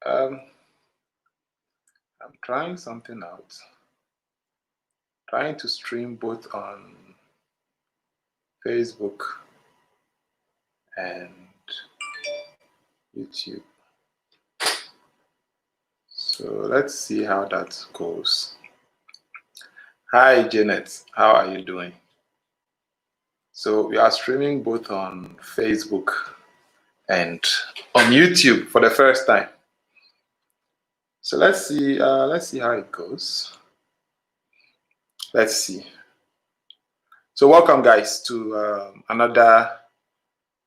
I'm trying something out. Trying to stream both on Facebook and YouTube. So let's see how that goes. Hi Janet, how are you doing? So we are streaming both on Facebook and on YouTube for the first time. So let's see how it goes. Let's see. So welcome guys to another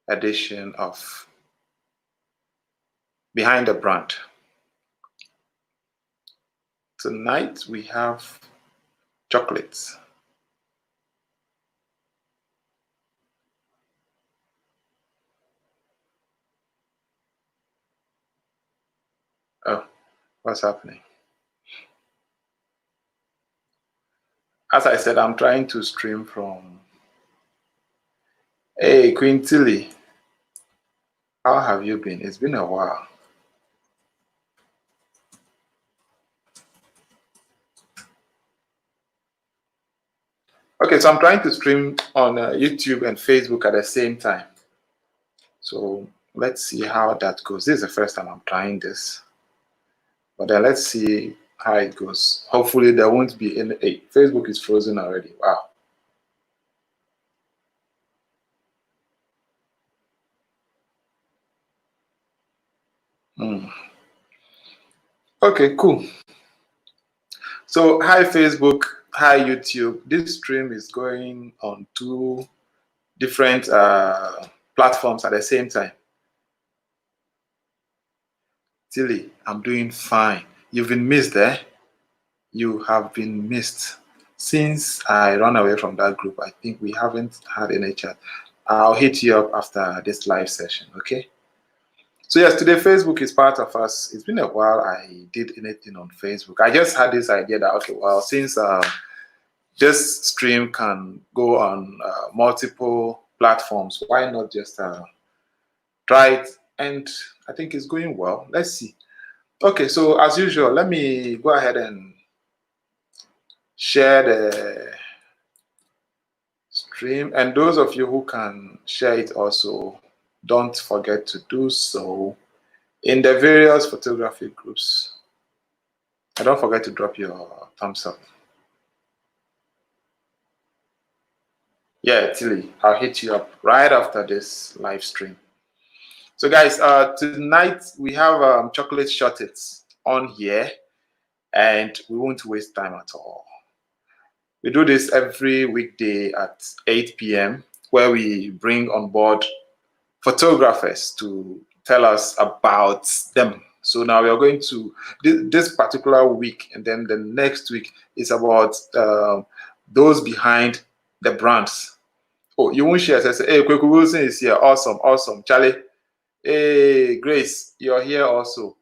edition of Behind the Brand. Tonight we have chocolates. Oh, what's happening? As I said, I'm trying to stream from. Hey, Queen Tilly, how have you been? It's been a while. Okay, so I'm trying to stream on YouTube and Facebook at the same time. So let's see how that goes. This is the first time I'm trying this. But then let's see how it goes. Hopefully there won't be any. Hey, Facebook is frozen already. Wow. Okay, cool. So hi Facebook, hi YouTube. This stream is going on 2 different platforms at the same time. Tilly, I'm doing fine. You've been missed, eh? You have been missed. Since I ran away from that group, I think we haven't had any chat. I'll hit you up after this live session, okay? So yes, today Facebook is part of us. It's been a while I did anything on Facebook. I just had this idea that, okay, well, since this stream can go on multiple platforms, why not just try it? And I think it's going well. Let's see. Okay, so as usual, let me go ahead and share the stream. And those of you who can share it also, don't forget to do so in the various photography groups. And don't forget to drop your thumbs up. Yeah, Tilly, I'll hit you up right after this live stream. So guys, tonight we have chocolate shortets on here, and we won't waste time at all. We do this every weekday at 8 p.m. where we bring on board photographers to tell us about them. So now we are going to this particular week, and then the next week is about those behind the brands. Oh, you won't share. Say, hey, Kweku Wilson is here. Awesome, awesome. Charlie. Hey, Grace, you're here also.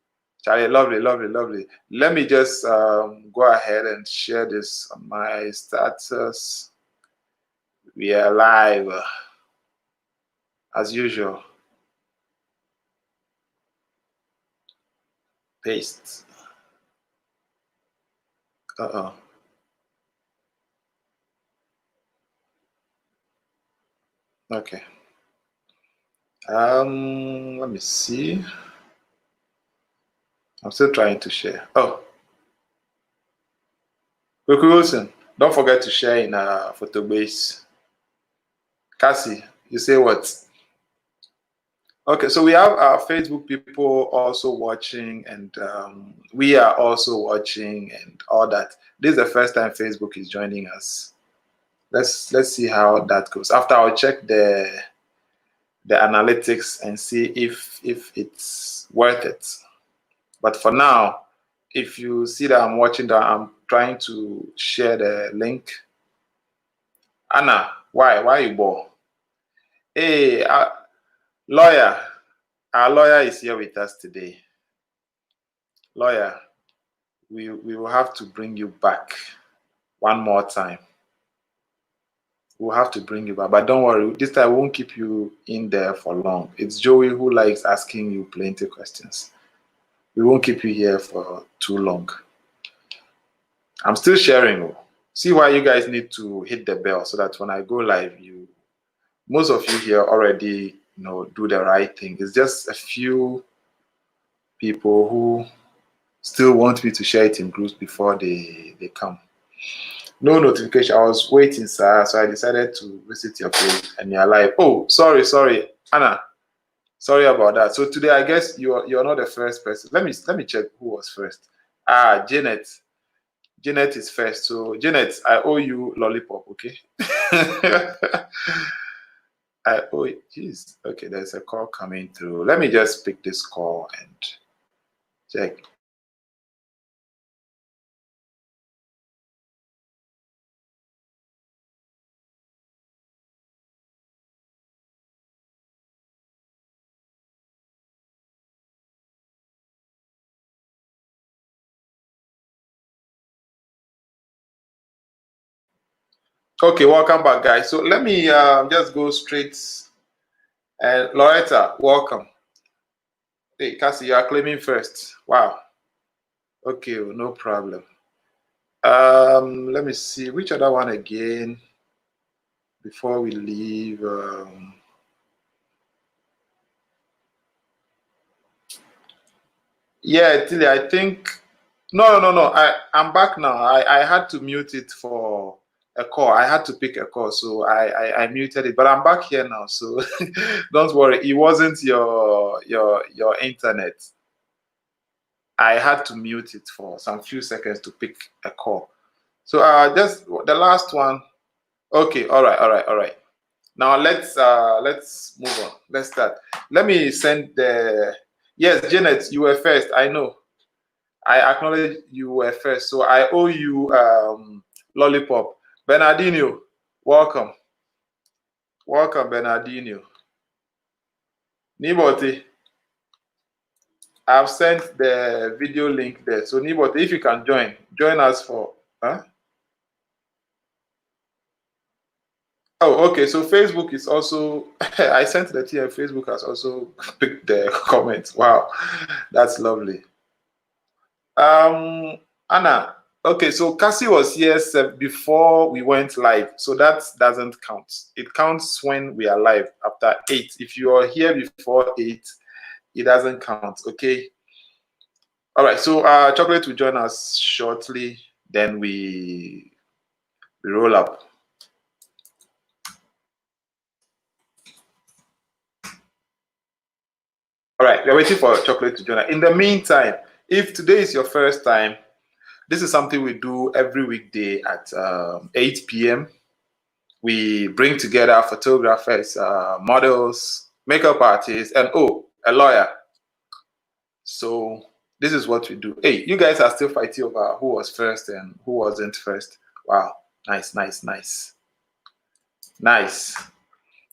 Charlie, lovely, lovely, lovely. Let me just go ahead and share this on my status. We are live as usual. Paste. Uh-oh. Okay. Let me see. I'm still trying to share. Oh. Kweku Wilson, don't forget to share in Photobase. Cassie, you say what? Okay, so we have our Facebook people also watching, and we are also watching and all that. This is the first time Facebook is joining us. Let's see how that goes. After I'll check the analytics and see if it's worth it. But for now, if you see that I'm watching that, I'm trying to share the link. Anna, why you bore? Hey, lawyer. Our lawyer is here with us today. Lawyer, we will have to bring you back one more time. We'll have to bring you back, but don't worry, this time I won't keep you in there for long. It's Joey who likes asking you plenty questions. We won't keep you here for too long. I'm still sharing. See why you guys need to hit the bell so that when I go live, most of you here already do the right thing. It's just a few people who still want me to share it in groups before they come. No notification. I was waiting, sir, so I decided to visit your page, and you're like, oh, sorry, Anna, sorry about that. So today, I guess you're not the first person. Let me check who was first. Janet is first. So Janet, I owe you lollipop, okay? I owe it. Jeez. Okay, there's a call coming through. Let me just pick this call and check. Okay, welcome back, guys. So let me just go straight. And Loretta, welcome. Hey, Cassie, you are claiming first. Wow. Okay, no problem. Let me see which other one again before we leave. Yeah, Tilly, I think no. I'm back now. I had to mute it for a call. I had to pick a call, so I muted it. But I'm back here now, so don't worry. It wasn't your internet. I had to mute it for some few seconds to pick a call. So just the last one. Okay, all right. Now let's move on. Let's start. Let me send the yes, Janet, you were first. I know. I acknowledge you were first. So I owe you lollipop. Bernardino, welcome. Welcome, Bernardino. Niboti, I've sent the video link there. So Niboti, if you can join us for huh? Oh, okay. So Facebook is also I sent the TM. Facebook has also picked the comments. Wow, that's lovely. Anna. Okay, so Cassie was here before we went live, so that doesn't count. It counts when we are live after 8. If you are here before 8, it doesn't count. Okay. All right. So Chocolate will join us shortly. Then we roll up. All right, we're waiting for Chocolate to join us. In the meantime, if today is your first time, this is something we do every weekday at 8 p.m. We bring together photographers, models, makeup artists, and a lawyer. So this is what we do. Hey, you guys are still fighting over who was first and who wasn't first. Wow, nice.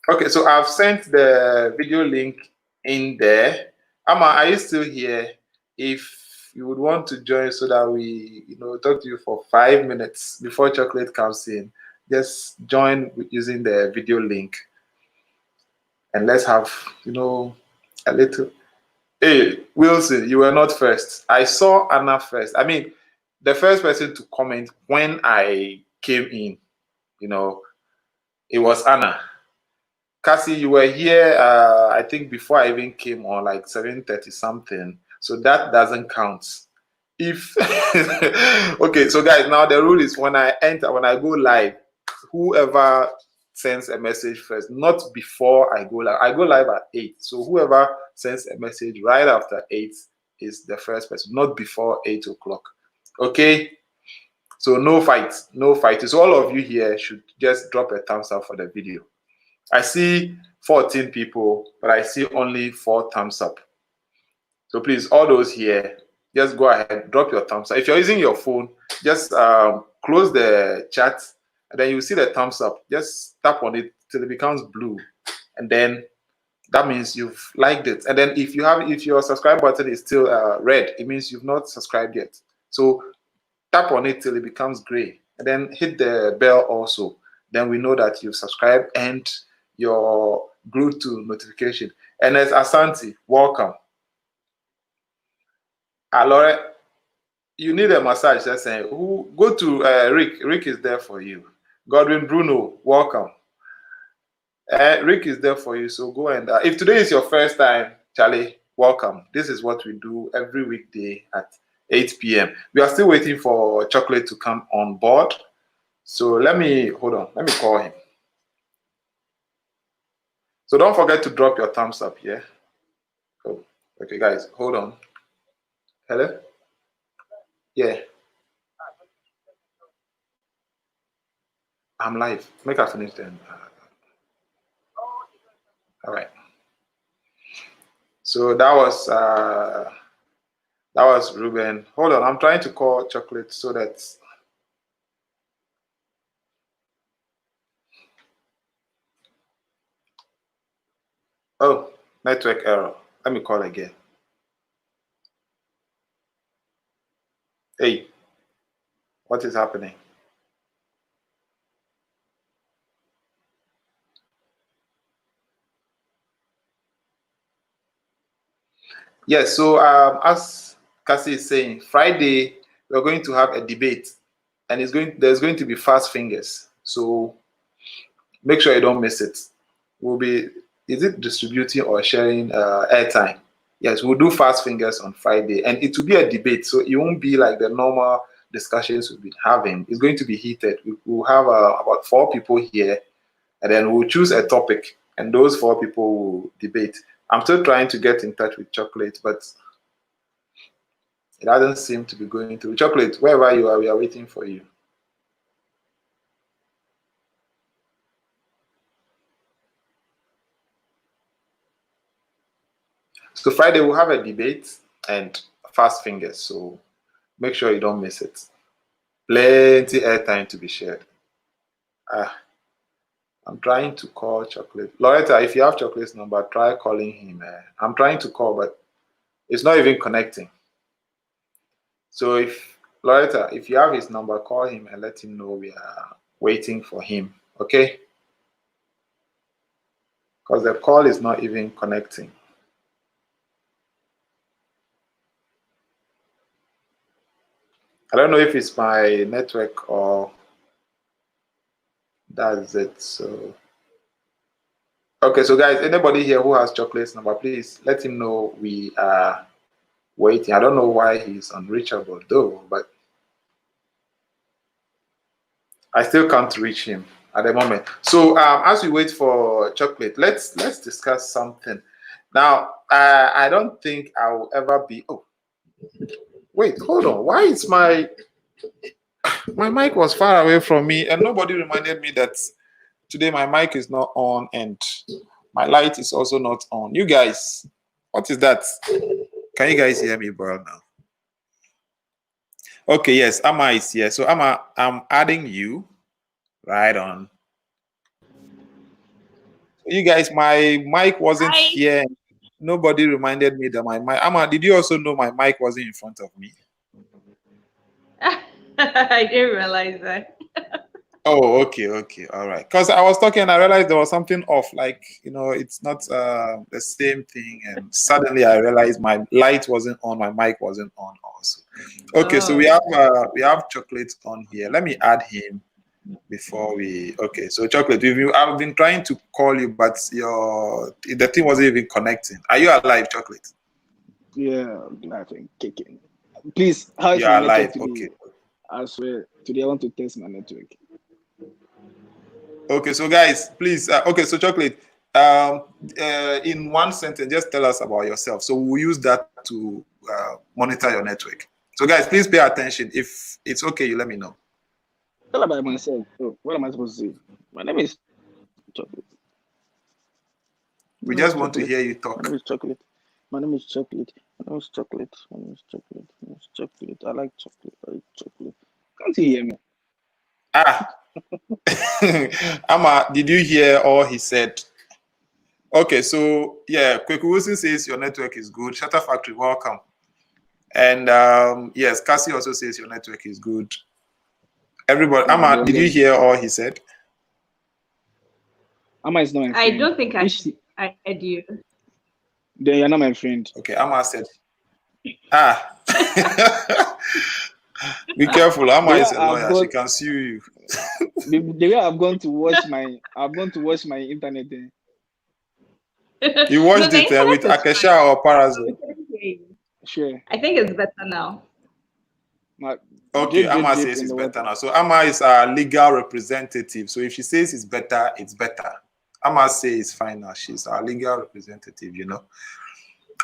Okay, so I've sent the video link in there. Amma, are you still here? If you would want to join so that we, talk to you for 5 minutes before Chocolate comes in, just join using the video link. And let's have, a little. Hey, Wilson, you were not first. I saw Anna first. I mean, the first person to comment when I came in, it was Anna. Cassie, you were here, I think before I even came on, like 7:30 something. So that doesn't count. If okay, so guys, now the rule is when I go live, whoever sends a message first, not before I go live. I go live at 8. So whoever sends a message right after 8 is the first person, not before 8 o'clock. Okay. So no fight. So all of you here should just drop a thumbs up for the video. I see 14 people, but I see only 4 thumbs up. So please, all those here, just go ahead, drop your thumbs up. If you're using your phone, just close the chat, and then you see the thumbs up. Just tap on it till it becomes blue, and then that means you've liked it. And then if your subscribe button is still red, it means you've not subscribed yet. So tap on it till it becomes gray, and then hit the bell also. Then we know that you've subscribed and you're glued to notification. And as Asante, welcome. Alore, you need a massage. Just saying. Who go to Rick? Rick is there for you. Godwin Bruno, welcome. Rick is there for you. So go and if today is your first time, Charlie, welcome. This is what we do every weekday at 8 p.m. We are still waiting for Chocolate to come on board. So let me hold on. Let me call him. So don't forget to drop your thumbs up here. Oh, okay, guys, hold on. Hello? Yeah. I'm live. Make I finish then. All right. So that was Ruben. Hold on, I'm trying to call Chocolate so that oh, network error. Let me call again. Hey, what is happening? Yes, so as Cassie is saying, Friday we're going to have a debate, and there's going to be fast fingers. So make sure you don't miss it. We'll be is it distributing or sharing airtime? Yes, we'll do fast fingers on Friday, and it will be a debate, so it won't be like the normal discussions we've been having. It's going to be heated. We'll have about 4 people here, and then we'll choose a topic, and those 4 people will debate. I'm still trying to get in touch with Chocolate, but it doesn't seem to be going through. Chocolate, wherever you are, we are waiting for you. So Friday we'll have a debate and fast fingers. So make sure you don't miss it. Plenty airtime to be shared. I'm trying to call Chocolate. Loretta, if you have Chocolate's number, try calling him. I'm trying to call, but it's not even connecting. So if Loretta, if you have his number, call him and let him know we are waiting for him. Okay? Because the call is not even connecting. I don't know if it's my network or that's it. So okay, so guys, anybody here who has Chocolate's number, please let him know we are waiting. I don't know why he's unreachable though, but I still can't reach him at the moment. So as we wait for Chocolate, let's discuss something. Now, I don't think I will ever be. Oh, wait, hold on. Why is my mic was far away from me, and nobody reminded me that today my mic is not on and my light is also not on. You guys, what is that? Can you guys hear me well now? Okay, yes, Amma is here. So Amma, I'm adding you right on. You guys, my mic wasn't here. Nobody reminded me that my mic. Amma, did you also know my mic wasn't in front of me? I didn't realize that. Oh, okay, all right. Because I was talking, I realized there was something off. Like it's not the same thing. And suddenly I realized my light wasn't on, my mic wasn't on also. Okay, so we have Chocolate on here. Let me add him before we. Okay, so Chocolate, I've been trying to call you, but the thing wasn't even connecting. Are you alive, Chocolate? Yeah, nothing kicking. Please, how is You my are network alive. today? Okay. I swear, today I want to test my network. Okay, so guys, please. Okay, so Chocolate, in one sentence, just tell us about yourself. So we'll use that to monitor your network. So guys, please pay attention. If it's okay, you let me know. Tell about myself. Oh, what am I supposed to say? My name is Chocolate. We just want to hear you My talk. name is Chocolate. My name is Chocolate. My name is Chocolate. My name is Chocolate. My name is Chocolate. I like chocolate. I like chocolate. Can't you hear me? Amma, did you hear all he said? Okay, so yeah, Kweku Wilson says your network is good. Shutter Factory, welcome. And yes, Cassie also says your network is good. Everybody, Amma, did you hear all he said? Amma is not my friend. I don't think I heard you. Then you're not my friend. Okay, Amma said, Be careful. Amma The way is a I've lawyer. She got can sue you. the way I've gone to watch my internet. You No, watched the it internet with is fine. Akesha or We Parazo? couldn't hear you. Sure. I think it's better now. My Okay, drip, drip, Amma drip says in it's the better water. now. So Amma is our legal representative. So if she says it's better, it's better. Amma says it's fine now. She's our legal representative, you know.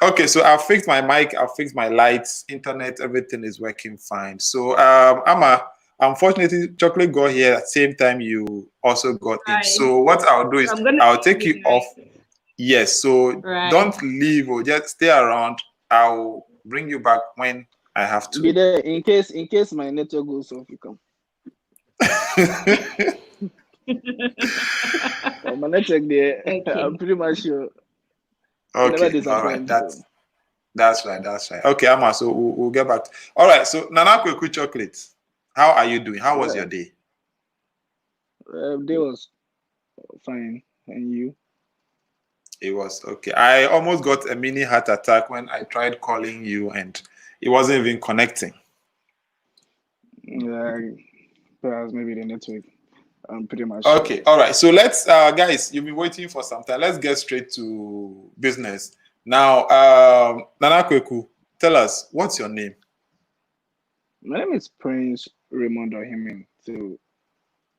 Okay, so I've fixed my mic, I've fixed my lights, internet, everything is working fine. So Amma, unfortunately, Chocolate got here at the same time you also got in. Right. So what I'll do So is I'm gonna I'll take leave you you, off. right? Yes, so Right. don't leave or just stay around. I'll bring you back when I have Be to. there in case my network goes off. You come. My network there. I'm Okay. pretty much sure it never Okay, all right. disappoints. So. That's right. That's right. Okay, Amma. So we'll get back. All right. So Nana Kweku Chocolate, how are you doing? How was Yeah, your day? day was fine, and you? It was okay. I almost got a mini heart attack when I tried calling you and it wasn't even connecting. Yeah, perhaps maybe the network. I'm pretty much sure. Okay. All right. So let's, guys, you've been waiting for some time. Let's get straight to business. Now, Nana Kweku, tell us, what's your name? My name is Prince Raymond Ohimin. So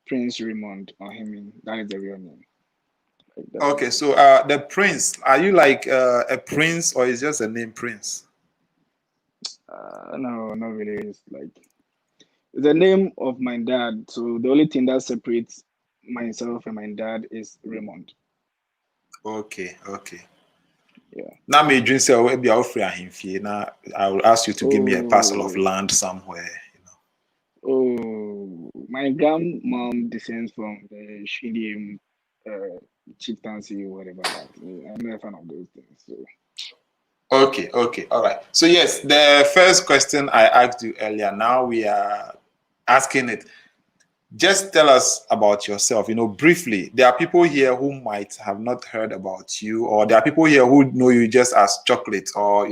Prince Raymond Ohimin. That is the real name. Like, that's the Okay. name. So the prince, are you like a prince or is just a name Prince? No, not really. It's like the name of my dad. So the only thing that separates myself and my dad is Raymond. Okay. Okay. Yeah. Now, me dream say maybe I'll free him. Now, I will ask you to give me a parcel of Oh, land somewhere. oh, my grandmom descends from the Shidim chieftaincy, whatever that. I'm not a fan of those things. So, Okay, okay, all right. So yes, the first question I asked you earlier, now we are asking it. Just tell us about yourself, briefly. There are people here who might have not heard about you, or there are people here who know you just as Chocolate, or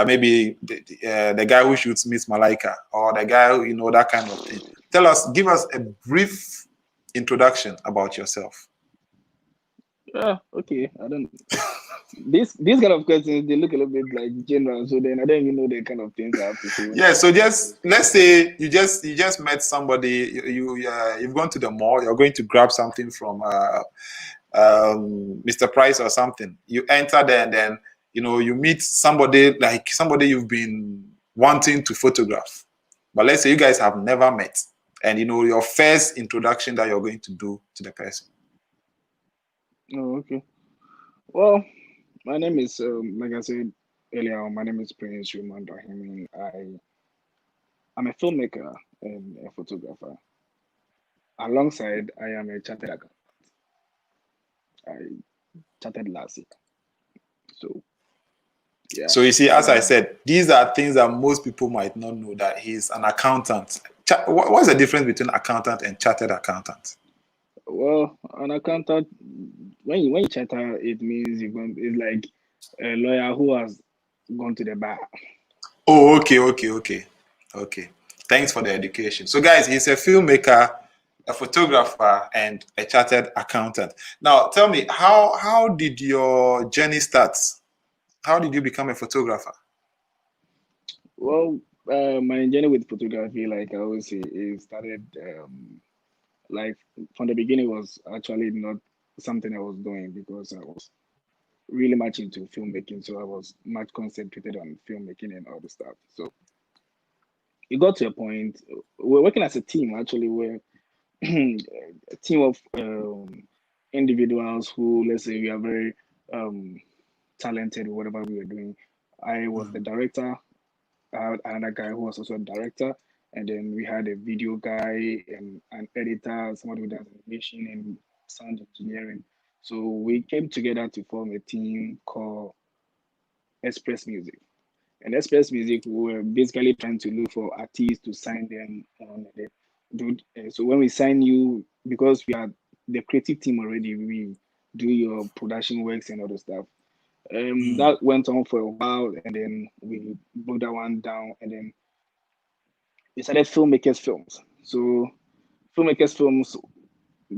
maybe the guy who shoots Miss Malaika, or the guy who, that kind of thing. Give us a brief introduction about yourself. yeah, okay. I don't. These kind of questions they look a little bit like general, so then I don't even know the kind of things I have to say when Yeah, I'm so answering just those let's questions. say you just met somebody, you've gone to the mall, you're going to grab something from Mr. Price or something. You enter there and then you meet somebody, like somebody you've been wanting to photograph. But let's say you guys have never met, and your first introduction that you're going to do to the person. Oh, okay. Well, my name is like I said earlier, my name is Prince Raymond Ohimin. I'm a filmmaker and a photographer. Alongside, I am a chartered accountant. I chartered last year. So yeah. So you see, as I Um, said, these are things that most people might not know, that he's an accountant. What's the difference between accountant and chartered accountant? well, an accountant, when you charter, it means it's like a lawyer who has gone to the bar. Oh, okay, okay, okay, okay. Thanks for the education. So, guys, he's a filmmaker, a photographer, and a chartered accountant. Now, tell me, how did your journey start? How did you become a photographer? Well, my journey with photography, like I always say, it started like from the beginning was actually not something I was doing because I was really much into filmmaking, so I was much concentrated on filmmaking and all the stuff. So it got to a point. We're working as a team actually. We're a team of individuals who, let's say, we are very um, talented in whatever we were doing. I was the director. I had another guy who was also a director, and then we had a video guy and an editor, somebody who does animation and sound engineering. So we came together to form a team called Express Music. And Express Music, we were basically trying to look for artists to sign them on the dude. So when we sign you, because we are the creative team already, we do your production works and other stuff. That went on for a while, and then we broke that one down, and then we started filmmakers films. So filmmakers films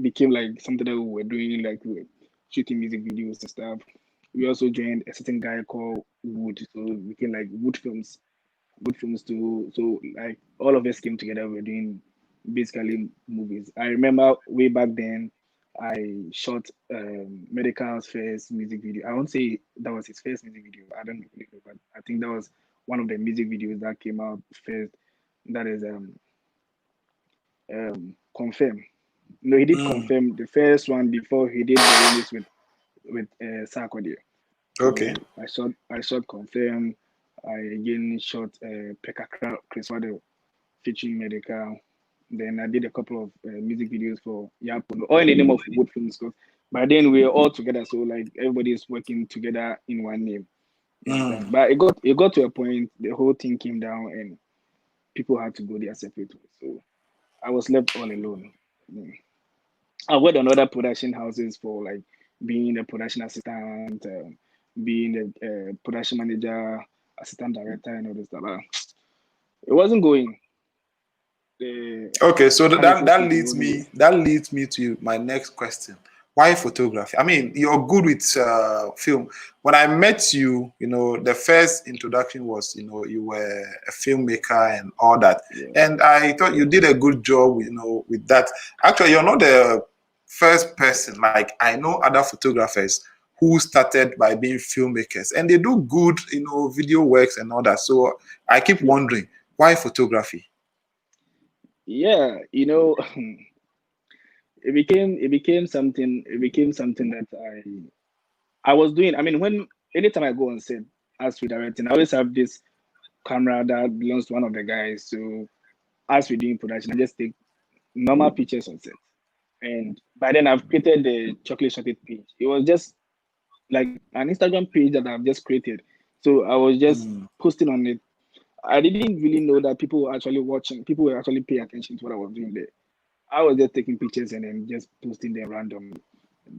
became like something that we were doing, like we were shooting music videos and stuff. We also joined a certain guy called Wood, so it became like Wood Films. Wood Films too. So like all of us came together. We were doing basically movies. I remember way back then, I shot Medical's first music video. I won't say that was his first music video. I don't know, but I think that was one of the music videos that came out first. That is Confirm. No, he did Confirm the first one before he did the remix with Sarkodie. Okay. So I shot Confirm. I again shot Pekakra Chris Waddle featuring Medical. Then I did a couple of music videos for Yapo, all in the name of Wood Films. But then we were all together, so like everybody is working together in one name. You understand? But it got to a point, the whole thing came down, and people had to go their separate ways. So I was left all alone. I worked on other production houses for like being a production assistant, being the production manager, assistant director, and all this stuff. But it wasn't going. Okay, so that Honestly that speaking, it leads wasn't me going. that leads me to my next question. Why photography? I mean, you're good with film. When I met you, the first introduction was, you were a filmmaker and all that, Yeah. and I thought you did a good job, with that. Actually, you're not the first person. Like I know other photographers who started by being filmmakers, and they do good, video works and all that. So I keep wondering, why photography? Yeah, it became something that I was doing. I mean, when anytime I go on set as we directing, I always have this camera that belongs to one of the guys. So as we're doing production, I just take normal pictures on set. And by then I've created the chocolate shorted page. It was just like an Instagram page that I've just created. So I was just posting on it. I didn't really know that people were actually watching, people were actually paying attention to what I was doing there. I was just taking pictures and then just posting them randomly.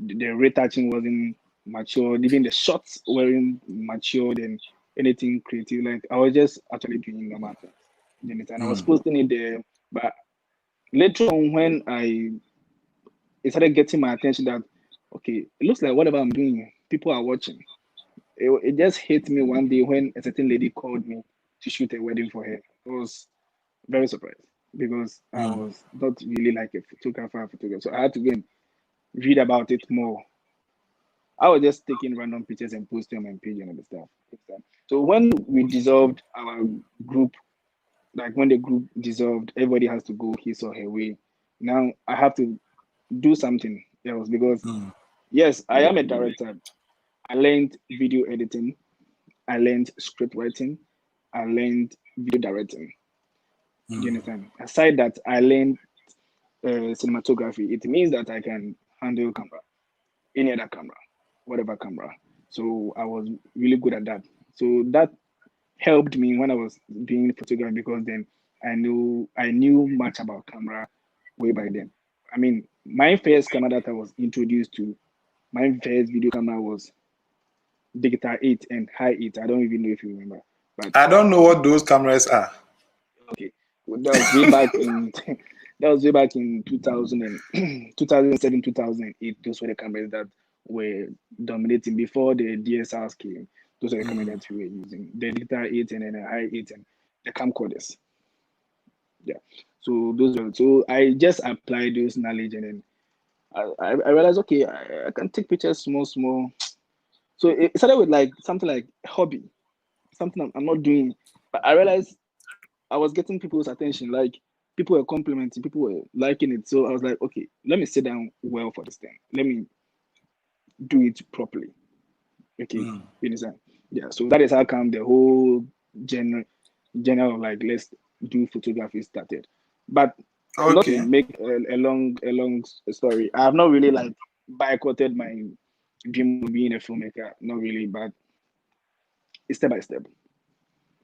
The retouching wasn't matured, even the shots weren't matured and anything creative. Like I was just actually doing normal things. You understand? I was posting it there, but later on when it started getting my attention that okay, it looks like whatever I'm doing, people are watching. It just hit me one day when a certain lady called me to shoot a wedding for her. I was very surprised because I was not really like a photographer. So I had to go and read about it more. I was just taking random pictures and posting on my page and other stuff. So when we dissolved our group, like when the group dissolved, everybody has to go his or her way. Now I have to do something else because yes, I am a director. I learned video editing, I learned script writing, I learned video directing. You understand? Aside that, I learned cinematography. It means that I can handle camera, any other camera, whatever camera. So I was really good at that. So that helped me when I was doing photography because then I knew much about camera way back then. I mean, my first camera that I was introduced to, my first video camera was Digital 8 and High 8. I don't even know if you remember, but I don't know what those cameras are. okay, well, that was way back in that was way back in 2000 and 2007, 2008. Those were the cameras that were dominating before the DSLRs came. Those are the cameras that we were using. The Digital 8 and then the High 8 and the camcorders. Yeah. So those were so I just applied those knowledge and then I realized okay, I can take pictures small. So it started with like something like hobby, something I'm not doing. But I realized I was getting people's attention. Like people were complimenting, people were liking it. So I was like, okay, let me sit down well for this thing. Let me do it properly. Okay, you understand? Yeah. So that is how come the whole general of like let's do photography started. But not to Okay. make a long story, I have not really like boycotted my dream of being a filmmaker. Not really, but it's step by step.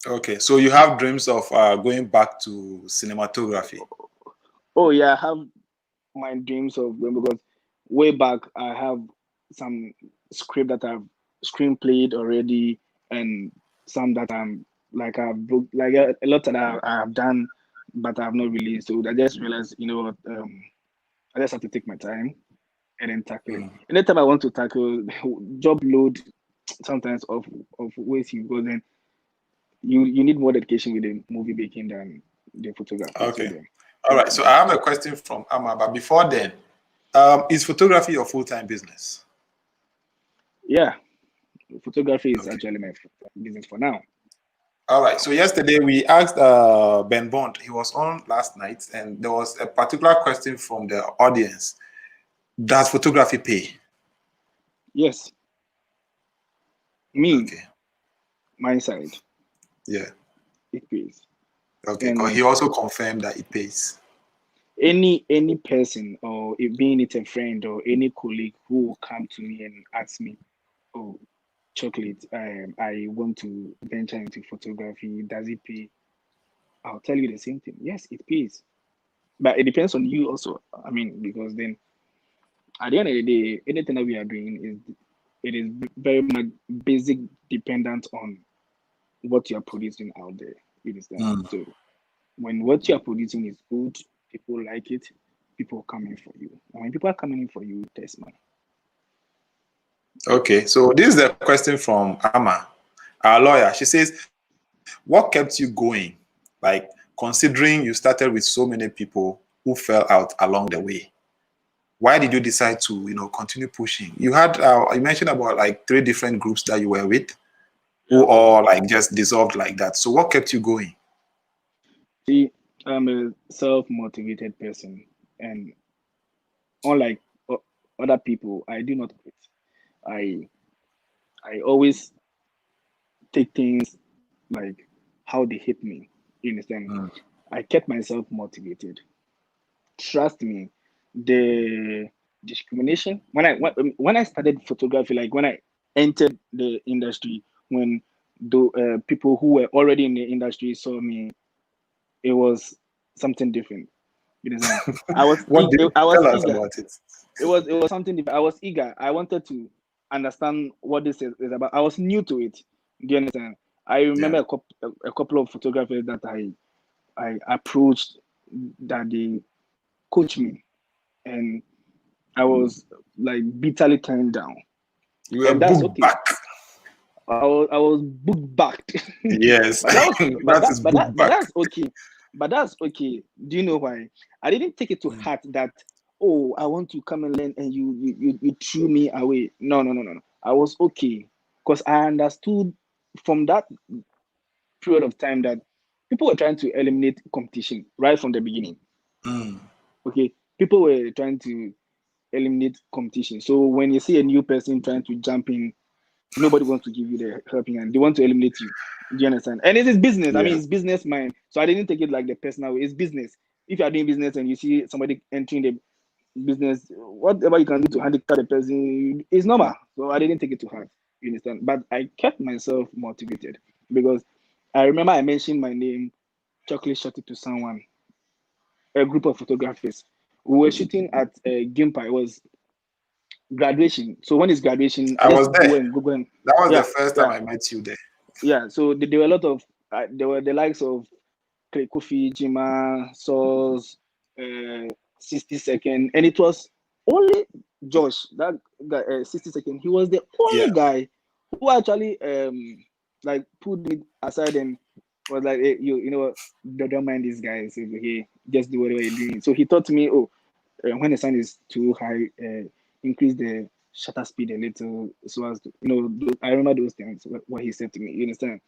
Okay. So you have dreams of going back to cinematography. Oh yeah, I have my dreams of going because way back I have some script that I've screenplayed already, and some that I've booked, like a lot that I have done, but I have not released. So I just realized, I just have to take my time and then tackle it. Anytime I want to tackle job load, sometimes of ways you go, then you need more dedication with the movie making than the photography. Okay. So then, All right. So I have a question from Amma, but before then, is photography your full-time business? yeah, photography is Okay. actually my business for now. All right. So yesterday we asked Ben Bond. He was on last night, and there was a particular question from the audience. Does photography pay? Yes, me, Okay. my side, Yeah. it pays. Okay. Because And he also confirmed that it pays. any person, or it being it a friend or any colleague who will come to me and ask me, oh, chocolate, I want to venture into photography, does it pay? I'll tell you the same thing. Yes, it pays. But it depends on you also. I mean, because then at the end of the day, anything that we are doing is very much basic dependent on what you are producing out there. You understand? So when what you are producing is good, people like it, people come in for you. And when people are coming in for you, there's money. Okay. So this is a question from Amma, our lawyer. She says, what kept you going? Like, considering you started with so many people who fell out along the way, why did you decide to, continue pushing? You had, you mentioned about like 3 different groups that you were with, who all like just dissolved like that. So what kept you going? See, I'm a self-motivated person, and unlike other people, I do not quit. I I always take things like how they hit me. You understand? I kept myself motivated. Trust me, the discrimination when I started photography, like when I entered the industry, when the people who were already in the industry saw me, it was something different. You understand? What did I was tell us eager. about it? It was something different. I was eager. I wanted to understand what this is about. I was new to it. Do you understand? I remember Yeah. a couple of photographers that I approached, that they coached me, and I was like bitterly turned down, You were and that's booked okay. back. I was booked back, Yes. but that was That is booked but back. that's okay. But that's okay. Do you know why? I didn't take it to heart that, oh, I want to come and learn, and you threw me away. No, no, no, no, no. I was okay because I understood from that period of time that people were trying to eliminate competition right from the beginning. Okay, people were trying to eliminate competition. So when you see a new person trying to jump in, nobody wants to give you the helping hand. They want to eliminate you. Do you understand? And it is business. I mean, Yeah. it's business mind. So I didn't take it like the personal way. It's business. If you are doing business and you see somebody entering the business, whatever you can do to handicap the person is normal. So I didn't take it to heart. You understand? But I kept myself motivated because I remember I mentioned my name, chocolate shot it to someone, a group of photographers. We were shooting at Gimpa. It was graduation. So when it's graduation, I just was go there. and Google and That was the yeah, first time yeah, I met you there. yeah. So there were a lot of there were the likes of Kofi, Jima, Sauce, 60 second, and it was only Josh, that guy, 60 second. He was the Yeah. only guy who actually like put me aside and was like, hey, you know what, don't mind these guys. Okay, just do whatever you're doing. So he taught me, oh, when the sun is too high, increase the shutter speed a little, so as to, I remember those things, what he said to me. You understand?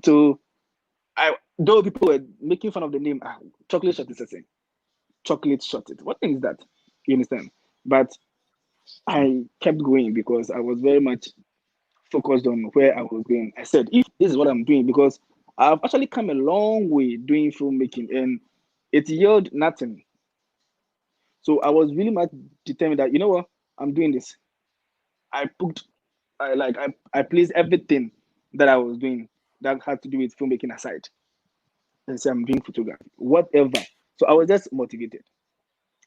So though people were making fun of the name, chocolate shot is a thing. Chocolate shot it. What thing is that? You understand? But I kept going because I was very much focused on where I was going. I said, if this is what I'm doing, because I've actually come a long way doing filmmaking, and it yielded nothing. So I was really much determined that, you know what, I'm doing this. I put, I placed everything that I was doing that had to do with filmmaking aside, and say I'm doing photography, whatever. So I was just motivated.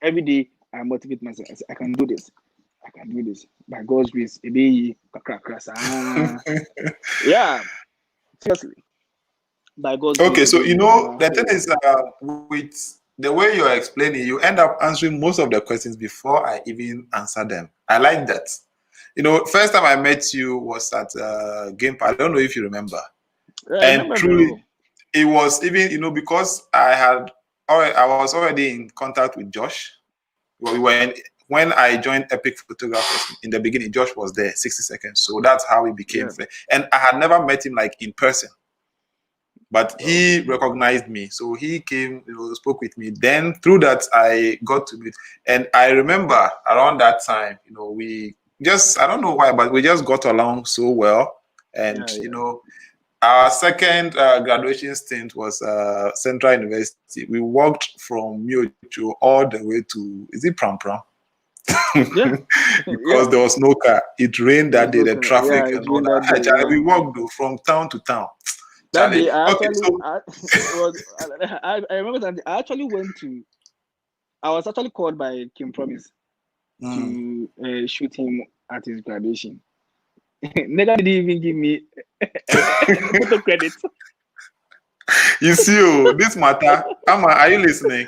Every day I motivate myself. I say, I can do this. I can do this. By God's grace, yeah, seriously. By God's grace, Okay, so the thing so is, with the way you're explaining, you end up answering most of the questions before I even answer them. I like that. First time I met you was at Game Park. I don't know if you remember. I And remember very truly, well. it was even, because I was already in contact with Josh. When I joined Epic Photographers in the beginning, Josh was there, 60 seconds. So that's how we became friends. And I had never met him like in person. But he recognized me, so he came, spoke with me. Then through that, I got to meet, and I remember around that time, we just, I don't know why, but we just got along so well. And our second graduation stint was Central University. We walked from Miocho all the way to, is it Pram Pram? Yeah, Because there was no car. It rained that day, the traffic it and all rained that that. day. Yeah. We walked from town to town. That Charlie. day, I Okay, actually, so I remember that I actually I was actually called by Kim Promise to shoot him at his graduation. Nigga didn't even give me photo credit. you see, this matter. Ama, are you listening?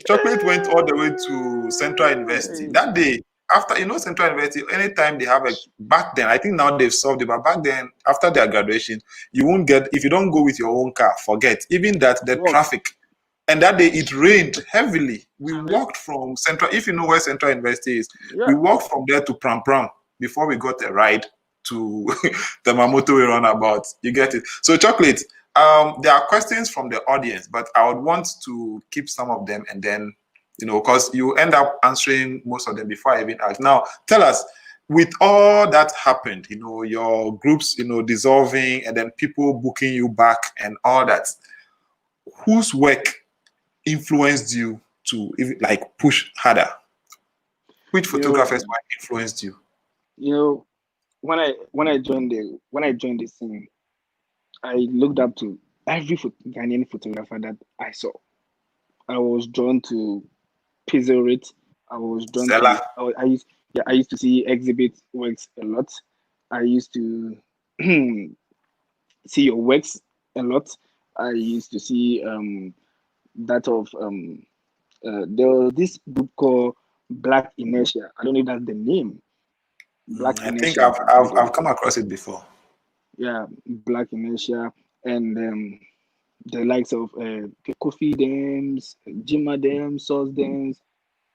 Chocolate went all the way to Central University that day. After Central University, anytime they have back then, I think now they've solved it, but back then, after their graduation, you won't get, if you don't go with your own car, forget. Even that, the traffic. And that day it rained heavily. We walked from Central, if you know where Central University is, we walked from there to Pram Pram before we got a ride to the Mamoto runabout. You get it? So, Chocolate, there are questions from the audience, but I would want to keep some of them and then, because you end up answering most of them before I even ask. Now, tell us, with all that happened, your groups, dissolving and then people booking you back and all that, whose work influenced you to even like push harder? Which photographers influenced you? When I joined the scene, I looked up to every Ghanaian photographer that I saw. I was drawn to Pizarrit. I was drawn Stella. to. I used to see exhibit works a lot. I used to see your works a lot. I used to see that of there was this book called Black Inertia. I don't know if that's the name. Black I think Inertia. I've come across it before. Yeah, Black Inertia, and the likes of Kofi Dems, Jima Dems, Sauce Dems.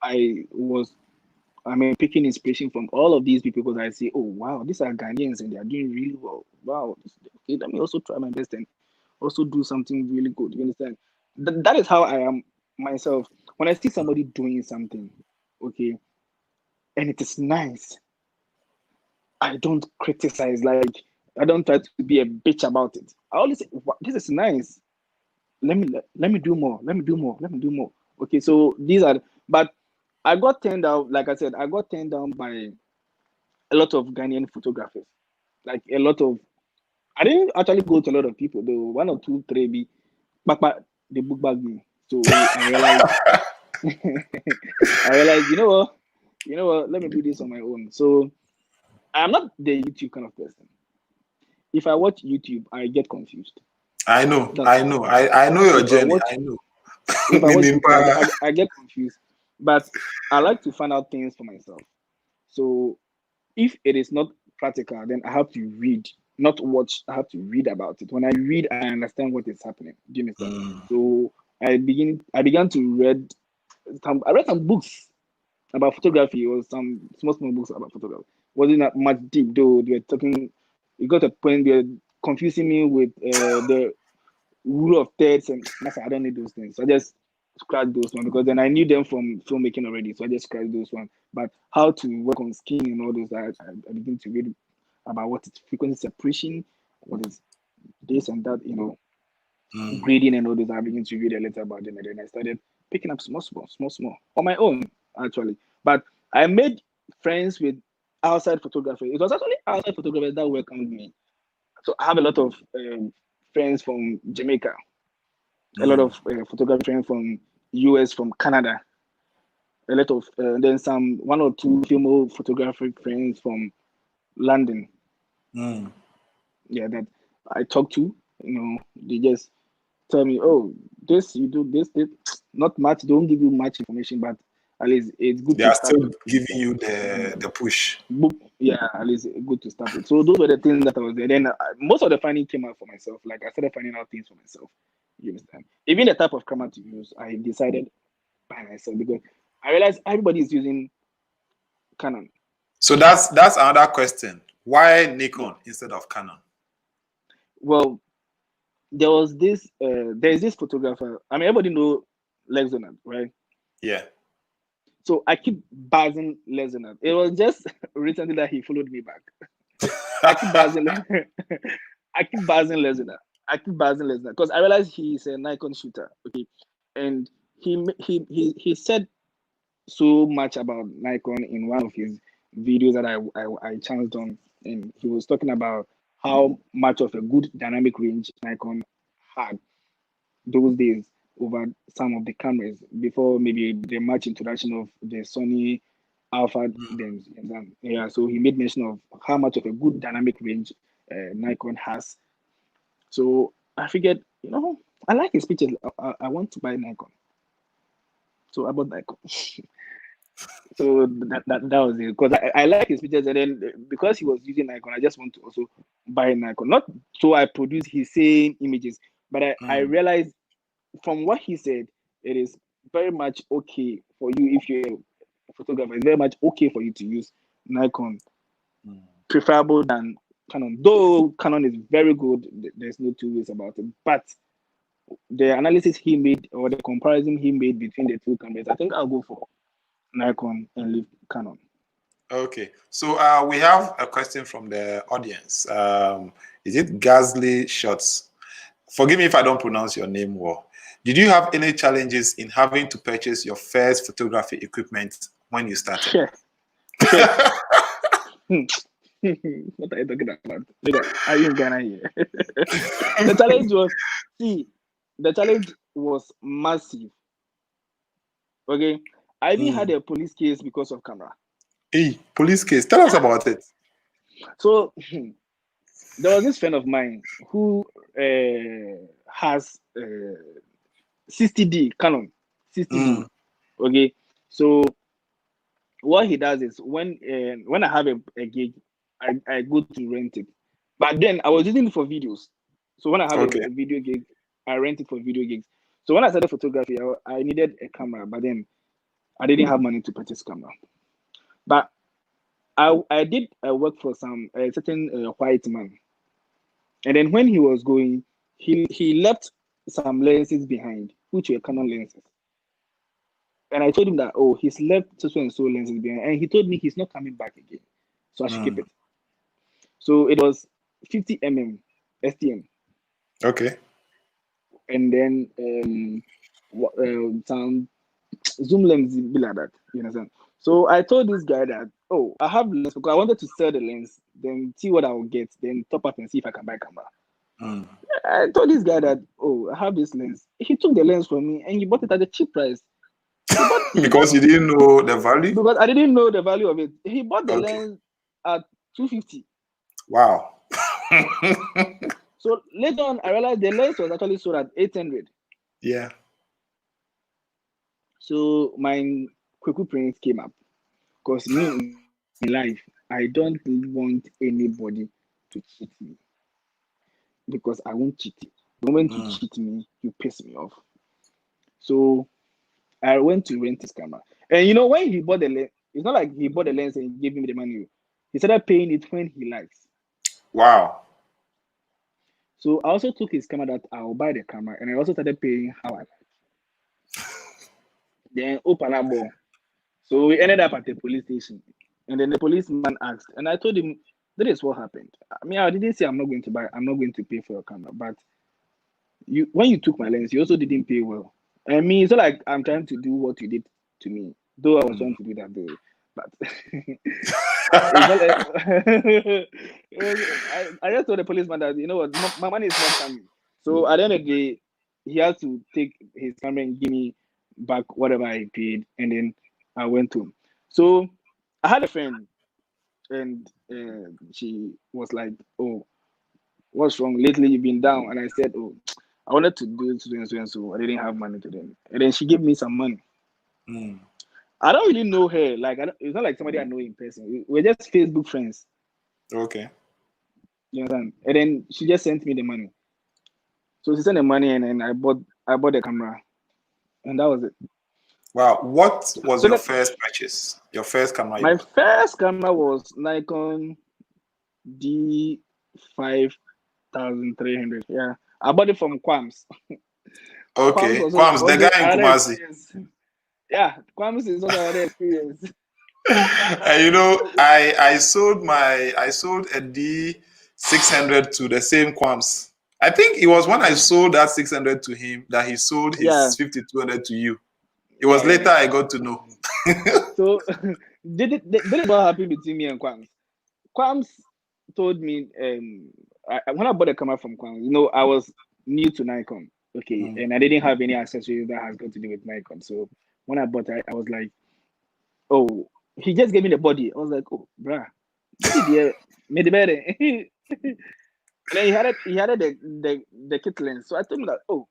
I mean, picking inspiration from all of these people because I see, oh wow, these are Ghanaians and they are doing really well. Wow, okay, let me also try my best and also do something really good. You understand? That is how I am myself. When I see somebody doing something, okay, and it is nice, I don't criticize. Like I don't try to be a bitch about it. I always say, this is nice. Let me do more. Let me do more. Let me do more. Okay, so these are. But I got turned down. Like I said, I got turned down by a lot of Ghanaian photographers. Like a lot of. I didn't actually go to a lot of people. Though one or two, three, but they book back me. So I realized. I realized, you know what? Let me do this on my own. So I'm not the YouTube kind of person. If I watch YouTube, I get confused. I know. That's I all. know. I know your If I journey. watch I know. if I watch Meaning, YouTube, I get confused. But I like to find out things for myself. So if it is not practical, then I have to read, not watch. I have to read about it. When I read, I understand what is happening. Do you understand? So I began to read I read some books about photography or some small books about photography. Wasn't that much deep though. They were talking. It got a point they're confusing me with the rule of thirds, and I don't need those things. So I just scratched those ones because then I knew them from filmmaking already. So I just scratched those ones. But how to work on skin and all those, I begin to read about what is frequency separation, what is this and that, grading and all those. I begin to read a little about them, and then I started picking up small on my own actually. But I made friends with outside photographers. It was actually outside photographers that welcomed me. So I have a lot of friends from Jamaica, a lot of photography friends from US, from Canada, a lot of then some one or two female photographic friends from London. Mm. Yeah, that I talk to. They just tell me, oh, this you do this. Not much. Don't give you much information, but at least it's good They to are start still with. giving you the push. Book, yeah, at least good to start with. So those were the things that I was there. Then most of the finding came out for myself. Like I started finding out things for myself. You understand? Even the type of camera to use, I decided by myself because I realized everybody is using Canon. So that's another question. Why Yeah. Nikon instead of Canon? Well, there's this photographer. I mean, everybody know Lex Donald, right? Yeah. So I keep buzzing Les Donald. It was just recently that he followed me back. I keep buzzing. I keep buzzing Les Donald. I keep buzzing Les Donald because I realized he's a Nikon shooter. Okay, and he said so much about Nikon in one of his videos that I chanced on, and he was talking about how much of a good dynamic range Nikon had those days over some of the cameras before maybe the much introduction of the Sony Alpha lens. Yeah, so he made mention of how much of a good dynamic range Nikon has. So I figured, I like his pictures. I want to buy Nikon. So I bought Nikon. So that was it. Because I like his pictures, and then because he was using Nikon, I just want to also buy Nikon. Not so I produce his same images, but I realized from what he said, it is very much okay for you if you're a photographer. It's very much okay for you to use Nikon, preferable than Canon. Though Canon is very good, there's no two ways about it. But the analysis he made or the comparison he made between the two cameras, I think I'll go for Nikon and leave Canon. Okay, so we have a question from the audience. Is it Gazly Shots? Forgive me if I don't pronounce your name well. Did you have any challenges in having to purchase your first photography equipment when you started? Sure. What are you talking about? Are you in Ghana here? The challenge was massive. Okay, I even had a police case because of camera. Hey, police case. Tell us about it. So there was this friend of mine who has 60D Canon 60D. Okay, so what he does is when I have a gig, I go to rent it. But then I was using it for videos. So when I have a video gig, I rent it for video gigs. So when I started photography, I needed a camera, but then I didn't have money to purchase camera. But I did work for a certain white man, and then when he was going, he left some lenses behind, which were Canon lenses. And I told him that, oh, he's left so and so lenses behind, and he told me he's not coming back again, so I should keep it. So it was 50 STM. Okay. And then some zoom lens be like that. You understand? So I told this guy that, oh, I have lens because I wanted to sell the lens, then see what I will get, then top up and see if I can buy camera. I told this guy that, oh, I have this lens. He took the lens from me and he bought it at a cheap price. Because you didn't know the value? Because I didn't know the value of it. He bought the lens at 250. Wow. So later on, I realized the lens was actually sold at 800. Yeah. So my Kweku Prince came up. Because me in life, I don't want anybody to cheat me. Because I won't cheat you. The moment you cheat me, you piss me off. So I went to rent his camera. And when he bought the lens, it's not like he bought the lens and gave me the money. He started paying it when he likes. Wow. So I also took his camera that I'll buy the camera, and I also started paying how I like. Then open up more. So we ended up at the police station, and then the policeman asked, and I told him, "That is what happened. I mean, I didn't say I'm not going to pay for your camera, but when you took my lens, you also didn't pay well. I mean, it's not like I'm trying to do what you did to me, though I was trying to do that though, but it's not like I just told the policeman that what, my money is not coming. So at the end of the day, he has to take his camera and give me back whatever I paid, and then I went to. So I had a friend, and she was like, "Oh, what's wrong? Lately you've been down." And I said, "Oh, I wanted to do so and so and so. I didn't have money to them." And then she gave me some money. Mm. I don't really know her. Like, it's not like somebody I know in person. We're just Facebook friends. Okay. You understand? And then she just sent me the money. So she sent the money, and then I bought the camera, and that was it. Wow. What was So your that first purchase? Your first camera you my bought? first camera was Nikon D5300. Yeah, I bought it from Quams. Quams Okay. also Kwams, the also guy in another Kumasi. experience. Yeah, Quams is also another experience. And I sold a D600 to the same Kwams. I think it was when I sold that 600 to him that he sold Yeah, his 5200 to you. It was yeah. later I got to know. So did it not happen between me and Quams? Quams told me when I bought a camera from Quams, I was new to Nikon, okay, Mm. and I didn't have any accessories that has got to do with Nikon. So when I bought it, I was like, oh, he just gave me the body. I was like, oh, bruh, body there, made it better. And then he had the kit lens. So I told him that, oh,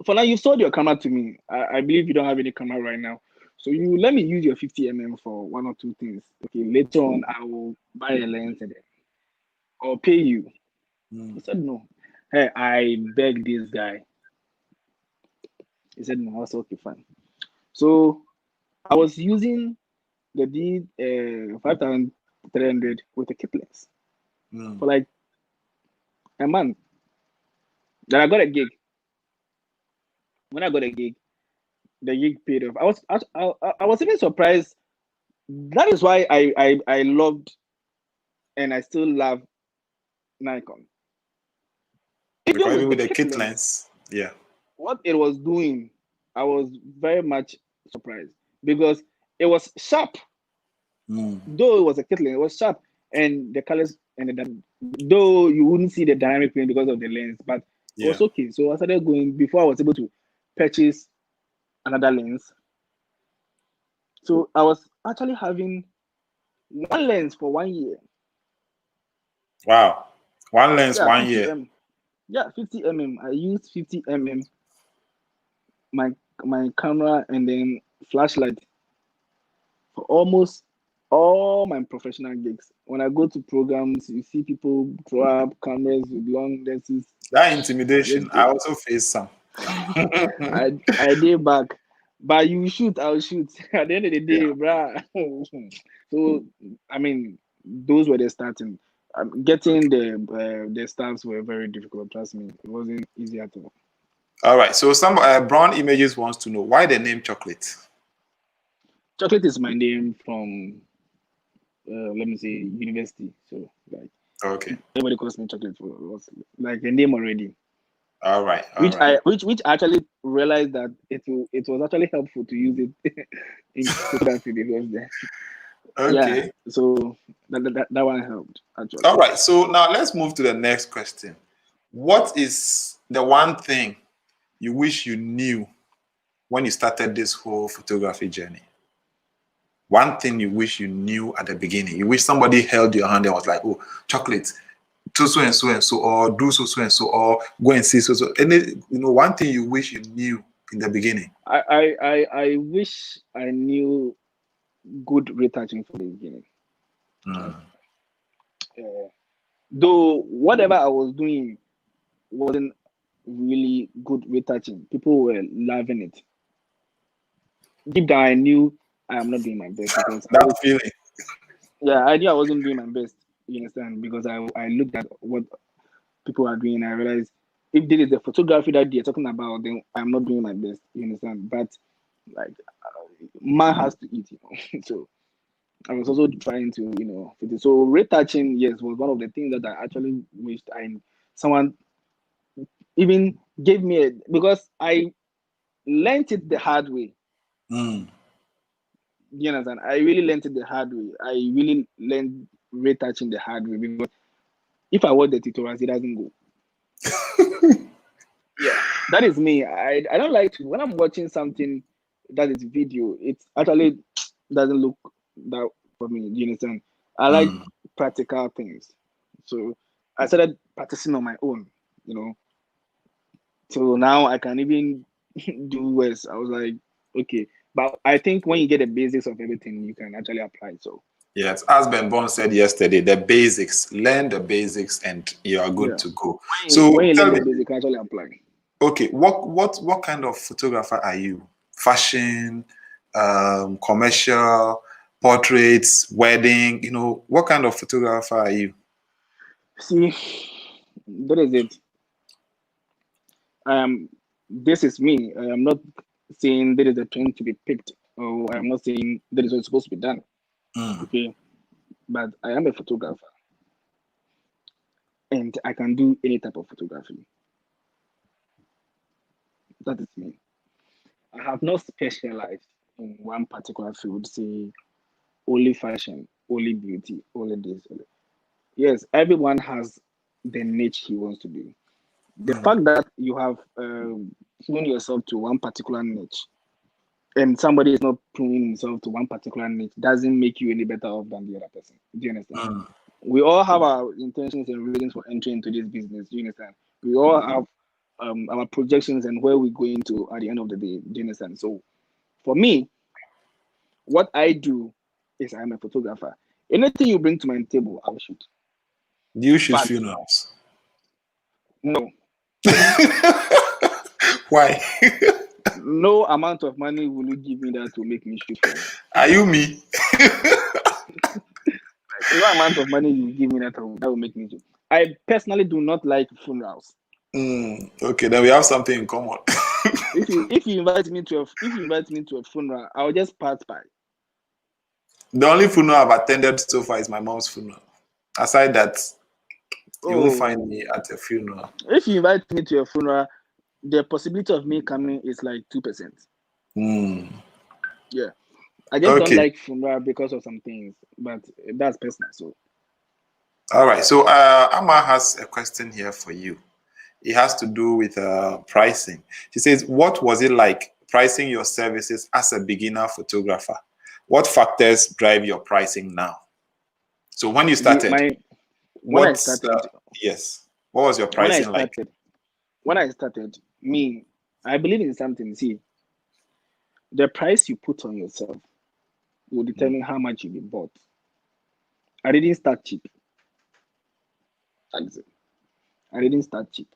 for now you've sold your camera to me. I believe you don't have any camera right now. So you let me use your 50 mm for one or two things. Okay, later on I will buy a lens and then I'll pay you. He Mm. said no. Hey, I begged this guy. He said no. I was okay, fine. So I was using the D 5300 with a kit lens Mm. for like a month. Then I got a gig. When I got a gig, the gig paid off. I was even surprised. That is why I loved and I still love Nikon. Even Because even with the with the kit kit lens, lens, yeah. what it was doing, I was very much surprised because it was sharp. Mm. Though it was a kit lens, it was sharp, and the colors and though you wouldn't see the dynamic range because of the lens, but it Yeah. was okay. So I started going before I was able to purchase another lens. So I was actually having one lens for 1 year. Wow. One lens, Yeah, 1 year. 50 mm. Yeah, 50 mm. I used 50 mm my camera and then flashlight for almost all my professional gigs. When I go to programs, you see people throw up cameras with long lenses. That I intimidation, just I go. also face some. I did back, but you shoot, I'll shoot. At the end of the Yeah. day, bruh. So I mean, those were the starting. Getting the stars were very difficult. Trust me, it wasn't easy at all. All right. So some Brown Images wants to know why the name chocolate. Chocolate is my name from let me say university. So like Okay. everybody calls me chocolate for was like a name already. All right. All Which right. I actually realized that it was actually helpful to use it in photography because yeah, Okay. so that one helped actually. All right. So now let's move to the next question. What is the one thing you wish you knew when you started this whole photography journey? One thing you wish you knew at the beginning. You wish somebody held your hand and was like, "Oh, chocolate, do so and so and so, or do so and so, or go and see so. Any, one thing you wish you knew in the beginning. I wish I knew good retouching from the beginning. Mm. Uh, though whatever I was doing wasn't really good retouching. People were loving it. Deep down, I knew I am not doing my best because That feeling. I knew I wasn't doing my best. You understand? Because I looked at what people are doing. I realized if this is the photography that they're talking about, then I'm not doing my best. You understand? But like, man has to eat, So I was also trying to, fit it. So retouching, yes, was one of the things that I actually wished someone even gave me because I learned it the hard way. Mm. You understand? I really learned it the hard way. I really learned retouching the hard way because if I watch the tutorials, it doesn't go. Yeah, that is me. I don't like to when I'm watching something that is video. It actually doesn't look that for me. Do you understand? I like practical things, so I started practicing on my own. You know, so now I can even do worse. I was like, okay, but I think when you get the basics of everything, you can actually apply. So Yes, as Ben Bond said yesterday, the basics. Learn the basics, and you are good yeah, to go. when So you tell learn me, the basics, you can actually apply. okay, what kind of photographer are you? Fashion, commercial, portraits, wedding. You know, what kind of photographer are you? See, that is it. This is me. I am not saying there is a trend to be picked, or I'm not saying that is what's supposed to be done. Okay, but I am a photographer, and I can do any type of photography. That is me. I have not specialized in one particular field, say only fashion, only beauty, only this. Only. Yes, everyone has the niche he wants to do. The fact that you have tuned yourself to one particular niche and somebody is not proving himself to one particular niche doesn't make you any better off than the other person. Do you understand? We all have our intentions and reasons for entering into this business. Do you understand? We all have our projections and where we're going to at the end of the day. Do you understand? So for me, what I do is I'm a photographer. Anything you bring to my table, I'll shoot. Do you shoot But funerals? no, Why? no amount of money will you give me that will make me shoot for you. Are you me? No amount of money you give me that will make me shoot. I personally do not like funerals. Okay, then we have something in common. If you invite me to a funeral, I'll just pass by. The only funeral I've attended so far is my mom's funeral. Aside that, you won't find me at a funeral. If you invite me to a funeral, the possibility of me coming is like 2%. Yeah. I just don't Okay. like funeral because of some things, but that's personal. So All right. So Amma has a question here for you. It has to do with pricing. She says, what was it like pricing your services as a beginner photographer? What factors drive your pricing now? So when you started, when I what started, was your pricing like? When I started, me, I believe in something. See, the price you put on yourself will determine how much you be bought. I didn't start cheap. I didn't start cheap.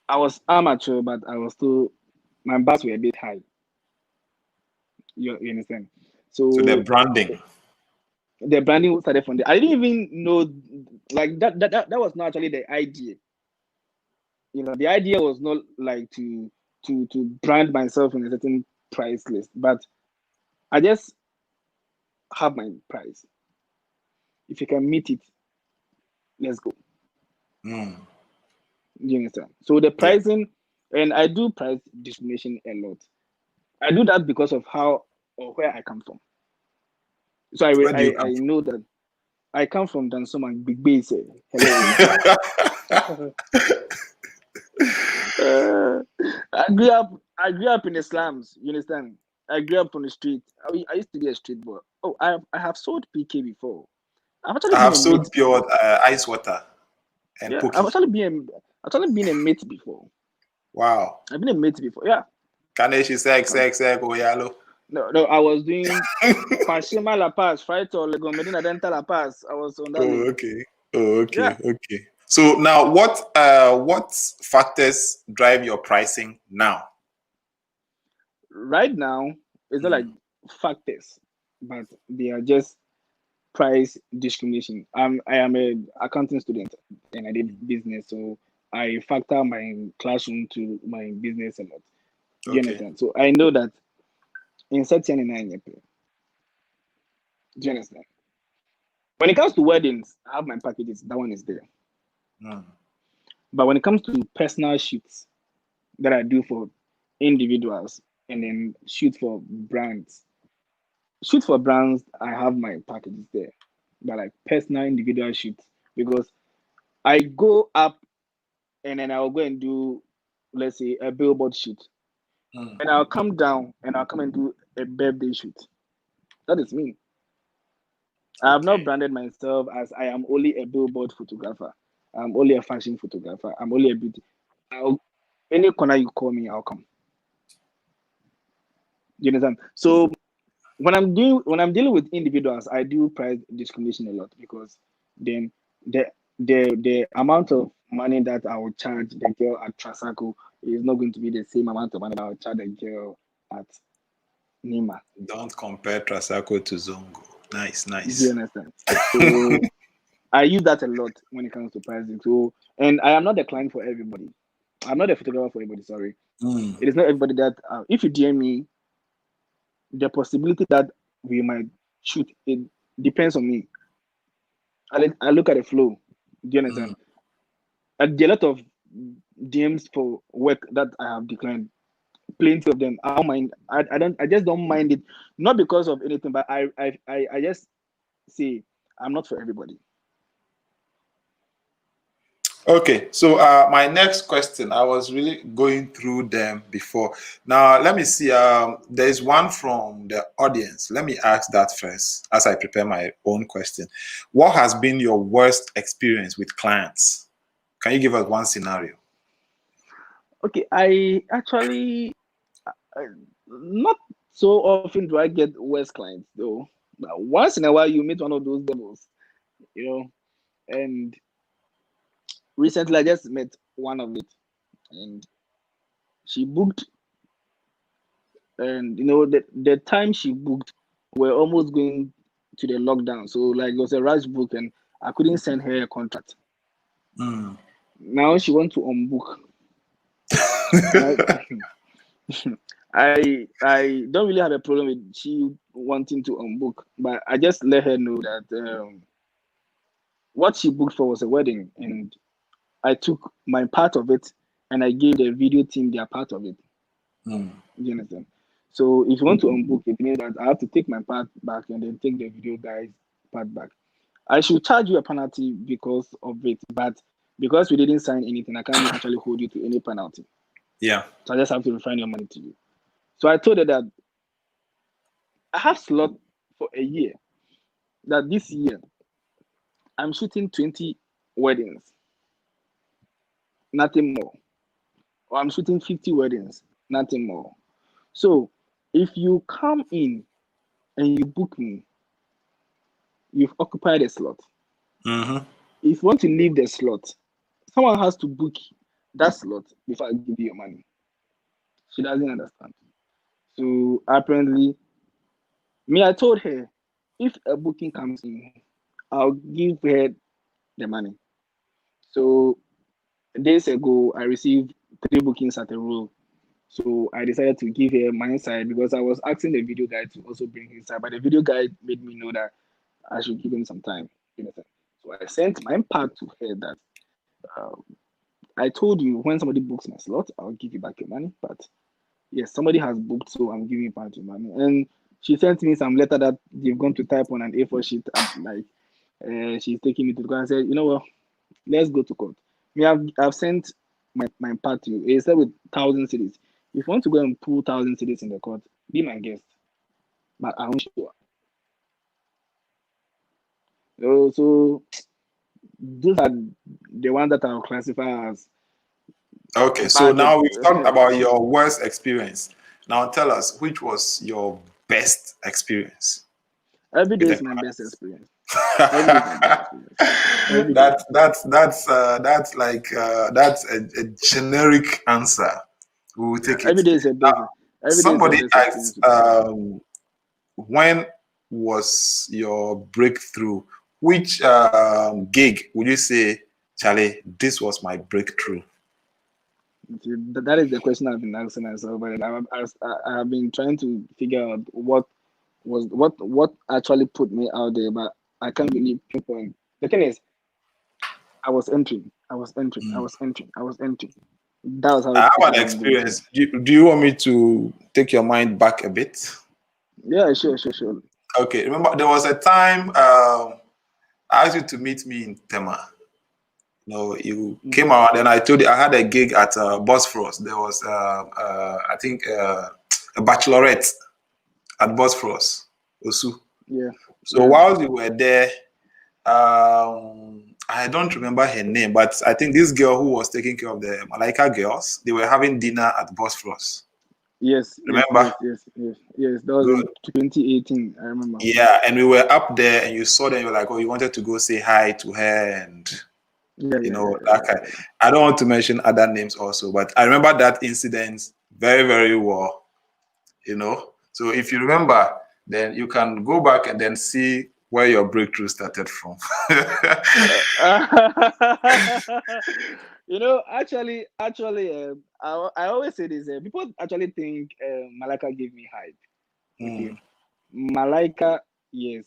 I was amateur, but I was still my bars were a bit high. You understand? So the So branding. the branding started from there. I didn't even know like that was not actually the idea. You know, the idea was not like to brand myself in a certain price list, but I just have my price. If you can meet it, let's go. You understand? So the pricing, and I do price discrimination a lot. I do that because of how or where I come from. So Where do you I come know that I come from Dansoma Big Base. Hello. I grew up in the slums. You understand? I grew up on the street. I used to be a street boy. Oh, I have sold PK before. I've actually I been have a sold mate. pure ice water and Yeah, I've pokey. actually been a mate before. Wow. I've been a mate before. Yeah. Kaneshi sex oyalo. No, I was doing Pashima La Paz, Fight or Lego Medina Dental La Paz. I was on that Oh, lane. okay. Oh, okay. Yeah. Okay. So now what factors drive your pricing now? Right now, it's not like factors, but they are just price discrimination. I am a accounting student and I did business, so I factor my classroom to my business a lot. You Okay. understand? So I know that in certain nine, do you understand? When it comes to weddings, I have my packages. That one is there. But when it comes to personal shoots that I do for individuals and then shoot for brands, I have my packages there. But like personal individual shoots, because I go up and then I'll go and do, let's say, a billboard shoot. and I'll come down and I'll come and do a birthday shoot. That is me. I have not branded myself as I am only a billboard photographer. I'm only a fashion photographer. I'm only a beauty. Any corner you call me, I'll come. You understand? So when I'm dealing with individuals, I do price discrimination a lot, because then the amount of money that I will charge the girl at Trasaco is not going to be the same amount of money that I will charge the girl at Nima. Don't compare Trasaco to Zongo. Nice. Do you understand? So I use that a lot when it comes to pricing. So, and I am not the client for everybody. I'm not a photographer for everybody. Sorry, it is not everybody that. If you DM me, the possibility that we might shoot, it depends on me. I look at the flow. Do you understand? And there are a lot of DMs for work that I have declined. Plenty of them. I don't mind. I don't. I just don't mind it. Not because of anything, but I just say I'm not for everybody. Okay, so my next question, I was really going through them before. Now, let me see. There's one from the audience. Let me ask that first as I prepare my own question. What has been your worst experience with clients? Can you give us one scenario? Okay, I actually not so often do I get worse clients though. But once in a while, you meet one of those devils, And recently, I just met one of it, and she booked, and the time she booked, we're almost going to the lockdown, so like it was a rush book, and I couldn't send her a contract. Now she wants to unbook. I don't really have a problem with she wanting to unbook, but I just let her know that what she booked for was a wedding, and I took my part of it, and I gave the video team their part of it. Do you understand? So if you want to unbook, it means that I have to take my part back and then take the video guy's part back. I should charge you a penalty because of it, but because we didn't sign anything, I can't actually hold you to any penalty. Yeah. So I just have to refund your money to you. So I told her that I have slot for a year. That this year I'm shooting 20 weddings, nothing more. Or I'm shooting 50 weddings, nothing more. So if you come in and you book me, you've occupied a slot. If you want to leave the slot, someone has to book that slot before I give you your money. She doesn't understand. So apparently, I told her, if a booking comes in, I'll give her the money. So days ago, I received 3 bookings at a row. So I decided to give her my side, because I was asking the video guy to also bring his side, but the video guy made me know that I should give him some time. So I sent my part to her that I told you, when somebody books my slot, I'll give you back your money. But yes, somebody has booked, so I'm giving you back your money. And she sent me some letter that they've gone to type on an A4 sheet. She's taking me to the court and said, you know what, let's go to court. I've sent my part to you. It's with 1,000 cedis. If you want to go and pull 1,000 cedis in the court, be my guest. But I won't show up. So those are the ones that I'll classify as. Okay, so now we've talked about your worst experience. Now tell us, which was your best experience? Every day is my best experience. That's a generic answer. We will take it. Every day is a best. Somebody asked, when was your breakthrough? Which gig would you say, Charlie, this was my breakthrough? That is the question I've been asking myself, but I have been trying to figure out what actually put me out there, but I can't really pinpoint. The thing is, I was entering. That was how I have an experience. Do you want me to take your mind back a bit? Yeah, sure. Okay, remember there was a time I asked you to meet me in Tema. No, you came around, and I told you I had a gig at Bosphorus. There was, I think, a bachelorette at Bosphorus, Osu. Yeah. So Yeah. while we were there, I don't remember her name, but I think this girl who was taking care of the Malaika girls, they were having dinner at Bosphorus. Yes. Remember? Yes. That was Good. in 2018. I remember. Yeah, and we were up there, and you saw them. You were like, "Oh, you wanted to go say hi to her," and Yeah. you Yeah. know Yeah. that kind. I don't want to mention other names also, but I remember that incident very, very well. You know, so if you remember, then you can go back and then see where your breakthrough started from. You know, actually, I always say this. People actually think Malika gave me hype. Okay, Mm, Malika, yes,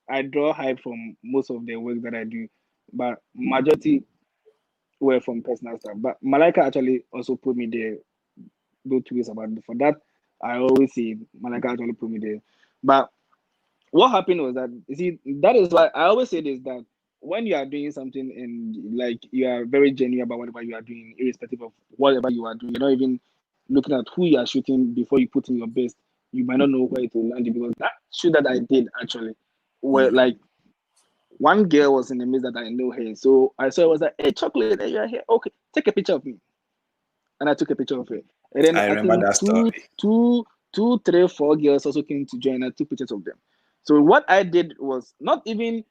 I draw hype from most of the work that I do, but majority were from personal stuff. But Malika actually also put me there. Go two ways about it. For that, I always say Malika actually put me there. But what happened was that, you see, that is why I always say this, that when you are doing something and like you are very genuine about whatever you are doing, irrespective of whatever you are doing, you're not even looking at who you are shooting before you put in your best. You might not know where it will land you, because that shoot that I did actually, where like one girl was in the midst that I know her, so I saw it was like, "Hey, chocolate, you are here. Okay, take a picture of me," and I took a picture of her. And then I I remember think that story. two, three, four girls also came to join. I took pictures of them. So what I did was not even,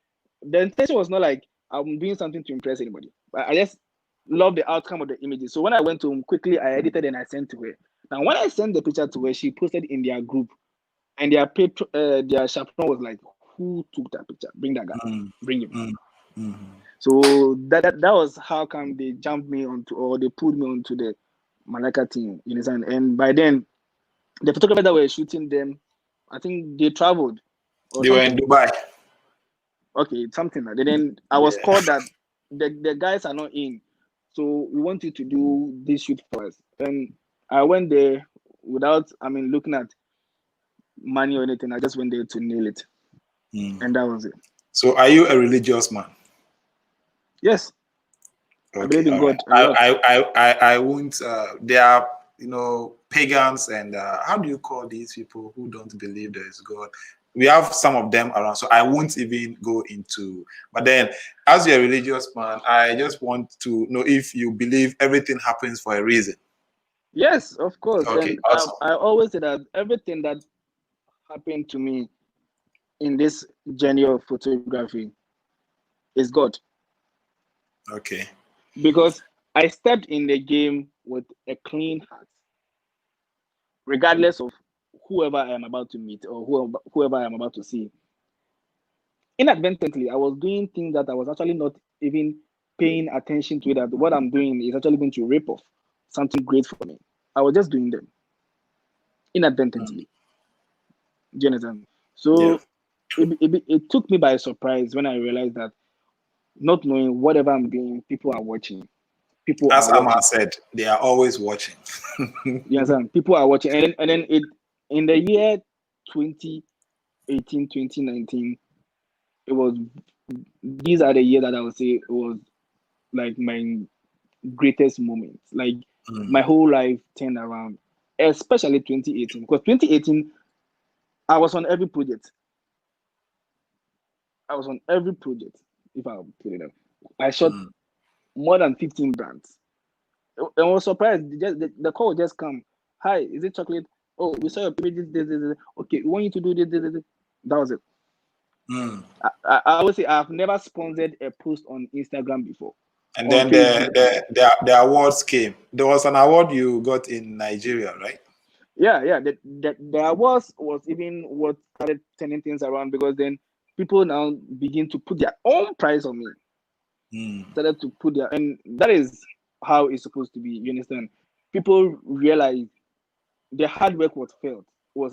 the intention was not like I'm doing something to impress anybody. But I just love the outcome of the images. So when I went home quickly, I edited and I sent to her. Now when I sent the picture to her, she posted in their group, and their chaperone was like, "Who took that picture? Bring that guy. Mm, Bring him." mm, mm. So that was how come they jumped me onto, or they pulled me onto the Malaka team. You understand? And by then, the photographers that were shooting them, I think they traveled or They were in something. Dubai. Okay, something like that. Then I was Yeah. called that the guys are not in, so we want you to do this shoot for us. And I went there without, looking at money or anything. I just went there to nail it, Mm. and that was it. So, are you a religious man? Yes, I Okay, believe in all right. God a lot. I won't. There are, pagans, and how do you call these people who don't believe there is God? We have some of them around, so I won't even go into. But then, as you're a religious man, I just want to know if you believe everything happens for a reason. Yes, of course. Okay, And awesome. I always say that everything that happened to me in this journey of photography is God, Okay. because I stepped in the game with a clean heart, regardless of whoever I am about to meet or whoever I am about to see. Inadvertently, I was doing things that I was actually not even paying attention to, that what I'm doing is actually going to rip off something great for me. I was just doing them Mm. inadvertently. Do you understand? Yeah. So it took me by surprise when I realized that, not knowing whatever I'm doing, people are watching. People As are Amma watching. said, they are always watching. You understand? People are watching. And then it, in the year 2018, 2019, it was, these are the year that I would say it was like my greatest moments. Like Mm. my whole life turned around, especially 2018. Because 2018, I was on every project. I was on every project, if I put it up. I shot Mm. more than 15 brands. I was surprised. The call just come. Hi, is it chocolate? Oh, we saw your images. This. Okay, we want you to do this. That was it. Mm. I would say I've never sponsored a post on Instagram before, And on then Facebook. the awards came. There was an award you got in Nigeria, right? Yeah. The awards was even what started turning things around, because then people now begin to put their own price on me. Mm. Started to put their, and that is how it's supposed to be. You understand? People realize the hard work was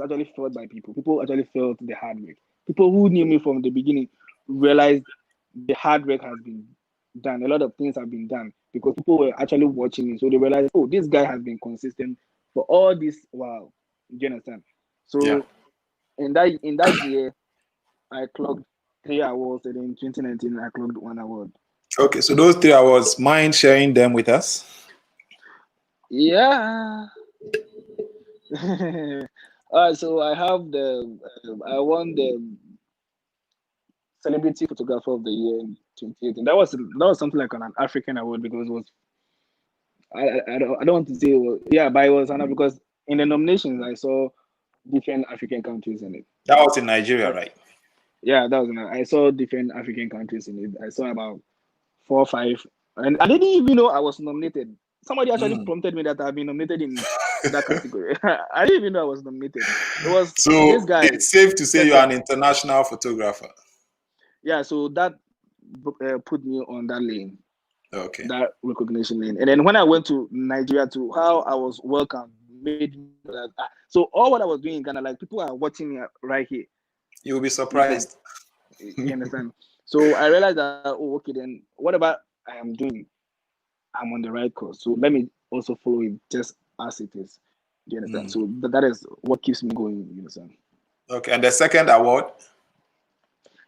actually felt by people. People actually felt the hard work. People who knew me from the beginning realized the hard work has been done. A lot of things have been done because people were actually watching me. So they realized, oh, this guy has been consistent for all this while. Do you understand? Yeah. So in that year, I clocked 3 awards, and in 2019 I clocked 1 award. Okay, so those 3 awards, mind sharing them with us? Yeah. So I have I won the Celebrity Photographer of the Year in 2018. That was something like an African award because it was I don't want to say it was, yeah, but it was because in the nominations I saw different African countries in it. That was in Nigeria, right? Yeah, that was I saw different African countries in it. I saw about 4 or 5, and I didn't even know I was nominated. Somebody actually prompted me that I've been nominated in that category. I didn't even know I was nominated. It was So this guy. it's safe to say you're an international photographer. Yeah, so that put me on that lane. Okay. That recognition lane. And then when I went to Nigeria, to how I was welcomed, made me that. So all what I was doing in Ghana, like people are watching me right here. You'll be surprised. You understand? So I realized that, oh, okay, then whatever I am doing, I'm on the right course. So let me also follow it just as it is. Do you understand? So that is what keeps me going. You understand? Okay. And the second award?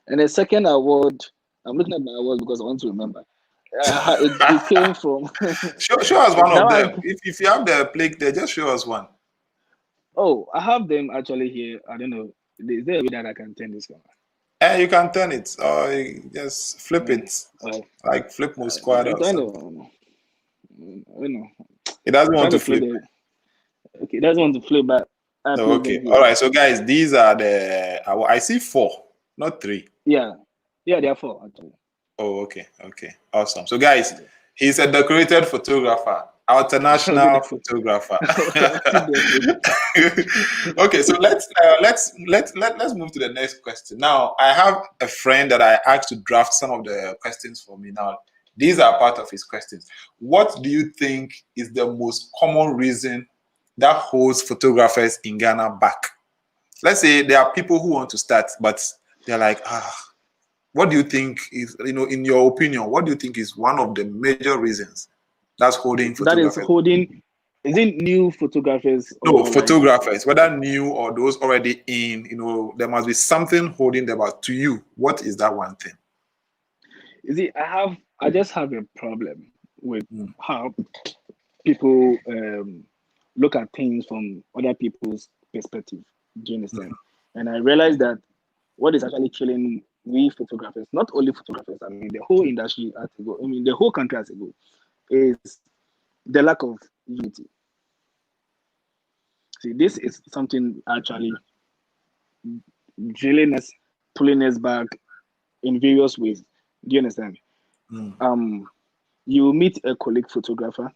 And the second award, I'm looking at my award because I want to remember. It came from. show us one of Now them. If you have the plaque there, just show us one. Oh, I have them actually here. I don't know. Is there a way that I can turn this camera? And you can turn it or you just flip it. Like flip move squad or something. I don't know. It doesn't I'm want to trying flip. Okay, it doesn't want to flip, but I Oh, placed them okay. here. All right. So guys, these are the I see 4, not 3. Yeah, there are 4 actually. Oh, okay. Okay. Awesome. So guys, he's a decorated photographer, international photographer. Okay, so let's move to the next question. Now, I have a friend that I asked to draft some of the questions for me. Now, these are part of his questions. What do you think is the most common reason that holds photographers in Ghana back? Let's say there are people who want to start, but they're like, what do you think is, in your opinion, what do you think is one of the major reasons that's holding photographers? That is holding, is it new photographers? No, photographers, whether new or those already in, there must be something holding them back. To you, what is that one thing? Is it, I just have a problem with how people look at things from other people's perspective. Do you understand? And I realized that what is actually killing we photographers, not only photographers, I mean the whole industry as a whole, I mean the whole country as a whole, is the lack of unity. See, this is something actually drilling us, pulling us back in various ways. Do you understand? You meet a colleague photographer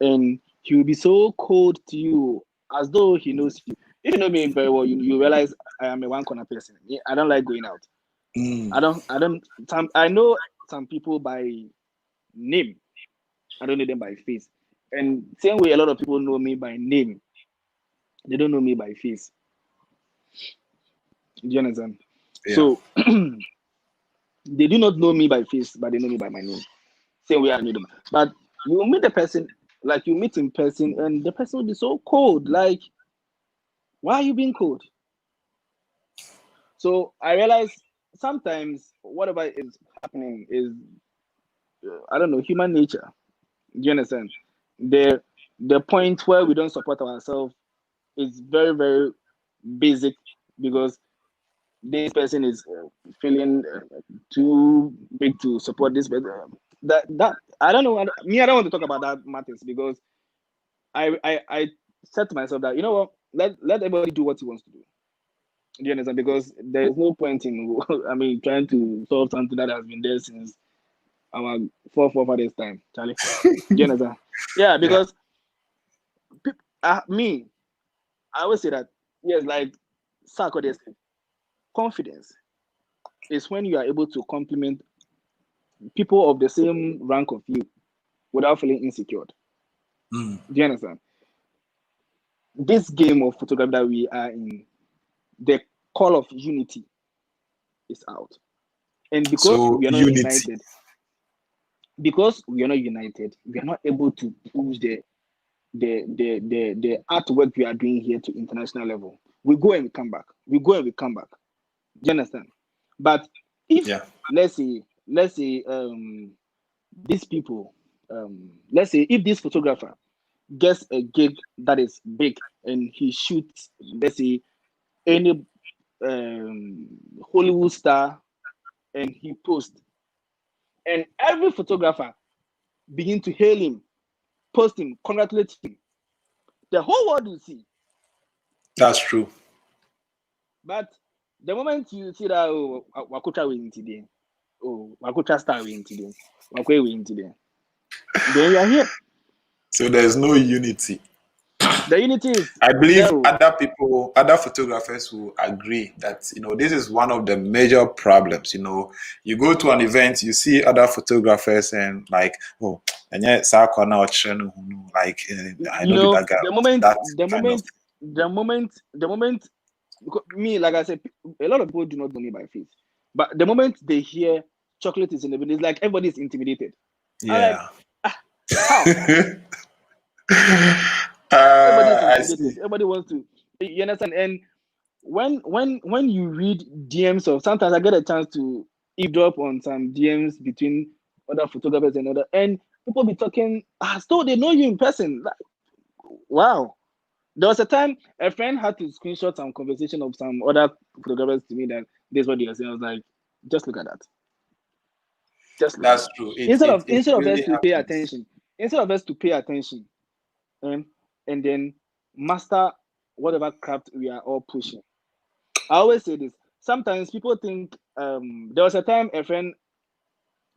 and he will be so cold to you as though he knows you. If you know me very well, you realize I am a one corner person. I don't like going out. I know some people by name. I don't know them by face. And same way a lot of people know me by name. They don't know me by face. Do you understand? Yeah. So they do not know me by face, but they know me by my name. Same way I know them. But you meet the person, like you meet in person, and the person will be so cold. Like, why are you being cold? So I realize sometimes whatever is happening is, I don't know, human nature. Do you understand? The point where we don't support ourselves is very, very basic because this person is feeling too big to support this person. That I don't know. I don't want to talk about that matters because I said to myself that, you know what, let everybody do what he wants to do. Do you understand? Because there is no point in trying to solve something that has been there since our forefathers' time, Charlie. Do you understand? Yeah, because I always say that, yes, like Sarkodie said, confidence is when you are able to compliment people of the same rank of you without feeling insecure. Do you understand? This game of photography that we are in, the call of unity is out. And because we are not united, we are not able to push the artwork we are doing here to international level. We go and we come back. Do you understand? But if let's say let's say these people, let's say if this photographer gets a gig that is big and he shoots, let's say, any Hollywood star, and he posts, and every photographer begin to hail him, post him, congratulate him, the whole world will see. That's true. But the moment you see that, oh, Wakucha win today, oh, Wakucha star win today, Wakwe win today, then you are here. So there's no unity. The unity is I believe zero. other photographers will agree that, you know, this is one of the major problems. You know, you go to an event, you see other photographers and like, oh, and yet like I know that guy. The moment, me, like I said, a lot of people do not know me by face, but the moment they hear chocolate is in the building, it's like everybody is intimidated. Yeah. Like, how? Everybody wants to, you understand? And when you read DMs, or sometimes I get a chance to eavesdrop on some DMs between other photographers and people be talking as though they know you in person. Like, wow. There was a time a friend had to screenshot some conversation of some other photographers to me that this is what they are saying. I was like, just look at that. That's true. Instead of really us to pay attention, and then master whatever craft we are all pushing. I always say this. Sometimes people think there was a time a friend,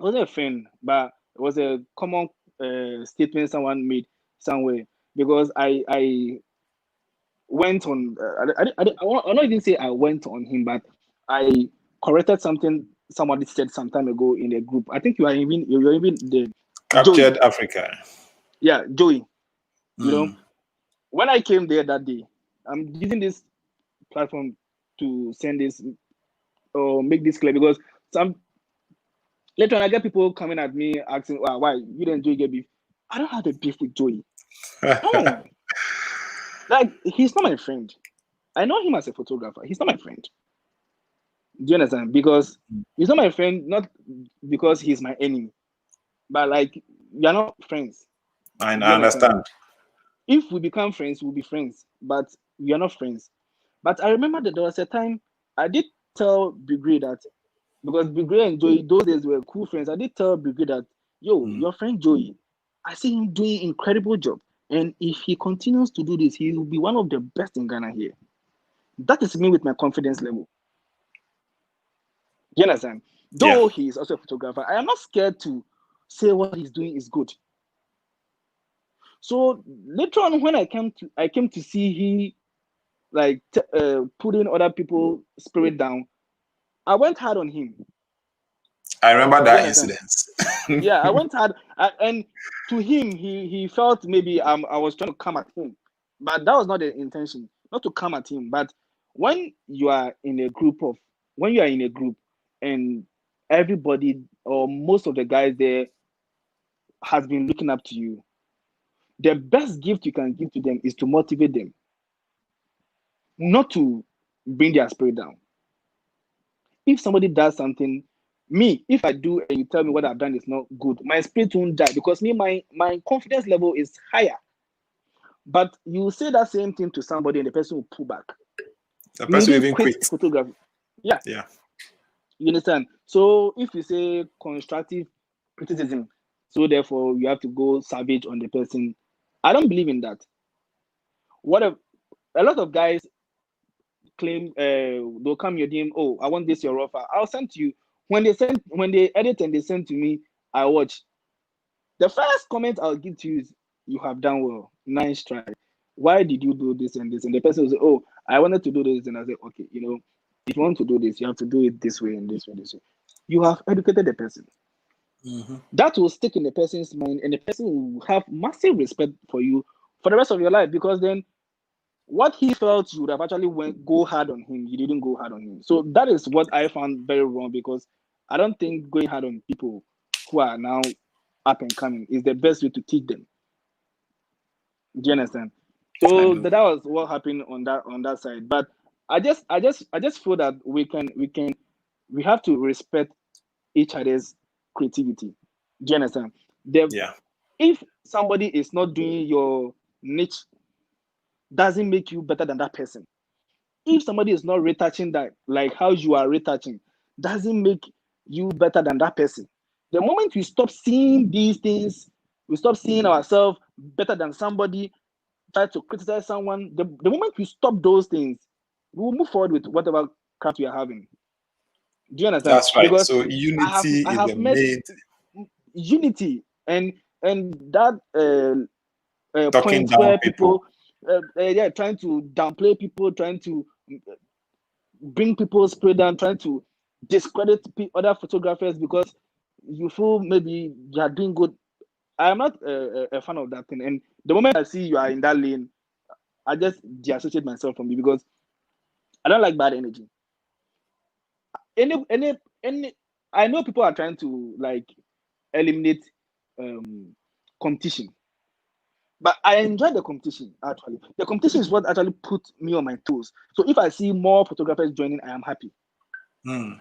it wasn't a friend, but it was a common statement someone made somewhere, because I went on. I not even say I went on him, but I corrected something somebody said some time ago in a group. I think you are even the Captured Joey. Africa. Yeah, Joey. You know, when I came there that day, I'm using this platform to send this or make this clear, because some later on I get people coming at me asking, why you didn't Joey get beef? I don't have a beef with Joey. No. Like, he's not my friend. I know him as a photographer. He's not my friend. Do you understand? Because he's not my friend, not because he's my enemy, but like, we are not friends. I understand. If we become friends, we'll be friends, but we are not friends. But I remember that there was a time I did tell Bigre that, because Bigre and Joey, those days were cool friends. I did tell Bigre that, yo, your friend Joey, I see him doing incredible job. And if he continues to do this, he will be one of the best in Ghana here. That is me with my confidence level. You understand? Though he is also a photographer, I am not scared to say what he's doing is good. So later on, when I came to see he like putting other people's spirit down, I went hard on him. I remember that incident. Yeah, I went hard, and to him, he felt maybe I was trying to come at him, but that was not the intention. Not to come at him, but when you are in a group and everybody or most of the guys there has been looking up to you, the best gift you can give to them is to motivate them, not to bring their spirit down. If somebody does something, if I do and you tell me what I've done is not good, my spirit won't die, because my confidence level is higher. But you say that same thing to somebody and the person will pull back. The person will even quit photography. Yeah. You understand? So if you say constructive criticism, so therefore you have to go savage on the person, I don't believe in that. A lot of guys claim they'll come your DM, oh, I want this your offer. I'll send to you. When they edit and they send to me, I watch. The first comment I'll give to you is, you have done well. Nice try. Why did you do this and this? And the person will say, oh, I wanted to do this. And I say, okay, if you want to do this, you have to do it this way and this way, this way. You have educated the person. That will stick in the person's mind, and the person will have massive respect for you for the rest of your life, because then what he felt you would have actually go hard on him, you didn't go hard on him. So that is what I found very wrong, because I don't think going hard on people who are now up and coming is the best way to teach them. Do you understand? So that was what happened on that side. But I just feel that we have to respect each other's creativity. Do you understand? Yeah. If somebody is not doing your niche, doesn't make you better than that person. If somebody is not retouching that, like how you are retouching, doesn't make you better than that person. The moment we stop seeing these things, we stop seeing ourselves better than somebody, try to criticize someone. The moment we stop those things, we will move forward with whatever craft we are having. Do you understand? That's right. Because So I unity is have the met main unity and that talking points down where people. people yeah, trying to downplay people, trying to bring people's spirit down, trying to discredit other photographers because you feel maybe you are doing good. I am not a fan of that thing. And the moment I see you are in that lane, I just deassociate myself from you because I don't like bad energy. Any I know people are trying to like eliminate competition, but I enjoy the competition actually. The competition is what actually put me on my toes. So if I see more photographers joining, I am happy. Hmm.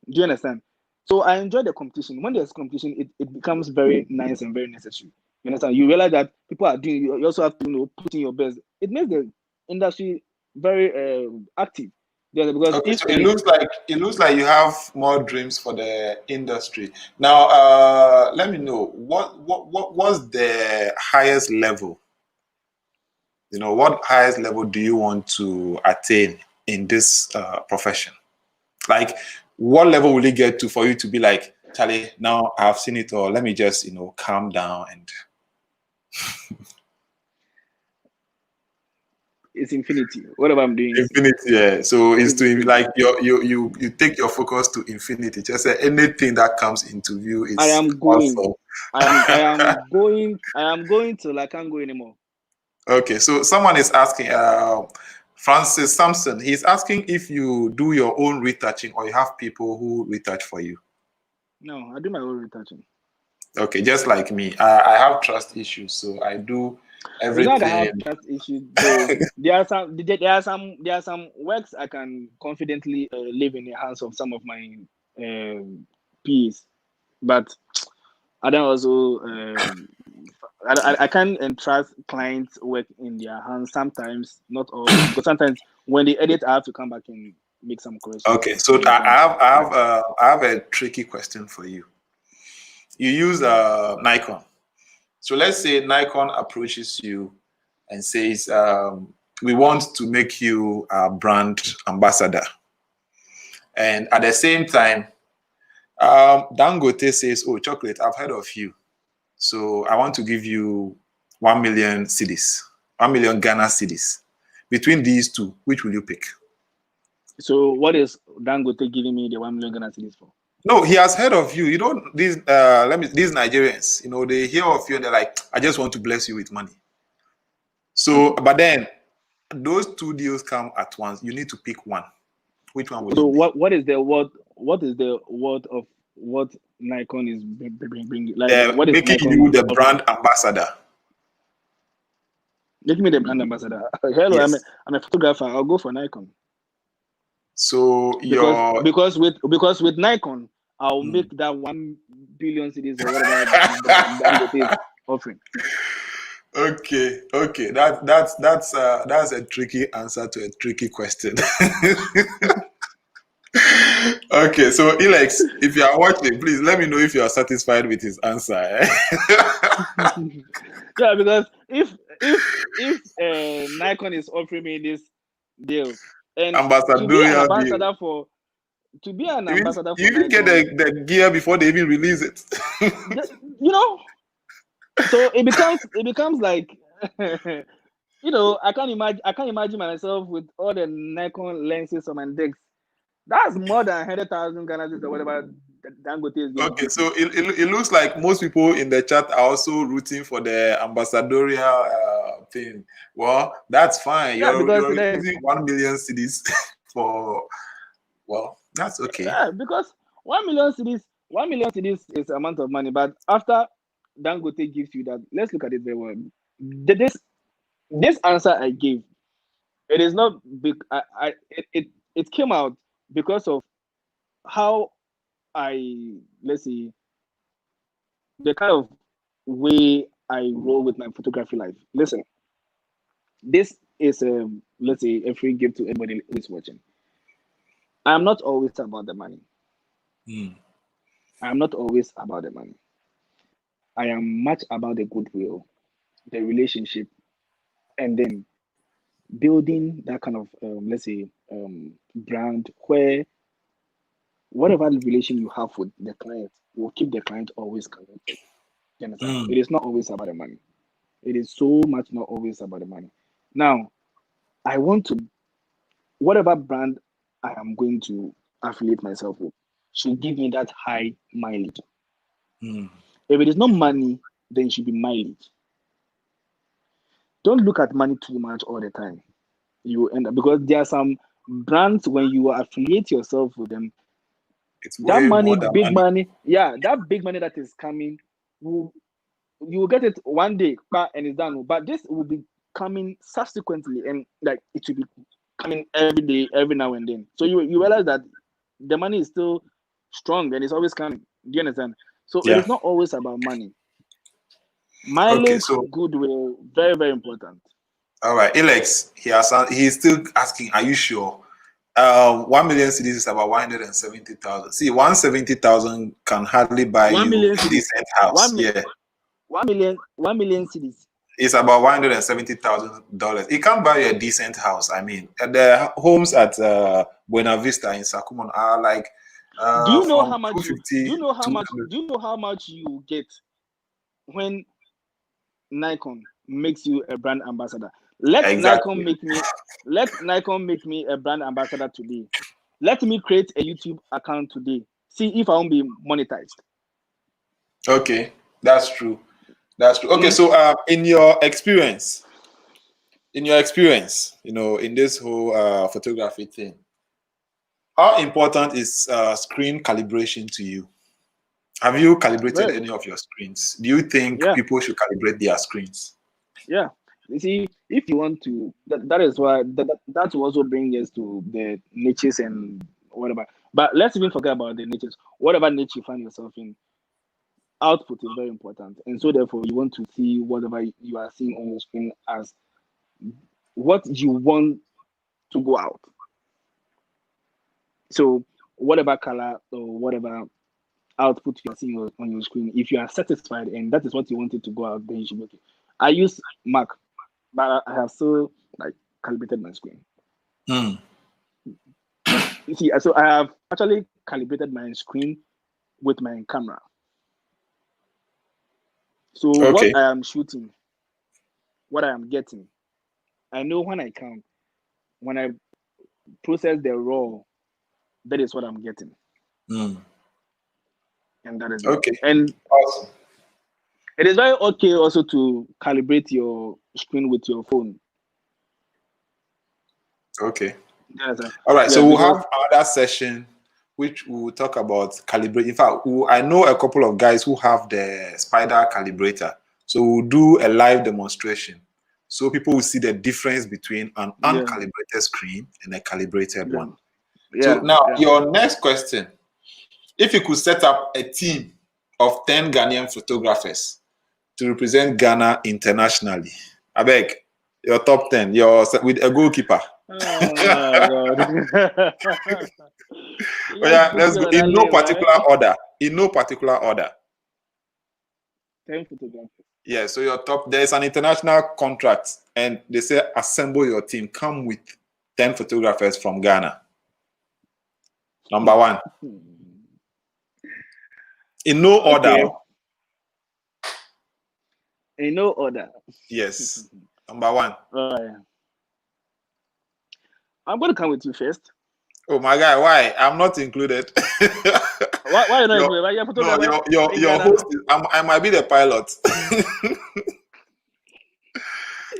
Do you understand? So I enjoy the competition. When there's competition, it becomes very nice and very necessary. You understand? You realize that people are doing. You also have to put in your best. It makes the industry very active. Yeah, because Okay, if so it is it looks like you have more dreams for the industry. Now, let me know what was the highest level? You know, what highest level do you want to attain in this profession? Like, what level will it get to for you to be like, Charlie? Now I've seen it all. Let me just calm down and it's infinity, whatever I'm doing infinity. Yeah. So it's is to infinity. like you take your focus to infinity. Just say anything that comes into view I is am going. awesome. I am going till I can't go anymore. Okay, so someone is asking, Francis Sampson, he's asking if you do your own retouching or you have people who retouch for you. No, I do my own retouching. Okay, just like me. I have trust issues, so I do It's not like I everything. have trust issues, though. There are some works I can confidently leave in the hands of some of my peers, but I don't also I can't entrust clients' work in their hands. Sometimes, not always, because sometimes when they edit, I have to come back and make some corrections. Okay, so You understand? Yeah. I have a tricky question for you. You use Nikon. So let's say Nikon approaches you and says, we want to make you a brand ambassador. And at the same time, Dangote says, "Oh, chocolate, I've heard of you. So I want to give you 1 million cedis, 1 million Ghana cedis. Between these two, which will you pick?" So, what is Dangote giving me the 1 million Ghana cedis for? No, he has heard of you. You know, these Nigerians, they hear of you and they're like, I just want to bless you with money. So, Okay. but then those two deals come at once. You need to pick one. Which one will So, it be? what is the word? What is the word of what Nikon is bringing? Like, They're what is making Nikon you the offering? brand ambassador. Make me the brand ambassador. Hello, Yes. I'm a photographer. I'll go for Nikon So because your with Nikon, I'll make that 1 billion cities or whatever Dangote is offering. okay. That's a tricky answer to a tricky question. Okay, so Elex, if you are watching, please let me know if you are satisfied with his answer. Yeah, because if Nikon is offering me this deal, and to be an Ambassadorial deal. ambassador for You even get Nikon, the gear before they even release it. you know, so it becomes like I can't imagine myself with all the Nikon lenses on my decks. That's more than 100,000 Ghana cedis or whatever Dangote is going to Okay, give me. so it looks like most people in the chat are also rooting for the ambassadorial thing. Well, that's fine. Yeah, because You're refusing 1 million cities for, well, that's okay. yeah, because 1 million cedis is amount of money. But after Dangote gives you that, let's look at it very well. This answer I gave, it is not big. It came out because of how I let's say the kind of way I roll with my photography life. Listen, this is let's say a free gift to everybody who's watching. I'm not always about the money. I'm not always about the money. I am much about the goodwill, the relationship, and then building that kind of let's say brand where whatever relation you have with the client will keep the client always connected. You understand? It is not always about the money. It is so much not always about the money. Now, I want to whatever brand I am going to affiliate myself with should give me that high mileage. If it is not money, then it should be mileage. Don't look at money too much all the time. You end up because there are some brands when you affiliate yourself with them, It's that way money, more than big money. money, yeah, that big money that is coming, will you will get it one day, and it's done. But this will be coming subsequently, and like it will be coming every day, every now and then. So you realize that the money is still strong and it's always coming. Do you understand? So it Yeah. is not always about money. Okay, Mileage, so goodwill, very, very important. all right, Alex, he's still asking, are you sure? 1 million cedis is about 170,000. See, 170,000 can hardly buy 1 you million a cities. decent house. 1 million cities. It's about $170,000. It can't buy you a decent house. I mean, the homes at Buena Vista in Sakumon are like Do you know from how much you 250 do you know how to much do you know how much you get when Nikon makes you a brand ambassador? Let exactly. Nikon make me a brand ambassador today. Let me create a YouTube account today. See if I won't be monetized. Okay, that's true. That's true. Okay, so in your experience, in this whole photography thing, how important is screen calibration to you? Have you calibrated any of your screens? Do you think Yeah. people should calibrate their screens? Yeah. You see, if you want to, that is why that will also bring us to the niches and whatever. But let's even forget about the niches. Whatever niche you find yourself in, output is very important. And so therefore you want to see whatever you are seeing on your screen as what you want to go out. So whatever color or whatever output you are seeing on your screen, if you are satisfied and that is what you wanted to go out, then you should make it. I use Mac, but I have still like calibrated my screen. You see, so I have actually calibrated my screen with my camera. So what I am shooting, what I am getting, I know when I count, when I process the raw, that is what I'm getting. And that is it. Okay. And awesome. It is very okay also to calibrate your screen with your phone. Okay. Yes, all right. yeah, So we'll have another session which we will talk about calibrate. In fact, I know a couple of guys who have the Spider calibrator. So we'll do a live demonstration. So people will see the difference between an uncalibrated screen and a calibrated one. So now your next question. If you could set up a team of 10 Ghanaian photographers to represent Ghana internationally, I beg, your top 10, with a goalkeeper. Oh my God. Let's go in no particular order. In no particular order. 10 photographers. Yeah, so your top, there's an international contract, and they say assemble your team. Come with 10 photographers from Ghana. Number one. In no order. In no order. Yes. Number one. I'm going to come with you first. Oh my guy, why? I'm not included. Why not included? No, your host is, I might be the pilot.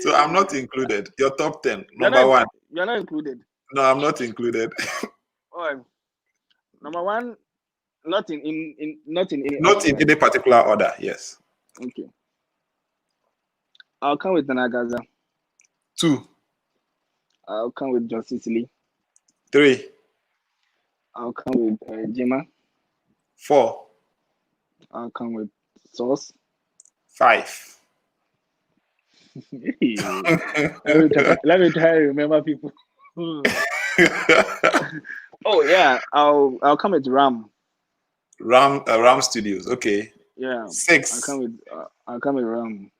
So I'm not included. Your top 10, number one. You're not included. No, I'm not included. Number one, not in any particular order. Yes. Okay. I'll come with Nanagaza. 2. I'll come with Justice Lee. 3. I'll come with Jima. 4. I'll come with Sauce. 5. Let me try to remember people. Oh yeah, I'll come with Ram. Ram Studios. Okay. Yeah, 6. I'll come with Ram.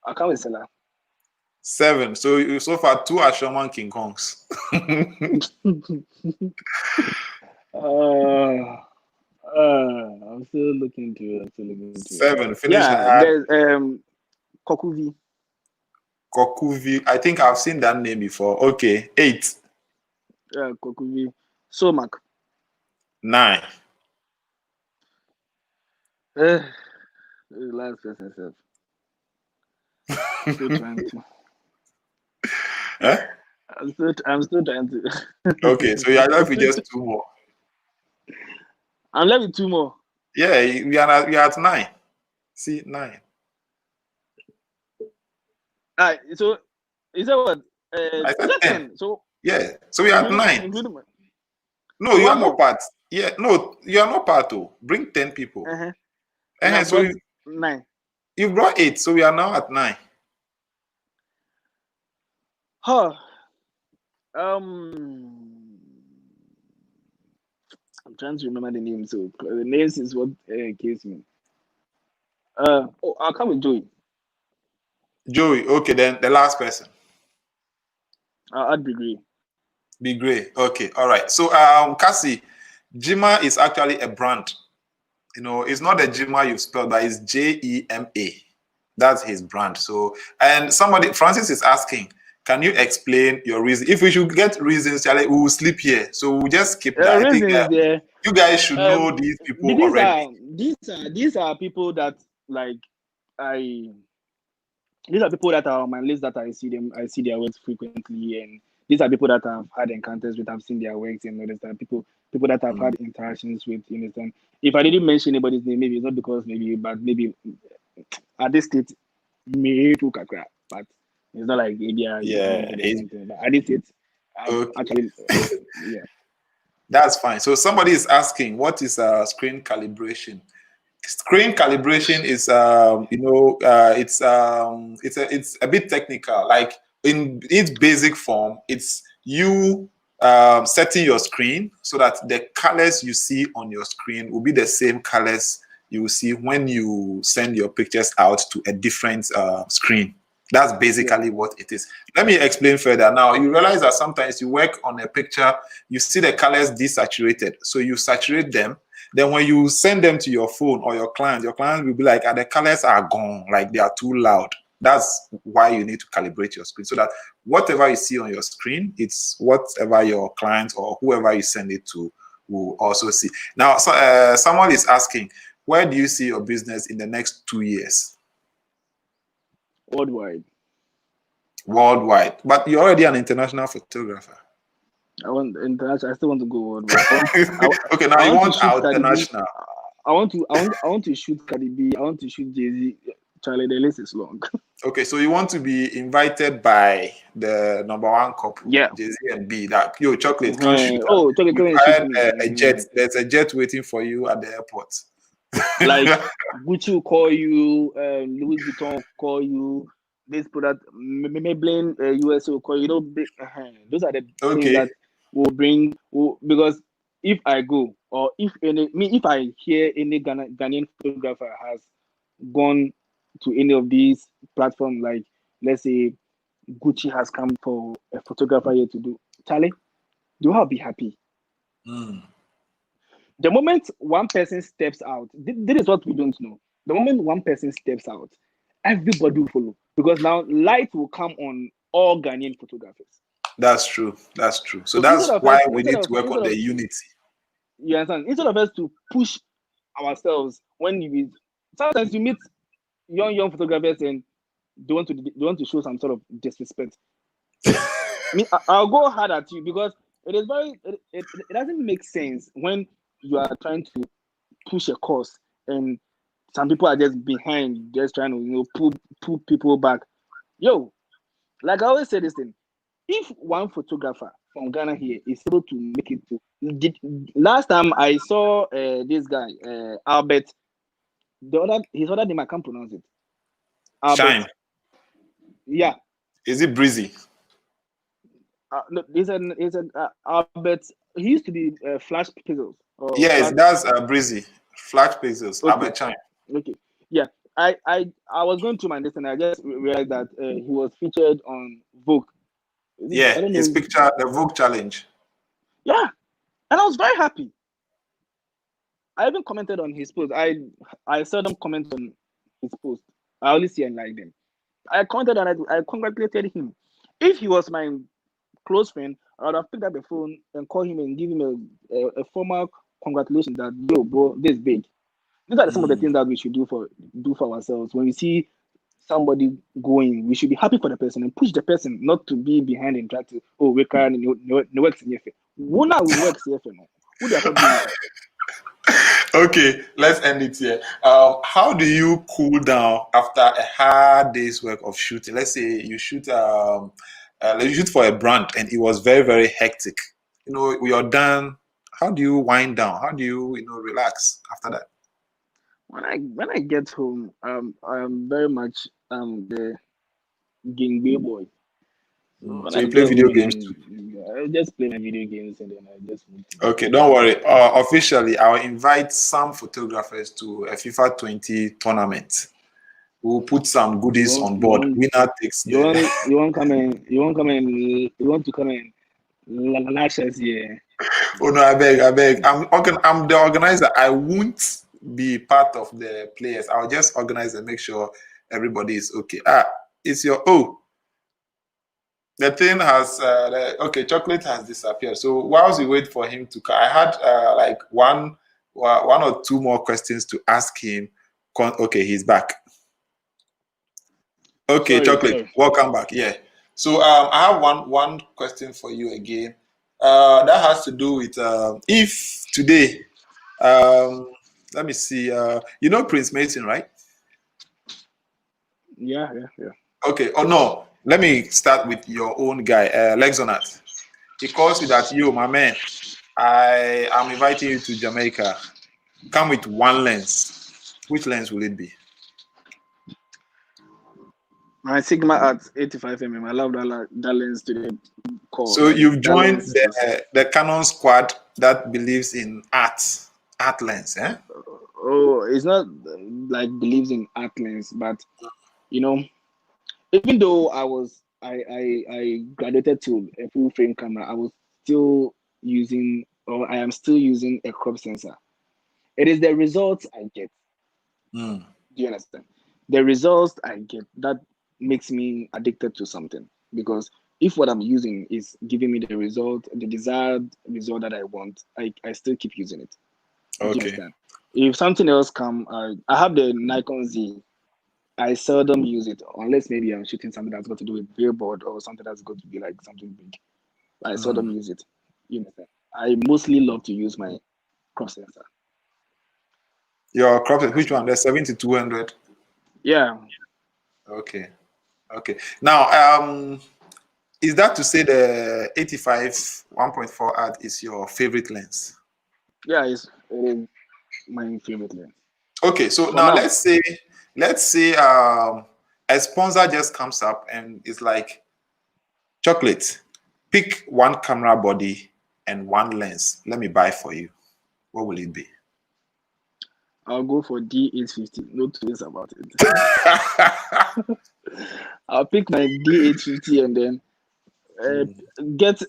I'll come with Sela. 7. So far 2 are Sherman King Kongs. I'm still looking to it. 7. Finish Yeah, at there's Kokuvi. Kokuvi. I think I've seen that name before. Okay. 8. Yeah, Kokuvi. Somak. 9. Last person self. Still trying to. Huh? I'm still trying to. Okay, so you are left with just 2 more. I'm left with 2 more. Yeah, we are at 9. See, 9. Alright, so is that what? I Is said that 10. 10? So Yeah, so we are at 9. including No, you are one not more. part. Yeah, no, you are not part. Oh, bring 10 people. And I So brought 9. you brought 8, so we are now at 9. Huh. I'm trying to remember the names. So the names is what kills me. I'll come with Joey. Joey, okay, then the last person. I'll add Big Ray. Be great. Okay, all right. So, Cassie, Jima is actually a brand. You know, it's not the Jima you spelled, but it's Jema. That's his brand. So, and Francis is asking, can you explain your reason? If we should get reasons, Charlie, we will sleep here. So we'll just skip that. I think Reasons there. you guys should know these people These already. these are people that like these are people that are on my list that I see their works frequently, and these are people that I've had encounters with. I've seen their works and understand people that I've had interactions with. You understand? If I didn't mention anybody's name, maybe it's not because but maybe at this state, me too kakra. But it's not like maybe I anything. But at this state, actually, yeah. That's fine. So somebody is asking, what is screen calibration? Screen calibration is it's a bit technical. Like in its basic form, it's you setting your screen so that the colors you see on your screen will be the same colors you will see when you send your pictures out to a different screen. That's basically what it is. Let me explain further. Now, you realize that sometimes you work on a picture, you see the colors desaturated. So you saturate them. Then when you send them to your phone or your client will be like, the colors are gone, like they are too loud. That's why you need to calibrate your screen so that whatever you see on your screen, it's whatever your client or whoever you send it to will also see. Now, someone is asking, where do you see your business in the next 2 years? Worldwide. But you're already an international photographer. I want international. I still want to go worldwide. Okay, now you want international. I want to shoot Cardi B. I want to shoot Jay-Z. Charlie, the list is long. Okay, so you want to be invited by the number 1 couple, yeah, Jay-Z and B. That chocolate can't shoot. Chocolate can't shoot. A jet. There's a jet waiting for you at the airport. Like Gucci will call you, Louis Vuitton will call you, this product, Maybelline USA will call you. Those are the things that will bring. Because if I go, or if I hear any Ghanaian photographer has gone to any of these platforms, like let's say Gucci has come for a photographer here to do, Charlie, do I be happy? The moment one person steps out, this is what we don't know. The moment one person steps out, everybody will follow, because now light will come on all Ghanaian photographers. That's true. So that's why we need to work on the unity. You understand? Instead of us to push ourselves, sometimes you meet young photographers and they want to show some sort of disrespect. I'll go hard at you because it is it doesn't make sense when you are trying to push a cause and some people are just behind, just trying to pull people back. Like I always say this thing: if one photographer from Ghana here is able to make it to. Last time I saw this guy, Albert, his other name I can't pronounce it. Albert. Shine. Yeah. Is it Breezy? No, he's an Albert. He used to be Flash Pixels. Yes, that's Breezy. Flash Pixels. Okay. Albert Shine. Okay. Yeah. I was going through my list and I just realized that he was featured on Vogue. Yeah, I don't know. his picture, the Vogue challenge. Yeah, and I was very happy. I even commented on his post. I seldom comment on his post. I only see and like them. I commented on it. I congratulated him. If he was my close friend, I would have picked up the phone and called him and give him a formal congratulations that, yo, bro, this is big. These are some of the things that we should do for ourselves. When we see somebody going, we should be happy for the person and push the person, not to be behind and try to, oh, we can't no works in your face. Who works here for no? Who they are doing? Okay, let's end it here. How do you cool down after a hard day's work of shooting? Let's say you shoot for a brand and it was very, very hectic. You know, you're done. How do you wind down? How do you, relax after that? When I get home, I'm very much the game boy. So you play video games too? I just play my video games and then I just move to Okay, don't worry. Officially, I'll invite some photographers to a FIFA 20 tournament. We'll put some goodies on board. Winner takes the... You want to come and lash us here? Oh no, I beg. I'm the organizer. I won't be part of the players. I'll just organize and make sure everybody is okay. It's your the thing has chocolate has disappeared. So whilst we wait for him to come, I had like one or two more questions to ask him. Okay, he's back. Okay, Chocolate, welcome back. Yeah. So I have one question for you again. That has to do with if today, let me see. You know Prince Mason, right? Yeah. Okay. Oh no. Let me start with your own guy, Lexonat. He calls you that, yo, my man, I am inviting you to Jamaica. Come with one lens. Which lens will it be? My Sigma at 85mm. I love that lens to the core. So you've joined the Canon squad that believes in art lens, eh? Oh, it's not like believes in art lens, but even though I graduated to a full frame camera, I was still using, or I am still using a crop sensor. It is the results I get. Do you understand? The results I get that makes me addicted to something, because if what I'm using is giving me the desired result that I want, I still keep using it. Okay. Do you understand? If something else come, I have the Nikon Z. I seldom use it unless maybe I'm shooting something that's got to do with billboard or something that's going to be like something big. I seldom use it. You understand? I mostly love to use my crop sensor. Your crop sensor, which one? The 70-200? Yeah. Okay. Now, is that to say the 85 1.4 art is your favorite lens? Yeah, it is my favorite lens. Okay, so now let's say a sponsor just comes up and it's like, Chocolate, pick one camera body and one lens. Let me buy for you. What will it be? I'll go for D850. No two ways about it. I'll pick my D850 and then get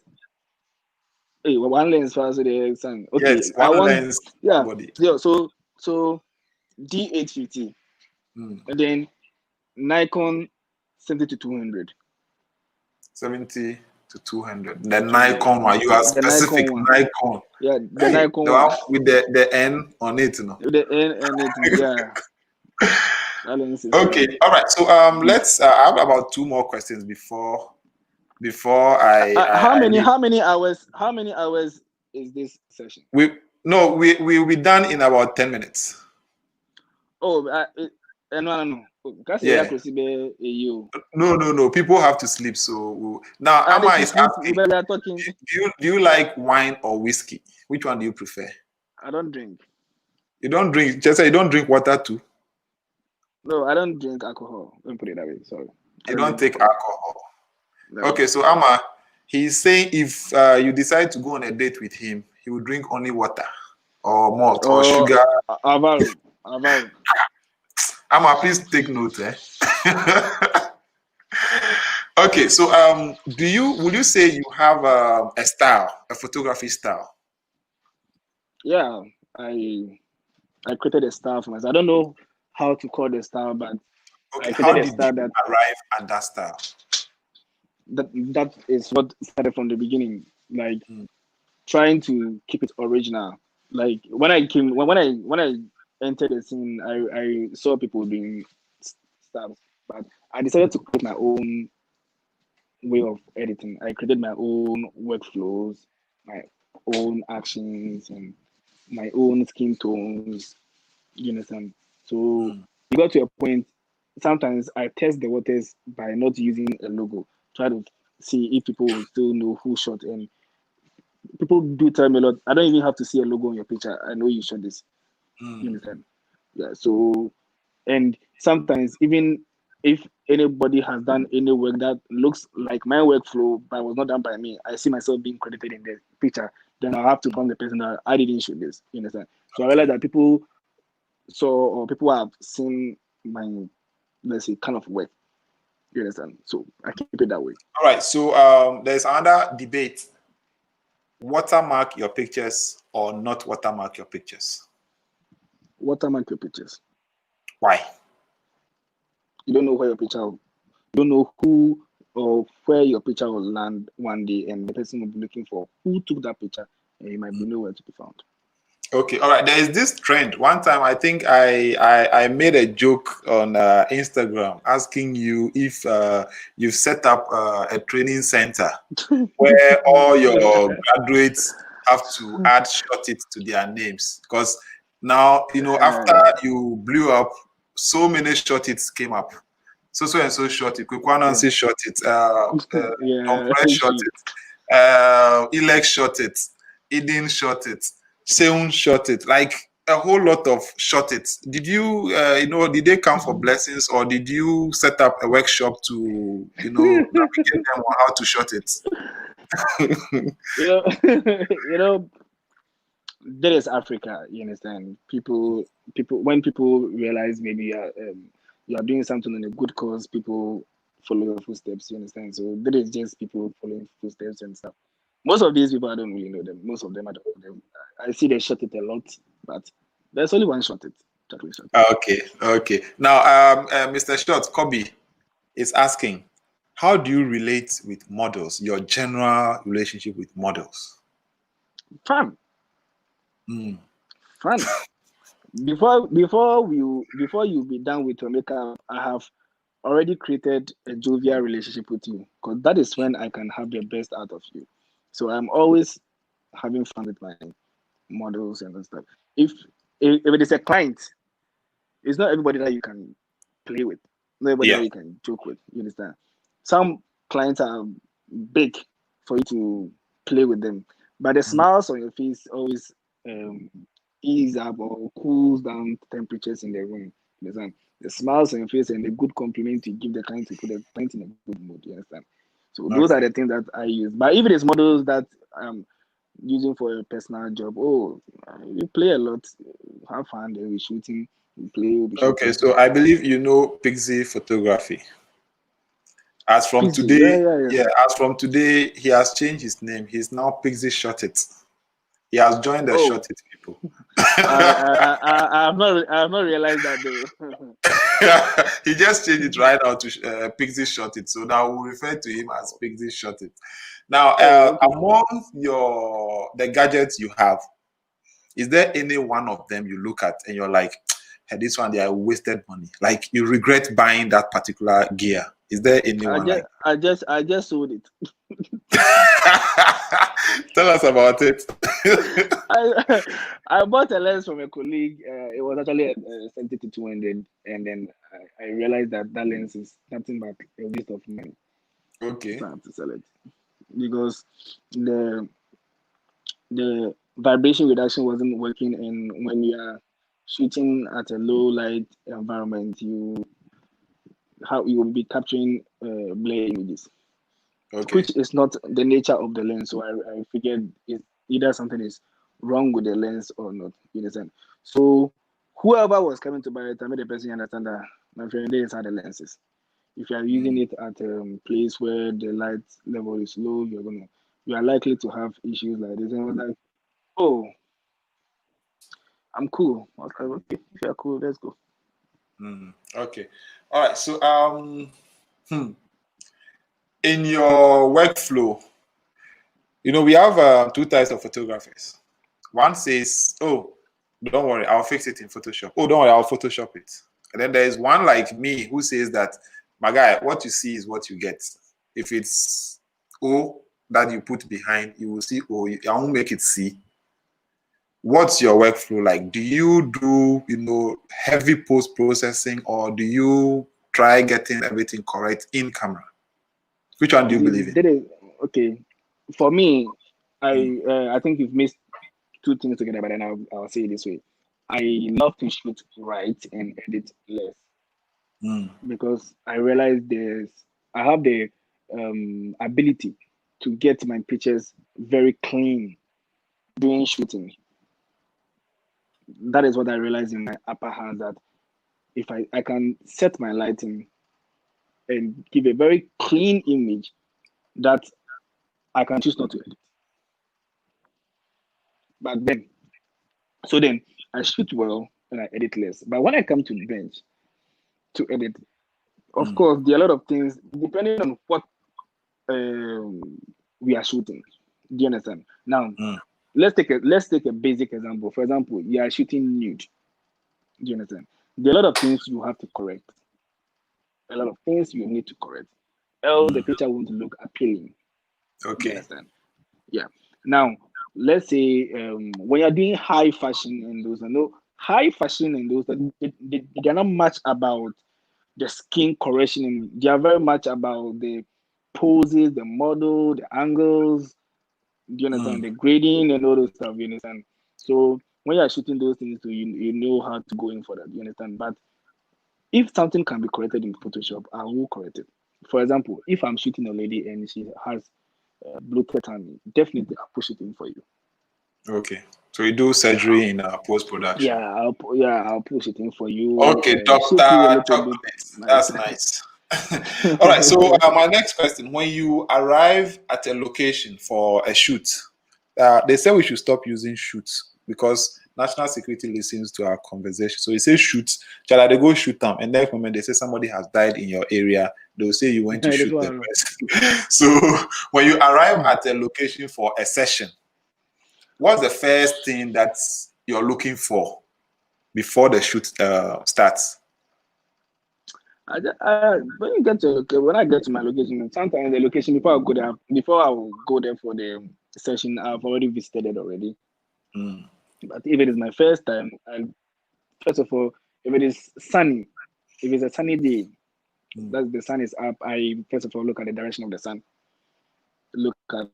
one lens for the sun. Okay, yes, lens. Yeah. Body. Yeah. So D850, and then Nikon 70-200. 70-200. The Nikon one. You are specific. Nikon. Yeah, the Nikon the one with the N on it, With the N and it, yeah. Okay, all right. So let's. I have about two more questions before How many hours is this session? We'll be done in about 10 minutes. Oh, no. Yeah. No. People have to sleep. So now Amma is asking, we are talking. do you like wine or whiskey? Which one do you prefer? I don't drink. You don't drink. Just say you don't drink water too. No, I don't drink alcohol. Don't put it that way. Sorry. You don't take alcohol. No. Okay, so Amma, he's saying if you decide to go on a date with him, he will drink only water or malt or sugar. Avaru. Amma, please take note. Okay, so would you say you have a style, a photography style? Yeah, I created a style for myself. I don't know how to call the style, but okay, how did you arrive at that style? That is what started from the beginning, like trying to keep it original. Like when I entered the scene, I saw people doing stuff, but I decided to create my own way of editing. I created my own workflows, my own actions, and my own skin tones. You understand? So you got to a point. Sometimes I test the waters by not using a logo. Try to see if people will still know who shot. And people do tell me a lot. I don't even have to see a logo on your picture. I know you shot this. You understand? Yeah. So, and sometimes even if anybody has done any work that looks like my workflow but was not done by me, I see myself being credited in the picture. Then I'll have to come the person that I didn't shoot this. You understand? So I realized that people people have seen my, let's say, kind of work. You understand? So I keep it that way. All right. So there's another debate: watermark your pictures or not watermark your pictures? Watermark your pictures. Why? You don't know where your picture. You don't know who or where your picture will land one day, and the person will be looking for who took that picture, and you might be nowhere to be found. Okay, all right. There is this trend. One time, I think I made a joke on Instagram asking you if you've set up a training center where all your graduates have to add short it to their names, because now after you blew up, so many short its came up. So and so short it, Kwekwanansi short it, Compress short it, Elect short it, Eden short it. Seun short it, like a whole lot of short it. Did you, did they come for blessings, or did you set up a workshop to, navigate them on how to short it? That is Africa. You understand? People. When people realize maybe you are doing something on a good cause, people follow your footsteps. You understand? So that is just people following footsteps and stuff. Most of these people, I don't really know them. Most of them, I don't know them. I see they shot it a lot, but there's only one shot it. Okay. Now, Mr. Short, Kobe is asking, how do you relate with models? Your general relationship with models? Fun. Fun. Before you be done with your makeup, I have already created a jovial relationship with you, because that is when I can have the best out of you. So I'm always having fun with my models and stuff. If it is a client, it's not everybody that you can play with, not everybody that you can joke with. You understand? Some clients are big for you to play with them, but the smiles on your face always ease up or cools down temperatures in the room. You understand? The smiles on your face and the good compliment you give the client to put the client in a good mood. You understand? So those are the things that I use. But if it is models that using for a personal job, you play a lot, have fun, then we're shooting, we play. Okay, so I believe you know Pixie photography. As from today, as from today, he has changed his name. He's now Pixie Shot It. He has joined the Shot It people. I have not realized that though. He just changed it right now to Pixie Shot It. So now we'll refer to him as Pixie Shot It. Now, among the gadgets you have, is there any one of them you look at and you're like, hey, this one, they are wasted money? Like you regret buying that particular gear? Is there anyone like? I just sold it. Tell us about it. I bought a lens from a colleague. It was actually a 70-200, and then I realized that lens is nothing but a waste of money. Okay. So I have to sell it because the vibration reduction wasn't working, and when you are shooting at a low light environment, you will be capturing blur images, Okay. which is not the nature of the lens. So I figured either something is wrong with the lens or not. You understand? So whoever was coming to buy it, I made the person understand that my friend, these are the lenses. If you are using it at a place where the light level is low, you are likely to have issues like this. And I was like, oh, I'm cool. I was like, okay, if you're cool, let's go. Okay. All right. So in your workflow, we have two types of photographers. One says, "Oh, don't worry, I'll fix it in Photoshop. Oh, don't worry, I'll Photoshop it." And then there's one like me who says that, my guy, what you see is what you get. If it's O that you put behind, you will see O. I won't make it C. What's your workflow like? Do you do, heavy post-processing, or do you try getting everything correct in camera? Which one do you believe in? Okay. For me, I think you've missed two things together, but then I'll say it this way. I love to shoot right and edit less because I realize I have the ability to get my pictures very clean during shooting. That is what I realized in my upper hand, that if I can set my lighting and give a very clean image that I can choose not to edit. But then I shoot well and I edit less. But when I come to bench to edit, of course, there are a lot of things depending on what we are shooting. Do you understand? Now, let's take a basic example. For example, you are shooting nude. Do you understand? There are a lot of things you have to correct. A lot of things you need to correct. Else the picture won't look appealing. Okay. Do you understand? Yeah. Now, let's say when you're doing high fashion and those, high fashion and those, they're not much about the skin correction, and they are very much about the poses, the model, the angles. Do you understand? The grading and all those stuff. You understand? So when you're shooting those things, you know how to go in for that. You understand? But if something can be corrected in Photoshop, I will correct it. For example, if I'm shooting a lady and she has bloated tummy, definitely I'll push it in for you. Okay. So you do surgery in post-production. Yeah, I'll push it in for you. Okay, Dr. Chocolate. That's nice. All right. So my next question: when you arrive at a location for a shoot, they say we should stop using shoots because national security listens to our conversation. So you say shoot, shall they go shoot them? And next moment they say somebody has died in your area. They'll say you went to shoot the person. So when you arrive at a location for a session, what's the first thing that you're looking for before the shoot starts? When I get to my location, sometimes the location before I will go there for the session, I've already visited it already. But if it is my first time, first of all, if it is sunny, if it's a sunny day, that the sun is up, I first of all look at the direction of the sun, look at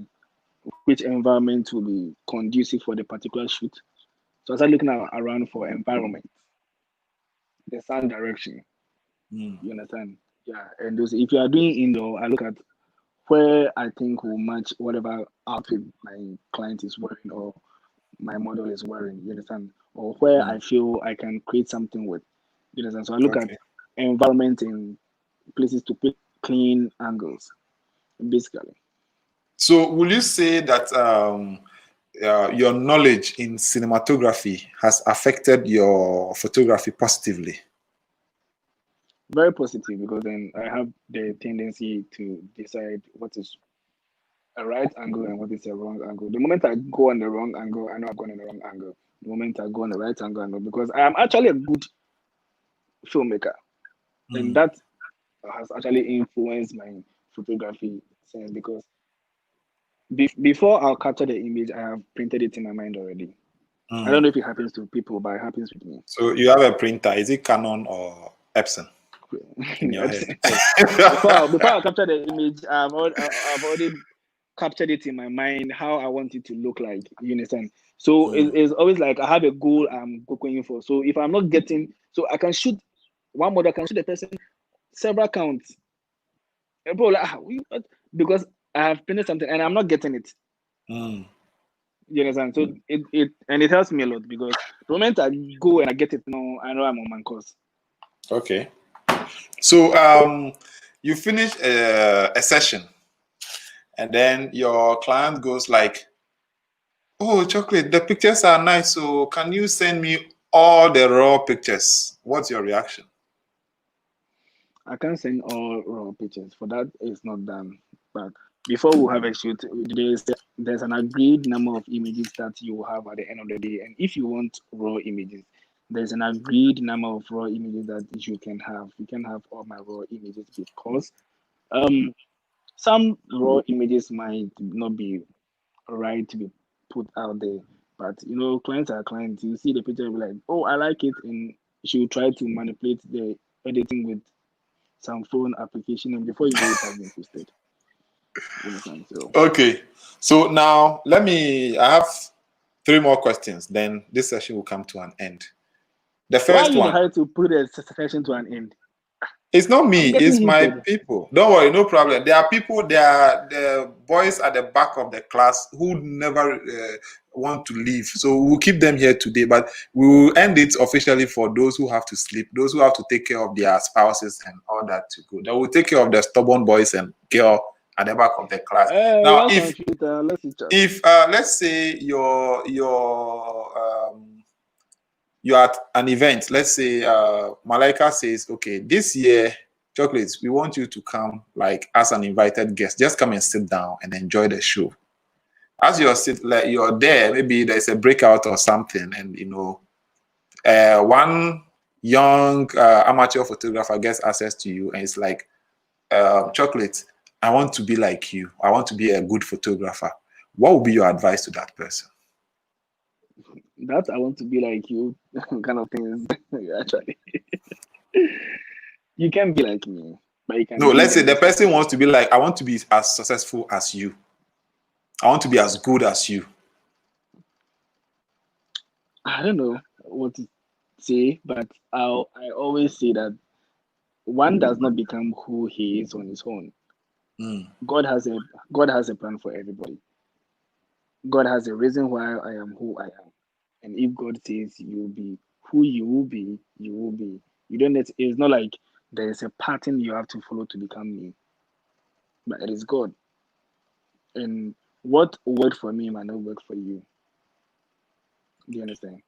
which environment will be conducive for the particular shoot. So I start looking around for environment, the sun direction. You understand? Yeah, and those, if you are doing indoor, I look at where I think will match whatever outfit my client is wearing or my model is wearing. You understand? Or where I feel I can create something with. You understand? So I look at environment in places to pick clean angles, basically. So will you say that your knowledge in cinematography has affected your photography positively? Very positive, because then I have the tendency to decide what is a right angle and what is a wrong angle. The moment I go on the wrong angle, I know I've gone on the wrong angle. The moment I go on the right angle, I know, because I am actually a good filmmaker. And that has actually influenced my photography sense because before I'll capture the image, I have printed it in my mind already. I don't know if it happens to people, but it happens with me. So you have a printer. Is it Canon or Epson in your head? before I capture the image, I've already captured it in my mind how I want it to look like. You understand? So it's always like I have a goal I'm going for. So if I'm not getting, so I can shoot one model, I can shoot the person several counts. And people are like, what? Because I have printed something and I'm not getting it. You understand? So it helps me a lot because the moment I go and I get it, no, I know I'm on my course. Okay. So you finish a session, and then your client goes like, "Oh, Chocolate, the pictures are nice. So can you send me all the raw pictures?" What's your reaction? I can't send all raw pictures. For that, it's not done. But before we have a shoot, there's an agreed number of images that you will have at the end of the day. And if you want raw images, there's an agreed number of raw images that you can have. You can have all my raw images because some raw images might not be right to be put out there. But clients are clients. You see the picture, be like, oh, I like it, and she will try to manipulate the editing with some phone application, and before you know it has been posted. You understand? So Okay. So now I have 3 more questions. Then this session will come to an end. The why are first you in a one. hurry to put a session to an end? It's not me, I'm getting it's my heated. people. Don't worry, no problem. There are people, there are the boys at the back of the class who never want to leave. So we'll keep them here today, but we will end it officially for those who have to sleep, those who have to take care of their spouses and all that to go. They will take care of the stubborn boys and girl at the back of the class. Now, if let's say you're at an event, let's say Malaika says, okay, this year, Chocolates, we want you to come like as an invited guest. Just come and sit down and enjoy the show. As you're there, maybe there's a breakout or something, and one young amateur photographer gets access to you, and it's like, Chocolates, I want to be like you. I want to be a good photographer. What would be your advice to that person? That I want to be like you kind of things. Actually, you can be like me, but you can. No, let's say the person wants to be like, I want to be as successful as you. I want to be as good as you. I don't know what to say, but I always say that one does not become who he is on his own. God has a plan for everybody. God has a reason why I am who I am. And if God says you will be who you will be, you will be. You don't it's not like there's a pattern you have to follow to become me. But it is God. And what worked for me might not work for you. Do you understand?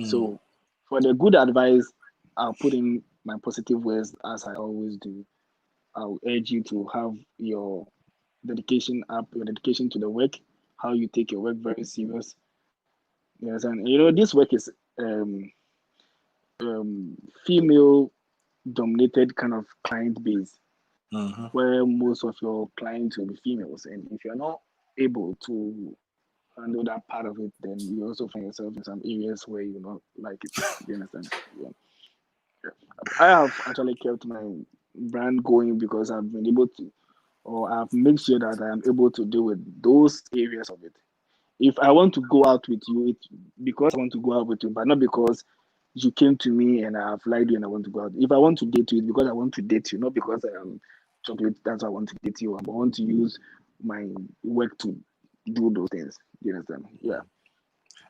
So for the good advice, I'll put in my positive words as I always do. I'll urge you to have your dedication to the work, how you take your work very serious. Yes, and this work is female dominated kind of client base, where most of your clients will be females, and if you're not able to handle that part of it, then you also find yourself in some areas where you not like it. You understand? Yeah. I have actually kept my brand going because I've been able to, or I've made sure that I am able to deal with those areas of it. If I want to go out with you, it's because I want to go out with you, but not because you came to me and I have lied you and I want to go out. If I want to date you, it's because I want to date you, not because I am chocolate. That's why I want to date you. I want to use my work to do those things. You understand? Yeah.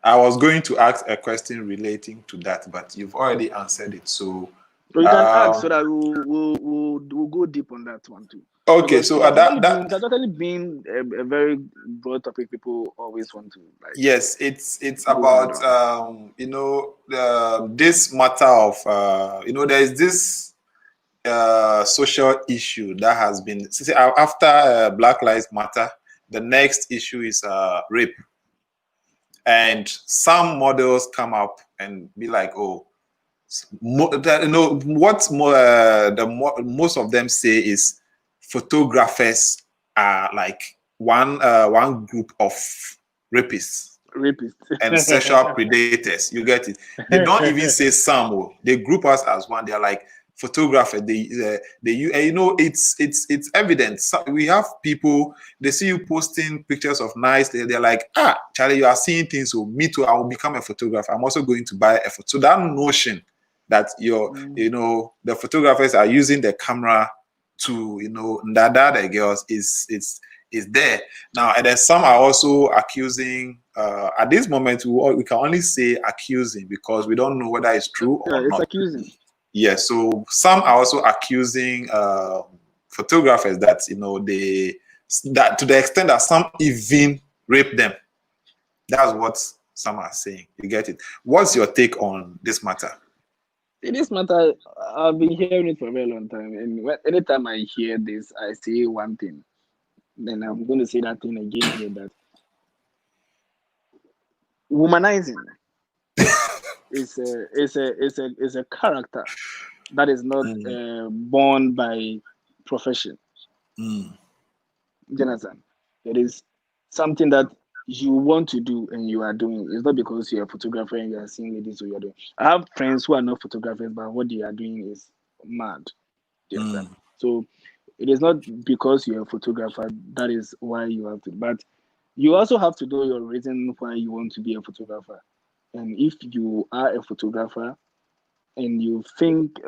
I was going to ask a question relating to that, but you've already answered it. So you can ask so that we'll go deep on that one too. Okay, because so it's actually been a very broad topic. People always want to like. Yes, it's about this matter of there is this social issue that has been after Black Lives Matter. The next issue is rape, and some models come up and be like, oh, What more most of them say is photographers are like one group of rapists and sexual predators. You get it? They don't even say some. They group us as one. They're like photographers. It's evident. So we have people. They see you posting pictures of nice. They're like, Charlie, you are seeing things. So me too. I will become a photographer. I'm also going to buy a photo. So that notion that the photographers are using the camera to the girls is there now. And then some are also accusing. At this moment, we can only say accusing because we don't know whether it's true or it's not. accusing. Yes, so some are also accusing photographers that that to the extent that some even rape them. That's what some are saying. You get it? What's your take on this matter? In this matter, I've been hearing it for a very long time, and anytime I hear this, I say one thing. Then I'm going to say that thing again here, that womanizing is a character that is not born by profession. Jonathan, it is something that you want to do and you are doing. It's not because you're a photographer and you are seeing ladies, so you're doing. I have friends who are not photographers, but what they are doing is mad. So it is not because you're a photographer that is why you have to, but you also have to know your reason why you want to be a photographer. And if you are a photographer and you think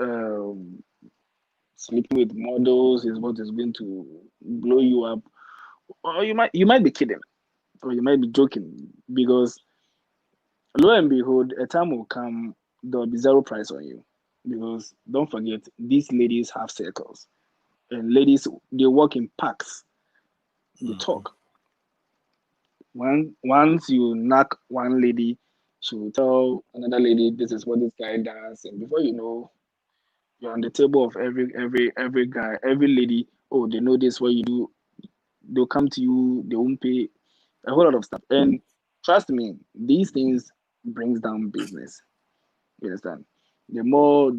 sleeping with models is what is going to blow you up, or you might be kidding, or you might be joking, because lo and behold, a time will come there will be zero price on you. Because don't forget, these ladies have circles, and ladies, they work in packs. They talk. Once you knock one lady, she will tell another lady, this is what this guy does, and before you know, you're on the table of every guy, every lady. Oh, they know this, what you do. They'll come to you, they won't pay, a whole lot of stuff. And trust me, these things brings down business. You understand? The more,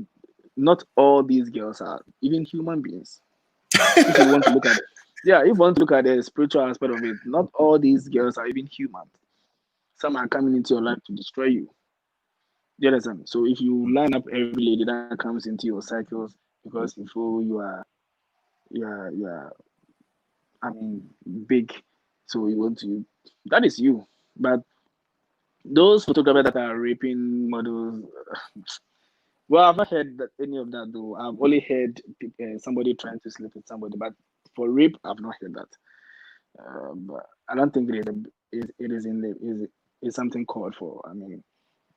not all these girls are even human beings. If you want to look at, if you want to look at the spiritual aspect of it, not all these girls are even human. Some are coming into your life to destroy you. You understand? So if you line up every lady that comes into your cycles because you feel you are I mean big, so you want to, that is you. But those photographers that are raping models, well, I've not heard that any of that though. I've only heard somebody trying to sleep with somebody, but for rape, I've not heard that. But I don't think it is something called for. I mean,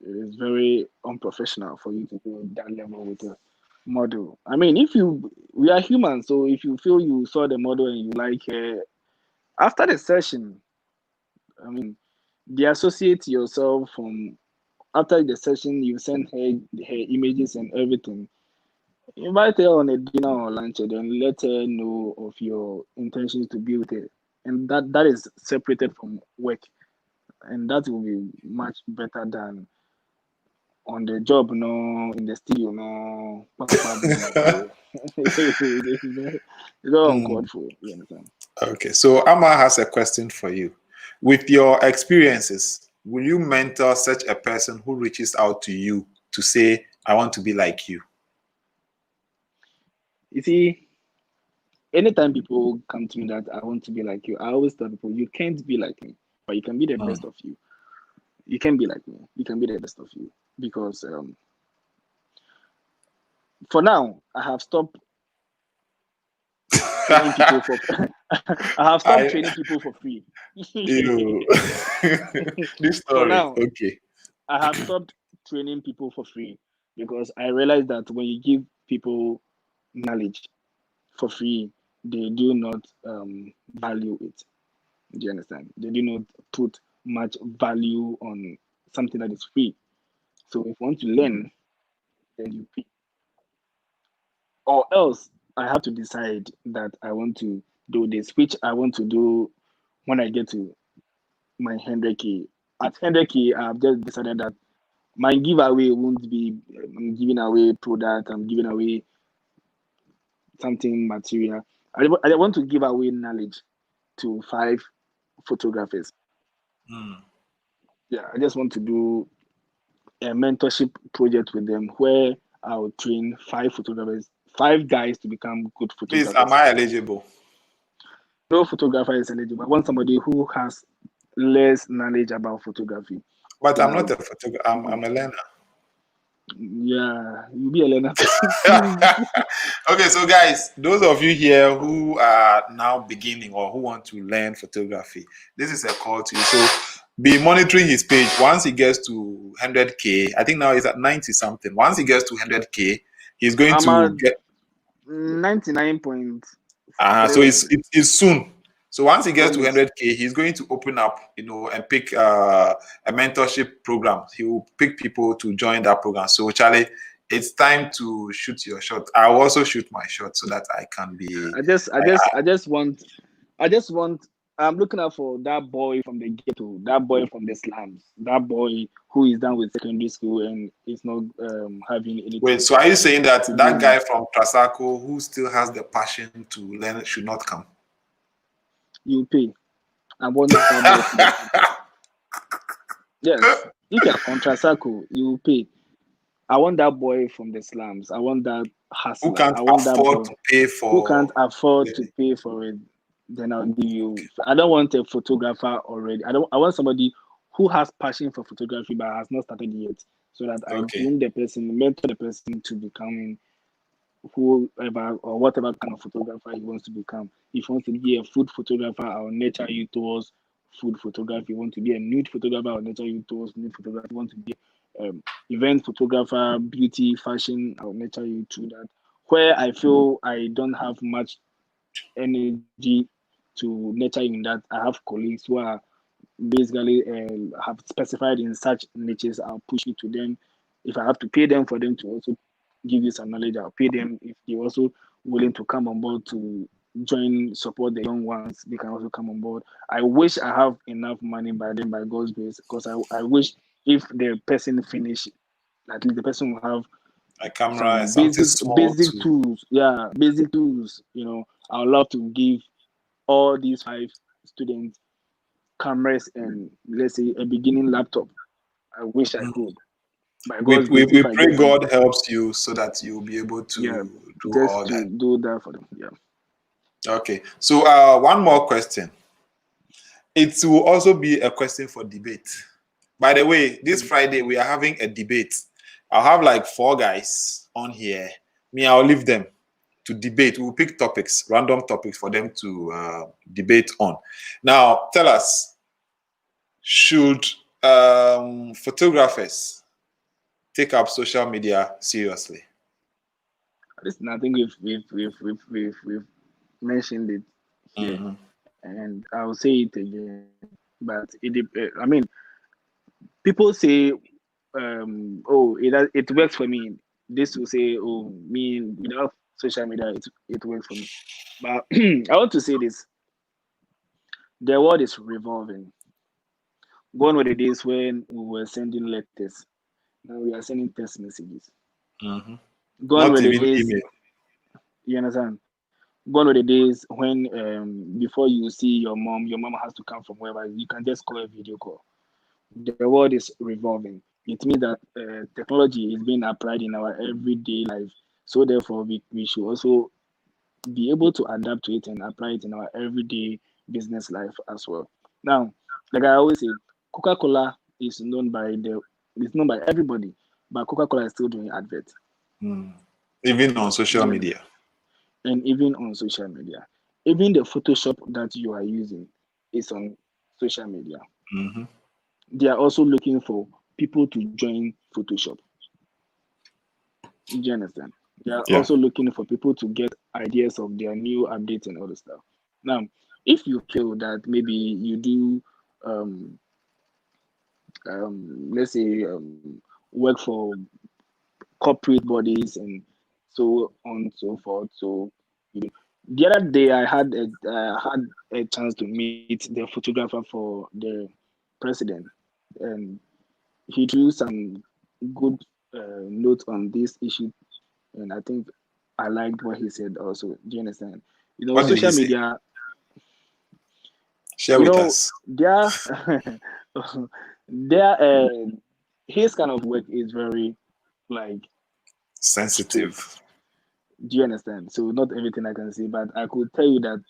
it is very unprofessional for you to go that level with a model. I mean, we are human, so if you feel you saw the model and you like her, after the session, I mean, deassociate yourself from, after the session, you send her images and everything. Invite her on a dinner or lunch and then let her know of your intentions to be with her. And that is separated from work. And that will be much better than on the job, no, in the studio, no. It's all uncalled for, you understand? Okay, so Amma has a question for you. With your experiences, will you mentor such a person who reaches out to you to say, I want to be like you? You see, anytime people come to me that I want to be like you, I always tell people, you can't be like me, but you can be the best of you. You can be like me. You can be the best of you. Because for now, I have stopped training people for training people for free. This story, for now, okay. I have stopped training people for free because I realized that when you give people knowledge for free, they do not value it. Do you understand? They do not put much value on something that is free. So if you want to learn, then you pay. Or else I have to decide that I want to do this, which I want to do when I get to my 100K. At 100K, I've just decided that My giveaway won't be I'm giving away product, I'm giving away something material. I want to give away knowledge to 5 photographers. Yeah, I just want to do a mentorship project with them where I'll train 5 photographers, 5 guys to become good Please, photographers. am I eligible? No photographer is eligible. I want somebody who has less knowledge about photography. But Then I'm not a photographer. I'm a learner. Yeah, you'll be a learner. Okay, so guys, those of you here who are now beginning or who want to learn photography, this is a call to you. So be monitoring his page. Once he gets to 100K, I think now he's at 90 something. Once he gets to 100K, he's going I'm to at get 99.3. so it's soon. So once he gets to Yes. 100K, he's going to open up, and pick a mentorship program. He will pick people to join that program. So Charlie, it's time to shoot your shot. I will also shoot my shot so that I can be. I just want. I'm looking out for that boy from the ghetto, that boy from the slums, that boy who is done with secondary school and is not having anything. Wait, so are you saying that to that do. guy from Trasaco who still has the passion to learn should not come? You pay. I want that boy from the ghetto. Yes, if you're from Trasaco, you pay. I want that boy from the slums. I want that Who hustler. can't I want that afford boy to pay who can't for afford to the pay for it. Then I'll give you. I don't want a photographer already. I want somebody who has passion for photography but has not started yet, so that I okay. groom the person, mentor the person to becoming whoever or whatever kind of photographer he wants to become. If he wants to be a food photographer, I'll nurture you towards food photography. You want to be a nude photographer, I'll nurture you towards nude photography. You want to be event photographer, beauty, fashion, I'll nurture you to that. Where I feel I don't have much energy to nurture in that, I have colleagues who are basically have specified in such niches. I'll push it to them. If I have to pay them for them to also give you some knowledge, I'll pay them. If they're also willing to come on board to join, support the young ones, they can also come on board. I wish I have enough money by then, by God's grace, because I wish if the person finish, at least the person will have A camera some and something small basic to tools. Yeah, basic tools. I would love to give all these 5 students cameras and, let's say, a beginning laptop. I wish I could. By God's grace, we if I pray get some, God helps you so that you'll be able yeah, to do just all to that. do that for them. Yeah. Okay. So one more question. It will also be a question for debate. By the way, this Friday we are having a debate. I'll have like 4 guys on here. I'll leave them to debate. We'll pick topics, random topics for them to debate on. Now, tell us, should photographers take up social media seriously? Listen, I think we've mentioned it here, Mm-hmm. and I'll say it again. But I mean, people say, "Oh, it works for me." This will say, "Oh, me without social media, it works for me." But I want to say this: the world is revolving. Gone were the days when we were sending letters. Now we are sending text messages. Mm-hmm. Gone Not were the even days. email. You understand? Gone were the days when before you see your mom has to come from wherever. You can just call a video call. The world is revolving. It means that technology is being applied in our everyday life. So therefore, we should also be able to adapt to it and apply it in our everyday business life as well. Now, like I always say, Coca-Cola is known by everybody, but Coca-Cola is still doing adverts. Even on social Yeah. media. And even on social media. Even the Photoshop that you are using is on social media. Mm-hmm. They are also looking for people to join Photoshop. Do you understand? They are Yeah. also looking for people to get ideas of their new updates and other stuff. Now, if you feel that maybe you do, um, let's say, work for corporate bodies and so on and so forth, so the other day I had a chance to meet the photographer for the president, and he drew some good note on this issue, and I think I liked what he said also. Do you understand? What did he Social say? media, Share with us. their their his kind of work is very like strict. Sensitive. Do you understand? So not everything I can say, but I could tell you that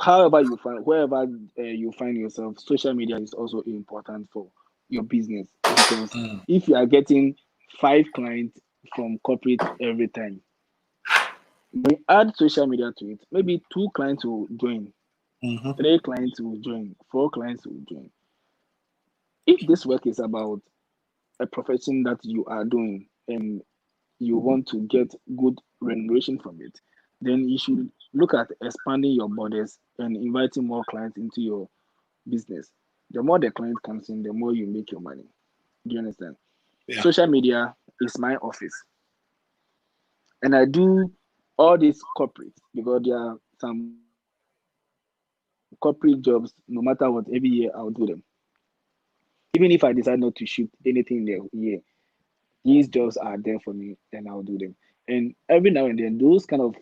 however you find wherever you find yourself, social media is also important for your business, because if you are getting 5 clients from corporate every time, when you add social media to it, maybe 2 clients will join, Mm-hmm. 3 clients will join, 4 clients will join. If this work is about a profession that you are doing and you want to get good remuneration from it, then you should look at expanding your borders and inviting more clients into your business. The more the client comes in, the more you make your money. Do you understand? Yeah. Social media is my office, and I do all these corporates because there are some corporate jobs. No matter what, every year I'll do them. Even if I decide not to shoot anything in the year, these jobs are there for me, and I'll do them. And every now and then, those kind of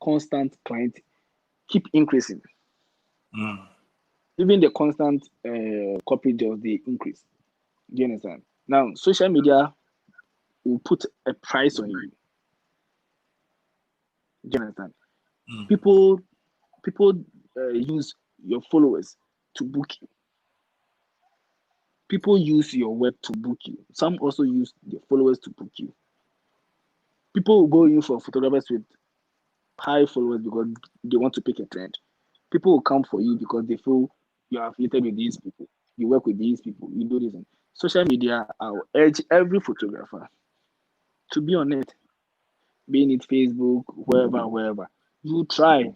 constant clients keep increasing. Even the constant corporate jobs, they increase. Do you understand? Now, social media will put a price on you. Do you understand? People use your followers to book you. People use your web to book you. Some also use the followers to book you. People will go in for photographers with high followers because they want to pick a trend. People will come for you because they feel you are affiliated with these people. You work with these people. You do this. And social media, I'll urge every photographer to be on it, being it Facebook, wherever. You try.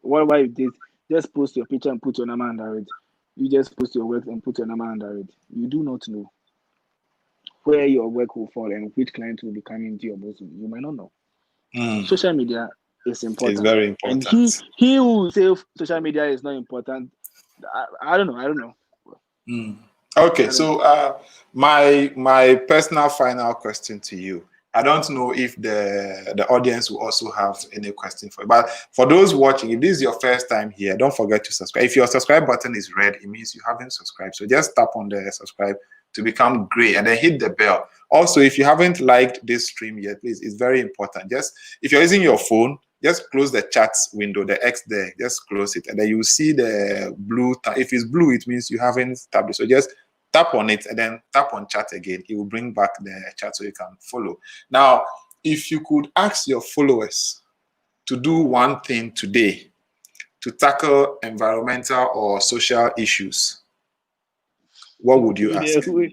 Whatever it is, just post your picture and put your number under it. You just post your work and put your number under it. You do not know where your work will fall and which client will be coming into your bosom. You might not know. Social media is It's important. very And important. he who will say social media is not important, I don't know. I don't know. Okay, I don't so know. my personal final question to you. I don't know if the audience will also have any question for you, but for those watching, if this is your first time here, don't forget to subscribe. If your subscribe button is red, it means you haven't subscribed. So just tap on the subscribe to become gray and then hit the bell. Also, if you haven't liked this stream yet, please, it's very important. Just if you're using your phone, just close the chat window, the X there, just close it, and then you see the blue. If it's blue, it means you haven't tapped it. So just tap on it and then tap on chat again. It will bring back the chat so you can follow. Now, if you could ask your followers to do one thing today to tackle environmental or social issues, what would you ask? We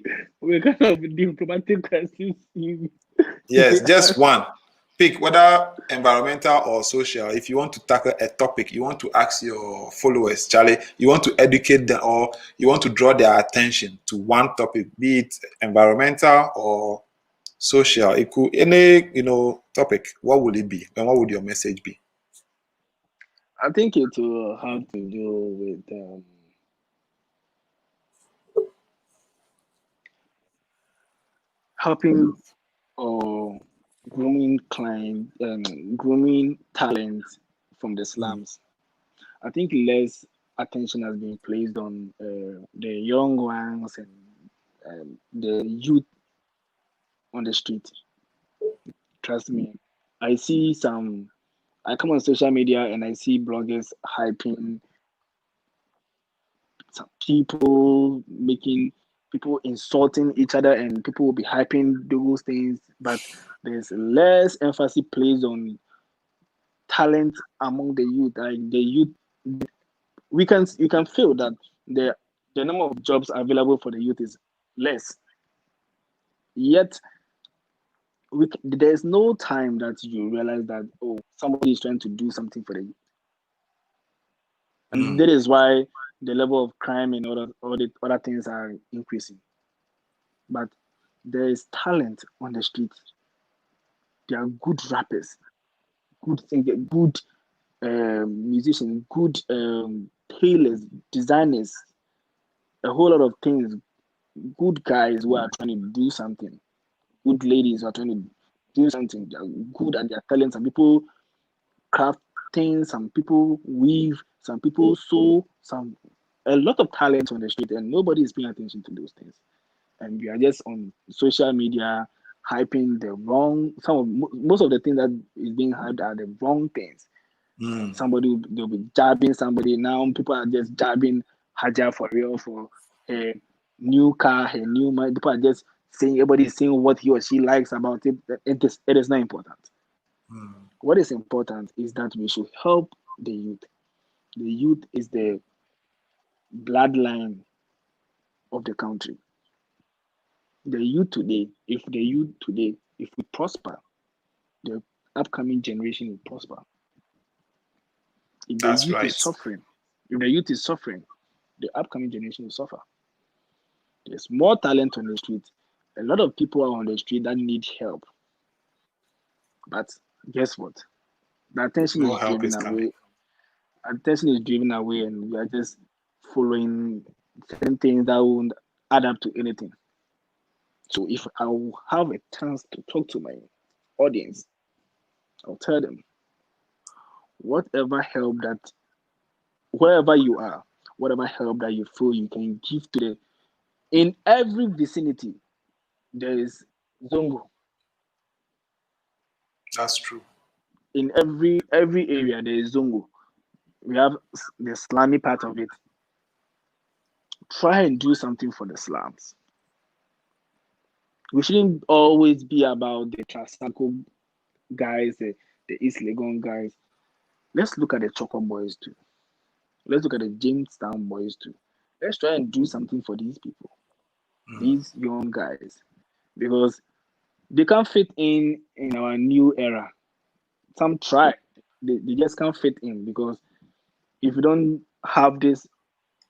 kind of diplomatic questions. Yes, just one. Pick whether environmental or social. If you want to tackle a topic, you want to ask your followers, Charlie, you want to educate them or you want to draw their attention to one topic, be it environmental or social. It could any topic. What would it be? And what would your message be? I think it will have to do with helping or grooming talent from the slums. I think less attention has been placed on the young ones and the youth on the street. Trust me, I see some. I come on social media and I see bloggers hyping some people, making people insulting each other, and people will be hyping those things. But there's less emphasis placed on talent among the youth. Like the youth, you can feel that the number of jobs available for the youth is less. Yet there's no time that you realize that somebody is trying to do something for the youth, and that is why the level of crime and all the other things are increasing. But there is talent on the street. There are good rappers, good singers, good musicians, good tailors, designers, a whole lot of things good guys who are trying to do something, good ladies who are trying to do something. They are good at their talent. Some people craft things, some people weave, some people sew, a lot of talent on the street, and nobody is paying attention to those things. And we are just on social media hyping the wrong. Most of the things that is being hyped are the wrong things. They'll be jabbing somebody. Now people are just jabbing Haja for real for her new car, her new money. People are just saying, everybody is saying what he or she likes about it. It is not important. What is important is that we should help the youth. The youth is the bloodline of the country. The youth today, if we prosper, the upcoming generation will prosper. If the That's youth right. is suffering, the upcoming generation will suffer. There's more talent on the street. A lot of people are on the street that need help. But guess what? The attention No is help driven is coming. away. Attention is driven away, and we are just following certain things that won't add up to anything. So if I will have a chance to talk to my audience, I'll tell them whatever help that wherever you are, whatever help that you feel you can give to the in every vicinity, there is Zongo. That's true. In every area there is Zongo. We have the slummy part of it. Try and do something for the slums. We shouldn't always be about the Trasaco guys, the East Legon guys. Let's look at the Choco boys too. Let's look at the Jamestown boys too. Let's try and do something for these people, these young guys, because they can't fit in our new era. Some try, they just can't fit in because if you don't have this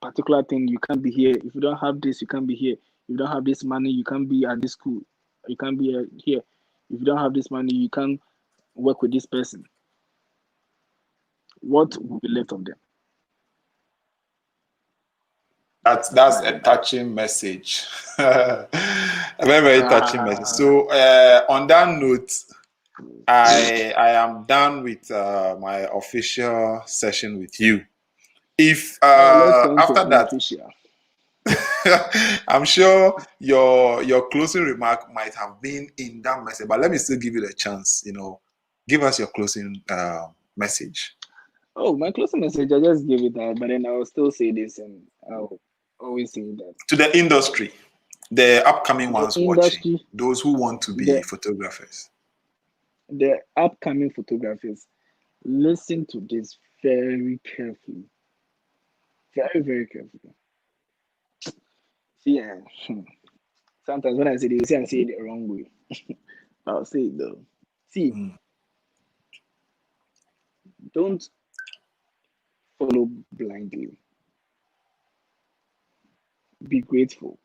particular thing, you can't be here. If you don't have this, you can't be here. If you don't have this money, you can't be at this school. You can't be here. If you don't have this money, you can't work with this person. What will be left of them? That's a touching message. A very touching message. So on that note, I am done with my official session with you. If Let's turn to after that, unofficial. I'm sure your closing remark might have been in that message, but let me still give you the chance. Give us your closing message. Oh, my closing message, I just give it out, but then I will still say this, and I'll always say that. To the industry, the upcoming The ones watching, industry, those who want to be photographers. the upcoming photographers, listen to this very carefully. Very, very carefully. See, sometimes when I say this, I say it the wrong way. I'll say it though. See, don't follow blindly. Be grateful.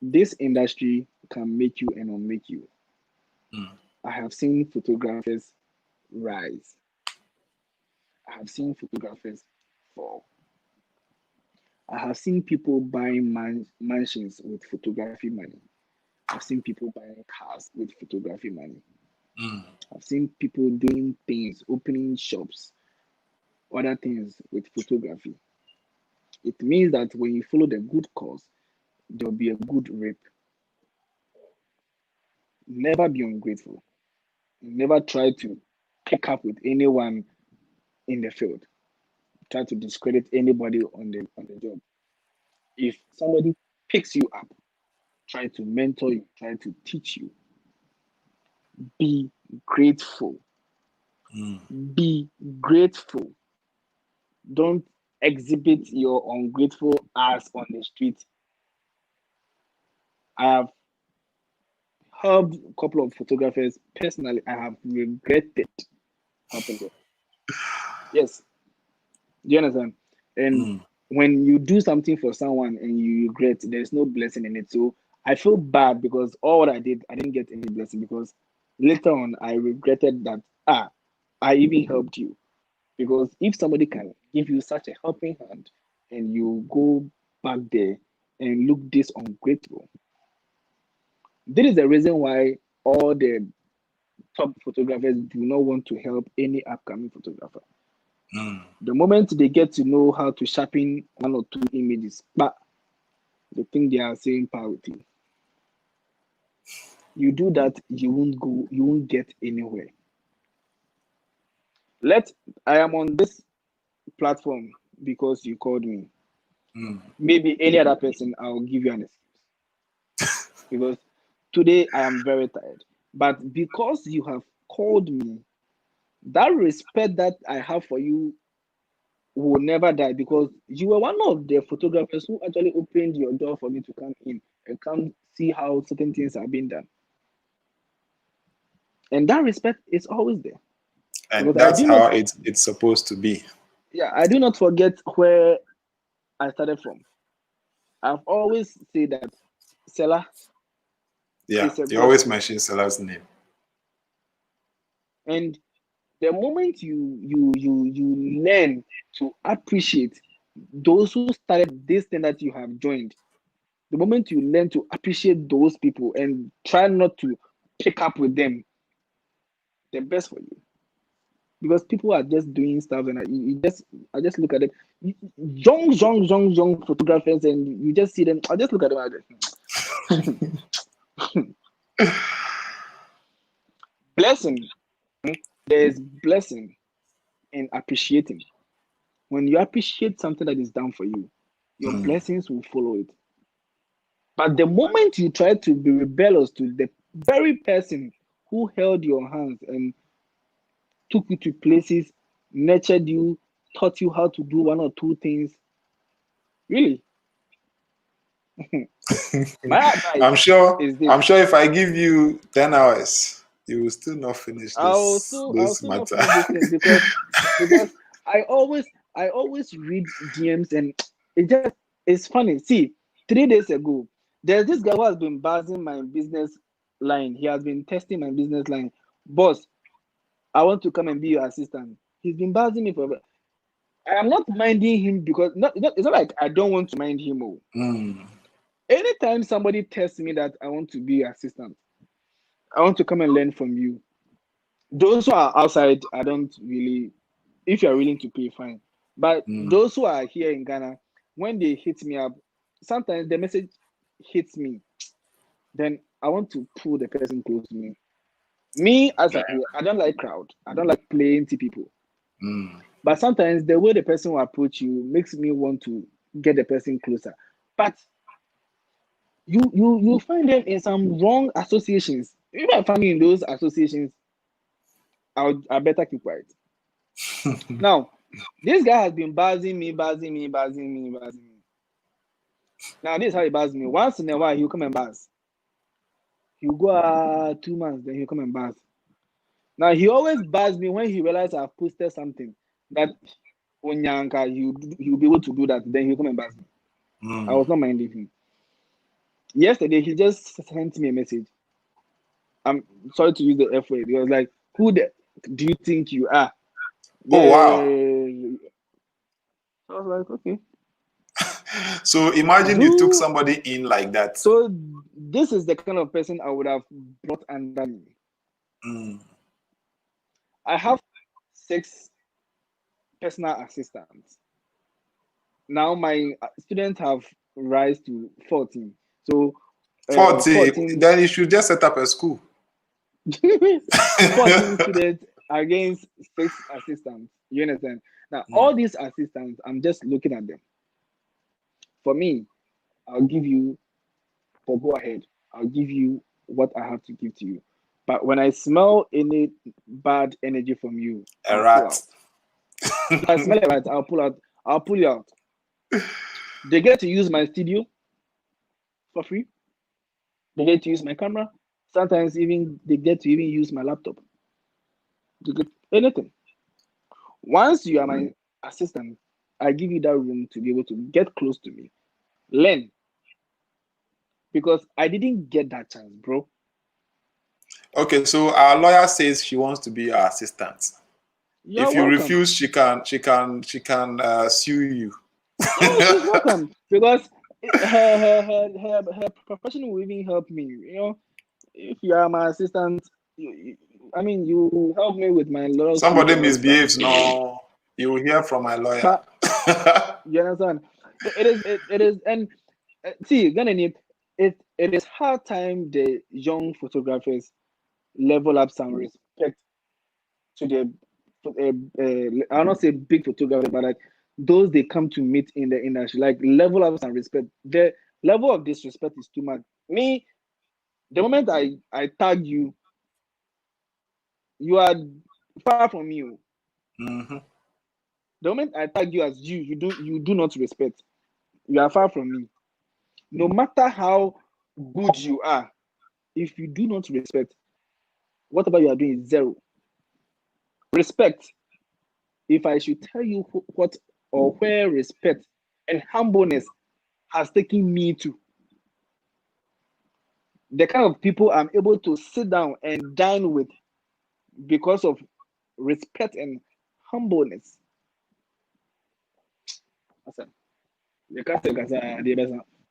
This industry can make you and unmake you. I have seen photographers rise. I have seen photographers fall. I have seen people buying mansions with photography money. I've seen people buying cars with photography money. I've seen people doing things, opening shops, other things with photography. It means that when you follow the good cause, there'll be a good rip. Never be ungrateful. Never try to pick up with anyone in the field. Try to discredit anybody on the job. If somebody picks you up, try to mentor you, try to teach you. Be grateful. Be grateful. Don't exhibit your ungrateful ass on the street. I have helped a couple of photographers personally. I have regretted helping them. Yes, do you understand? And when you do something for someone and you regret, there's no blessing in it. So I feel bad because all what I did, I didn't get any blessing because later on I regretted that I even helped you. Because if somebody can give you such a helping hand and you go back there and look this ungrateful. This is the reason why all the top photographers do not want to help any upcoming photographer. The moment they get to know how to sharpen one or two images, but they think they are saying poverty. You do that, you won't get anywhere. I am on this platform because you called me. Maybe any other person, I'll give you an excuse. Because today I am very tired. But because you have called me, that respect that I have for you will never die, because you were one of the photographers who actually opened your door for me to come in and come see how certain things are being done. And that respect is always there. And that's how it's supposed to be. Yeah, I do not forget where I started from. I've always said that Selah. Yeah, you always mention Selah's name. And the moment you learn to appreciate those who started this thing that you have joined, the moment you learn to appreciate those people and try not to pick up with them, the best for you. Because people are just doing stuff, and I just look at them, young photographers, and you just see them. I just look at them. Blessing. There's blessing in appreciating. When you appreciate something that is done for you, your blessings will follow it. But the moment you try to be rebellious to the very person who held your hands and took you to places, nurtured you, taught you how to do one or two things, really, my advice I'm sure if I give you 10 hours, you will still not finish I'll this still matter. not finish this thing because I always read DMs, and it's funny. See, 3 days ago, there's this guy who has been buzzing my business line. He has been testing my business line. Boss, I want to come and be your assistant. He's been buzzing me forever. I am not minding him because it's not like I don't want to mind him. Anytime somebody tells me that I want to be your assistant, I want to come and learn from you. Those who are outside, I don't really. If you are willing to pay, fine. But those who are here in Ghana, when they hit me up, sometimes the message hits me. Then I want to pull the person close to me. Me, I don't like crowd. I don't like plenty people. But sometimes the way the person will approach you makes me want to get the person closer. But you find them in some wrong associations. If I find you in those associations, I better keep quiet. Now, this guy has been buzzing me. Now, this is how he buzzes me. Once in a while, he'll come and buzz. He'll go 2 months, then he'll come and buzz. Now, he always buzzes me when he realizes I've posted something that Onyanka, he'll be able to do that. Then he'll come and buzz me. I was not minding him. Yesterday, he just sent me a message. I'm sorry to use the F word. He was like, who do you think you are? Oh, wow. I was like, okay. So imagine you took somebody in like that. So this is the kind of person I would have brought under me. I have 6 personal assistants. Now my students have rise to 14. So 14, then you should just set up a school. 14 students against 6 assistants. You understand? Now, all these assistants, I'm just looking at them. For me, I'll give you, for go ahead, I'll give you what I have to give to you. But when I smell any bad energy from you, a rat. If I smell a rat, I'll pull you out. They get to use my studio for free. They get to use my camera. Sometimes even they get to even use my laptop. They get anything. Once you are my assistant, I give you that room to be able to get close to me. Learn. Because I didn't get that chance, bro. Okay, so our lawyer says she wants to be our assistant. You're if you welcome. refuse, she can sue you. Yeah, she's welcome. Because her profession will even help me. You know, if you are my assistant, I mean, you help me with my lawsuit Somebody and all the stuff. misbehaves, no, you will hear from my lawyer. But you understand? It is, and see, Ghananie, it is hard time the young photographers level up some respect to the I'll not say big photographers, but like those they come to meet in the industry, like level up some respect. The level of disrespect is too much. Me, the moment I tag you, you are far from me. Mm-hmm. The moment I tag you as you do not respect. You are far from me. No matter how good you are, if you do not respect, whatever you are doing is zero. Respect. If I should tell you what or where respect and humbleness has taken me to, the kind of people I'm able to sit down and dine with because of respect and humbleness.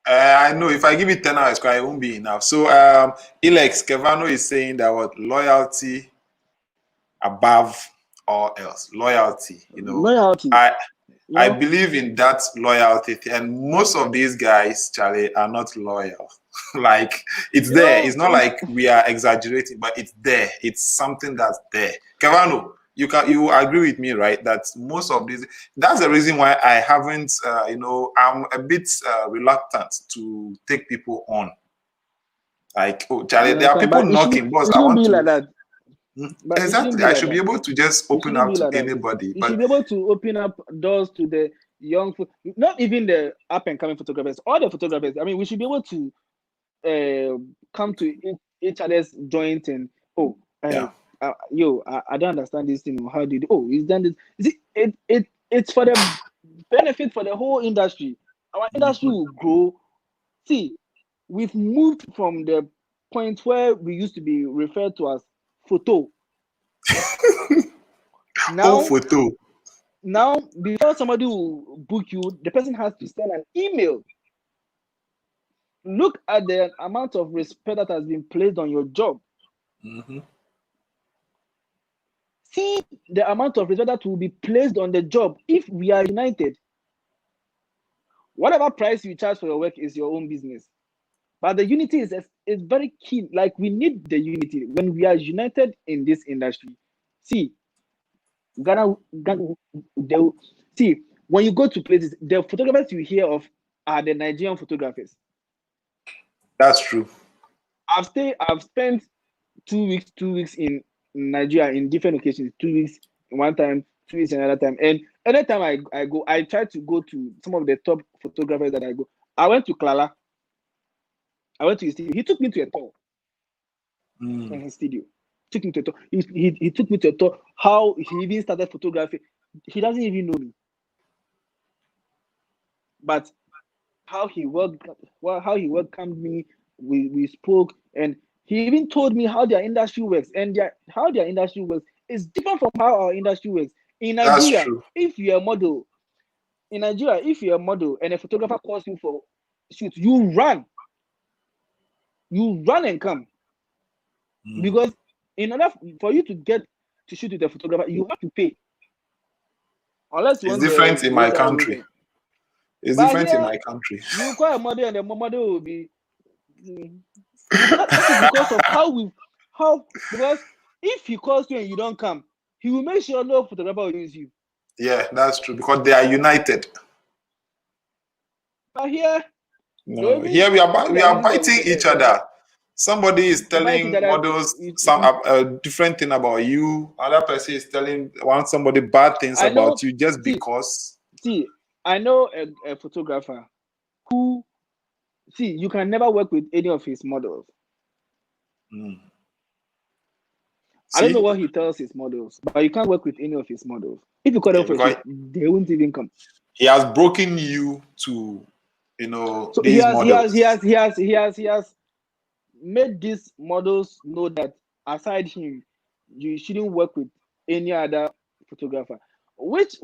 I know if I give it 10 hours, it won't be enough. So, Ilex Kevano is saying that what loyalty above all else, loyalty. Loyalty. I believe in that loyalty, and most of these guys, Charlie, are not loyal. Like it's there. It's not like we are exaggerating, but it's there. It's something that's there. Kevano, you agree with me, right? That most of these. That's the reason why I haven't. I'm a bit reluctant to take people on. Like, oh, Charlie, there are people knocking, boss. I want to. Like that. But exactly, I should be able to just open up to anybody. You should be able to open up doors to the young, not even the up and coming photographers, all the photographers. I mean, we should be able to come to each other's joint and I don't understand this thing. How did he's done this? See, it's for the benefit for the whole industry. Our industry will grow. See, we've moved from the point where we used to be referred to as photo. Photo. Now, before somebody will book you, the person has to send an email. Look at the amount of respect that has been placed on your job. Mm-hmm. See the amount of respect that will be placed on the job if we are united. Whatever price you charge for your work is your own business. But the unity is very key. Like we need the unity when we are united in this industry. See, Ghana, see, when you go to places, the photographers you hear of are the Nigerian photographers. That's true. I've spent 2 weeks in Nigeria in different occasions. 2 weeks one time, 2 weeks another time. And anytime I go, I try to go to some of the top photographers that I go. I went to Klala. I went to his studio. He took me to a tour in his studio. Took me to a tour. He took me to a tour. How he even started photography. He doesn't even know me. But how he welcomed me, we spoke, and he even told me how their industry works. And how their industry works is different from how our industry works. In Nigeria, if you're a model, and a photographer calls you for shoot, you run and come. Because in order for you to get to shoot with a photographer, you have to pay. Unless you it's different in my country. It's different in my country. You call a model and the model will be that is because of because if he calls you and you don't come, he will make sure no photographer will use you. Yeah, that's true, because they are united. But here we are biting each other. Somebody is telling models some different thing about you. Another person is telling somebody bad things about you just because. See, I know a photographer who, you can never work with any of his models. I don't know what he tells his models, but you can't work with any of his models. If you call them for it, they won't even come. He has broken you to, so these models. He has made these models know that aside him, you shouldn't work with any other photographer. Which,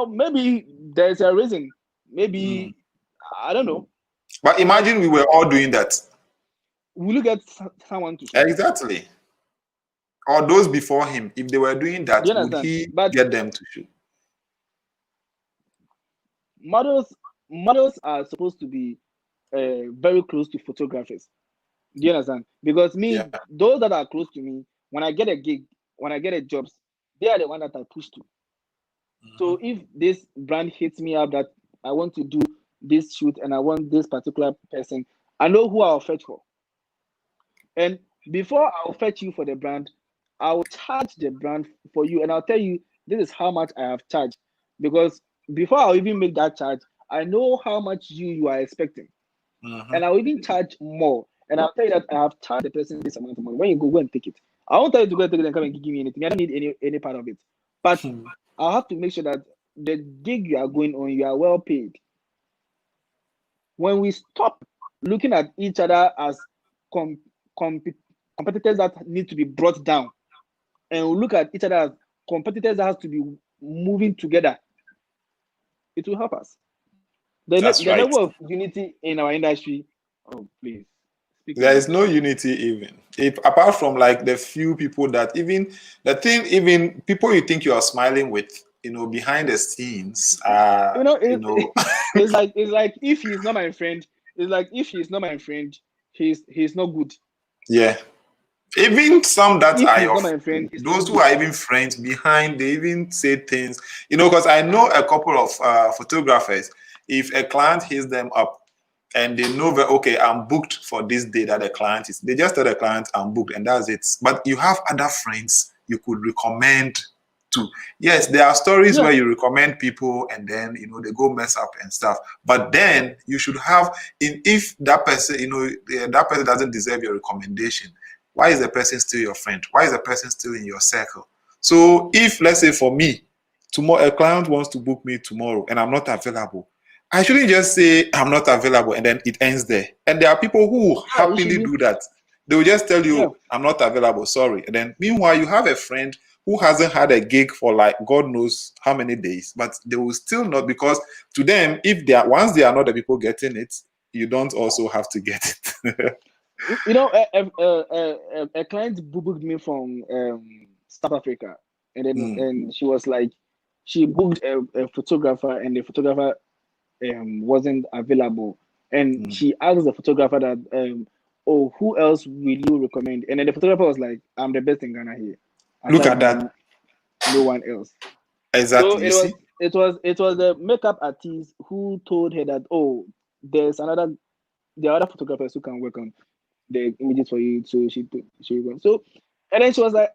maybe there's a reason. Maybe I don't know. But imagine we were all doing that. Will you get someone to shoot? Exactly. Or those before him, if they were doing that, Do you would understand? he But get them to shoot? models are supposed to be very close to photographers. Do you understand? Because me, Yeah. those that are close to me, when I get a gig, when I get a job, they are the one that I push to. So if this brand hits me up that I want to do this shoot and I want this particular person, I know who I'll fetch for. And before I'll fetch you for the brand, I'll charge the brand for you and I'll tell you this is how much I have charged. Because before I'll even make that charge, I know how much you are expecting. And I'll even charge more. And I'll tell you that I have charged the person this amount of money. When you go and take it, I won't tell you to go and take it and come and give me anything. I don't need any part of it. But I'll have to make sure that the gig you are going on, you are well paid. When we stop looking at each other as competitors that need to be brought down, and we look at each other as competitors that have to be moving together, it will help us. The level of unity in our industry, oh please. There is no unity even. If apart from like the few people that even people you think you are smiling with, behind the scenes, it's like if he's not my friend, he's not good. Yeah. Even some that if are he's your not my friend, those who are even friends behind, they even say things, because I know a couple of photographers. If a client hits them up and they know that, okay, I'm booked for this day that the client is, they just tell the client I'm booked and that's it. But you have other friends you could recommend to. Yes, there are stories where you recommend people and then they go mess up and stuff. But then you should have, if that person, that person doesn't deserve your recommendation, why is the person still your friend? Why is the person still in your circle? So if, let's say for me, tomorrow a client wants to book me tomorrow and I'm not available, I shouldn't just say I'm not available and then it ends there. And there are people who happily do that. They will just tell you, I'm not available, sorry. And then meanwhile, you have a friend who hasn't had a gig for like God knows how many days, but they will still not, because to them, once they are not the people getting it, you don't also have to get it. A client booked me from South Africa, and then and she was like, she booked a photographer, and the photographer wasn't available, and she asked the photographer that oh, who else will you recommend? And then the photographer was like, I'm the best in Ghana here. Look at that. No one else. Exactly. So it was the makeup artist who told her that, oh, there are other photographers who can work on the images for you. So she went. So, and then she was like,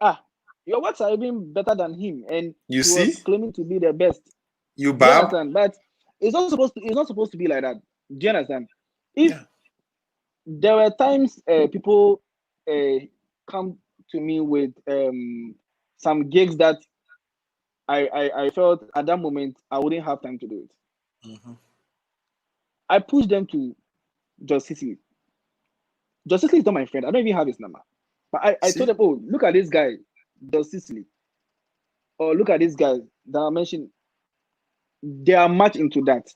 your works are even better than him, and he was claiming to be the best. You understand? But it's not supposed to be like that. Do you understand? If there were times people come to me with some gigs that I felt at that moment I wouldn't have time to do it. I pushed them to Just Sicily. Just Sicily is not my friend. I don't even have his number. But I told them, oh, look at this guy, Just Sicily. Or look at this guy that I mentioned. They are much into that.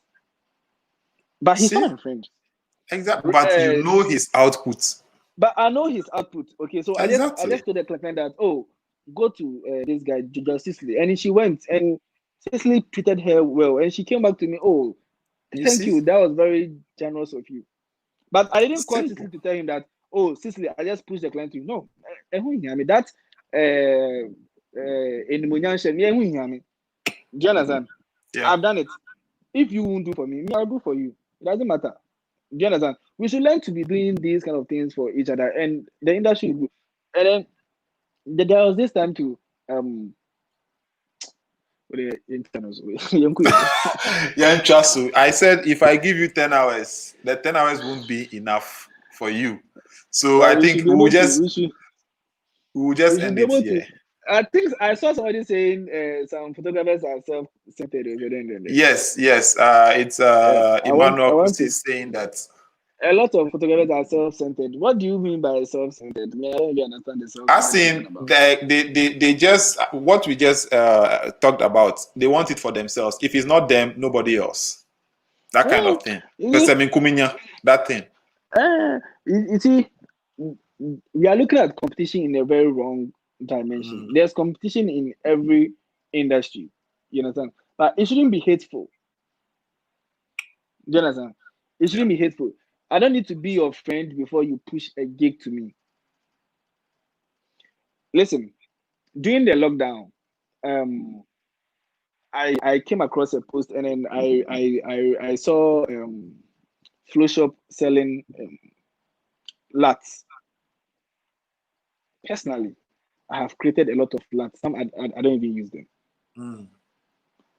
But he's not my friend. Exactly. But you know his output. But I know his output. Okay, so I just told the client that, oh, go to this guy, Just Sicily. And she went, and Sicily treated her well. And she came back to me, oh, thank you. That was very generous of you. But I didn't call Sicily to tell him that, oh, Sicily, I just pushed the client to you. No. I mean, that in Munyan, do you understand? Yeah. I've done it. If you won't do for me, I'll do for you. It doesn't matter. Do you understand? We should learn to be doing these kind of things for each other, and the industry will. And then there was this time to I said if I give you 10 hours, the 10 hours won't be enough for you. So I think we will just end it here. I think I saw somebody saying some photographers are self-centered. Yes. It's Emmanuel saying that. A lot of photographers are self-centered. What do you mean by self-centered? I don't really understand the self-centered. As in, they just, what we just talked about, they want it for themselves. If it's not them, nobody else. That kind of thing. Because I mean, Kuminya, that thing. You see, we are looking at competition in a very wrong dimension. There's competition in every industry. You understand? But it shouldn't be hateful. Do you understand? It shouldn't be hateful. I don't need to be your friend before you push a gig to me. Listen, during the lockdown, I came across a post and then I saw Flow Shop selling lats. Personally, I have created a lot of lats. Some I don't even use them.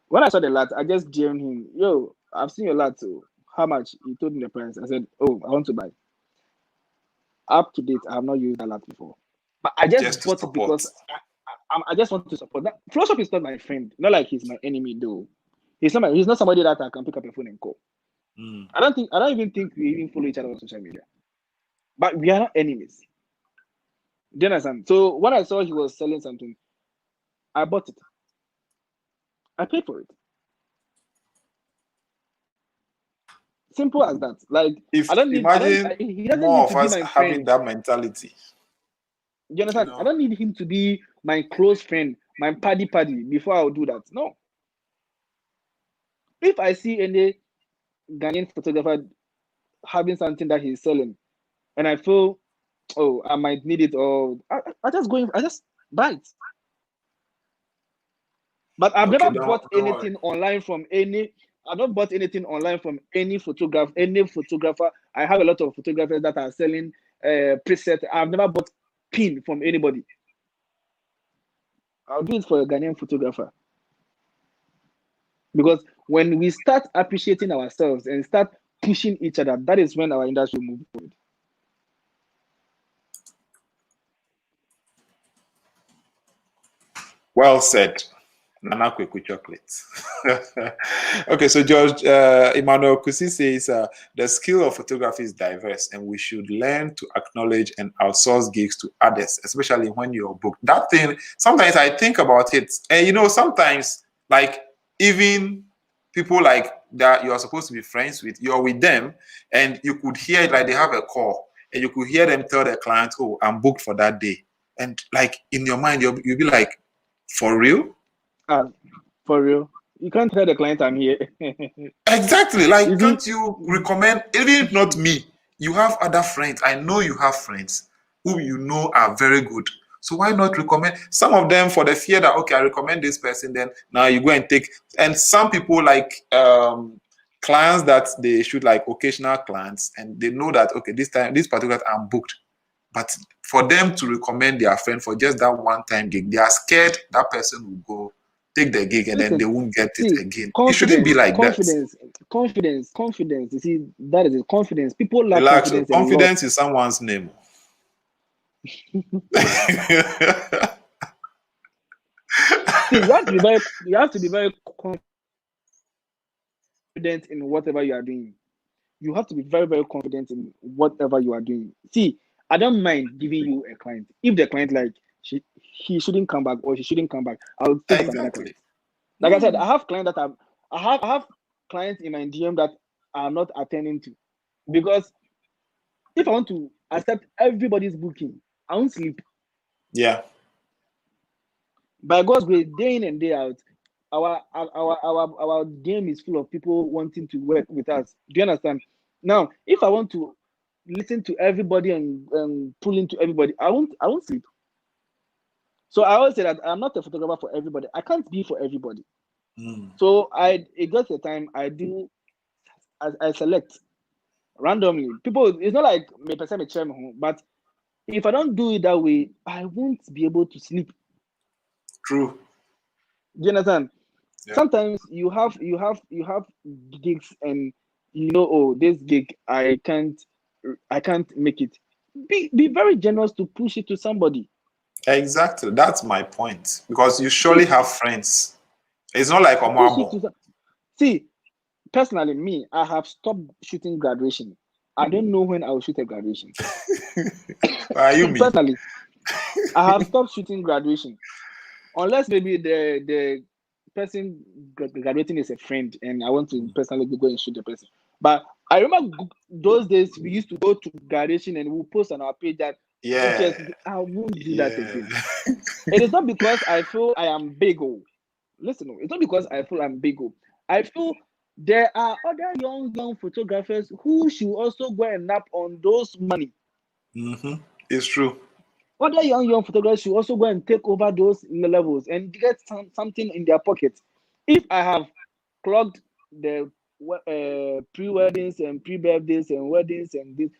When I saw the lats, I just DM'd him, yo, I've seen your lats. So how much? He told me the price. I said, oh, I want to buy. Up to date, I have not used that lat before. But I just bought it because I just want to support. That Flow Shop is not my friend. Not like he's my enemy though. He's not somebody that I can pick up a phone and call. I don't even think we even follow each other on social media. But we are not enemies. Do you understand? So when I saw he was selling something, I bought it. I paid for it. Simple as that. Like, if I don't need. He doesn't more need to of us be my having friend. That mentality. You understand? I don't need him to be my close friend, my paddy before I'll do that. No. If I see any Ghanaian photographer having something that he's selling, and I feel, oh, I might need it, or I just buy it. But I've never bought anything online from any. I've not bought anything online from any photographer. I have a lot of photographers that are selling preset. I've never bought pin from anybody. I'll do it for a Ghanaian photographer. Because when we start appreciating ourselves and start pushing each other, that is when our industry will move forward. Well said. Nana Kweku chocolates. Okay, so George Emmanuel Kusi says the skill of photography is diverse and we should learn to acknowledge and outsource gigs to others, especially when you're booked. That thing, sometimes I think about it, and sometimes like even people like that you are supposed to be friends with, you're with them and you could hear it like they have a call and you could hear them tell their client, oh, I'm booked for that day. And like in your mind, you'll be like, for real? For real. You can't tell the client I'm here. Exactly. Like, can't you recommend, even if not me, you have other friends. I know you have friends who you know are very good. So why not recommend some of them for the fear that, okay, I recommend this person, then now you go and take. And some people like clients that they shoot like occasional clients and they know that, okay, this particular I'm booked. But for them to recommend their friend for just that one-time gig, they are scared that person will go take the gig and then they won't get it again. It shouldn't be like confidence. You see, that is it. Confidence. People lack confidence. Confidence is someone's name. See, you have to be very confident in whatever you are doing. You have to be very, very confident in whatever you are doing. See, I don't mind giving you a client. If the client he shouldn't come back or she shouldn't come back, I'll take another client. Like I said, I have clients that I have clients in my DM that I'm not attending to. Because if I want to accept everybody's booking, I won't sleep. Yeah. By God's grace, day in and day out, our game is full of people wanting to work with us. Do you understand? Now, if I want to listen to everybody and pull into everybody, I won't sleep. So I always say that I'm not a photographer for everybody. I can't be for everybody. So it gets the time I select randomly. People, it's not like me person home, but if I don't do it that way, I won't be able to sleep. True. Do you understand? Yeah. Sometimes you have gigs and this gig I can't make it. Be very generous to push it to somebody. Exactly. That's my point. Because you surely have friends. It's not like Omamo. See, personally, me, I have stopped shooting graduation. I don't know when I will shoot a graduation. Are you me? Personally, I have stopped shooting graduation. Unless maybe the person graduating is a friend, and I want to personally go and shoot the person. But I remember those days we used to go to graduation and we post on our page that Yeah. pictures. I won't do Yeah. that again. It is not because I feel I am big. Oh, listen, it's not because I feel I'm big. Oh, I feel there are other young photographers who should also go and nap on those money. It's true. Other young photographers should also go and take over those levels and get something in their pockets. If I have clogged the pre-weddings and pre-birthdays and weddings and this,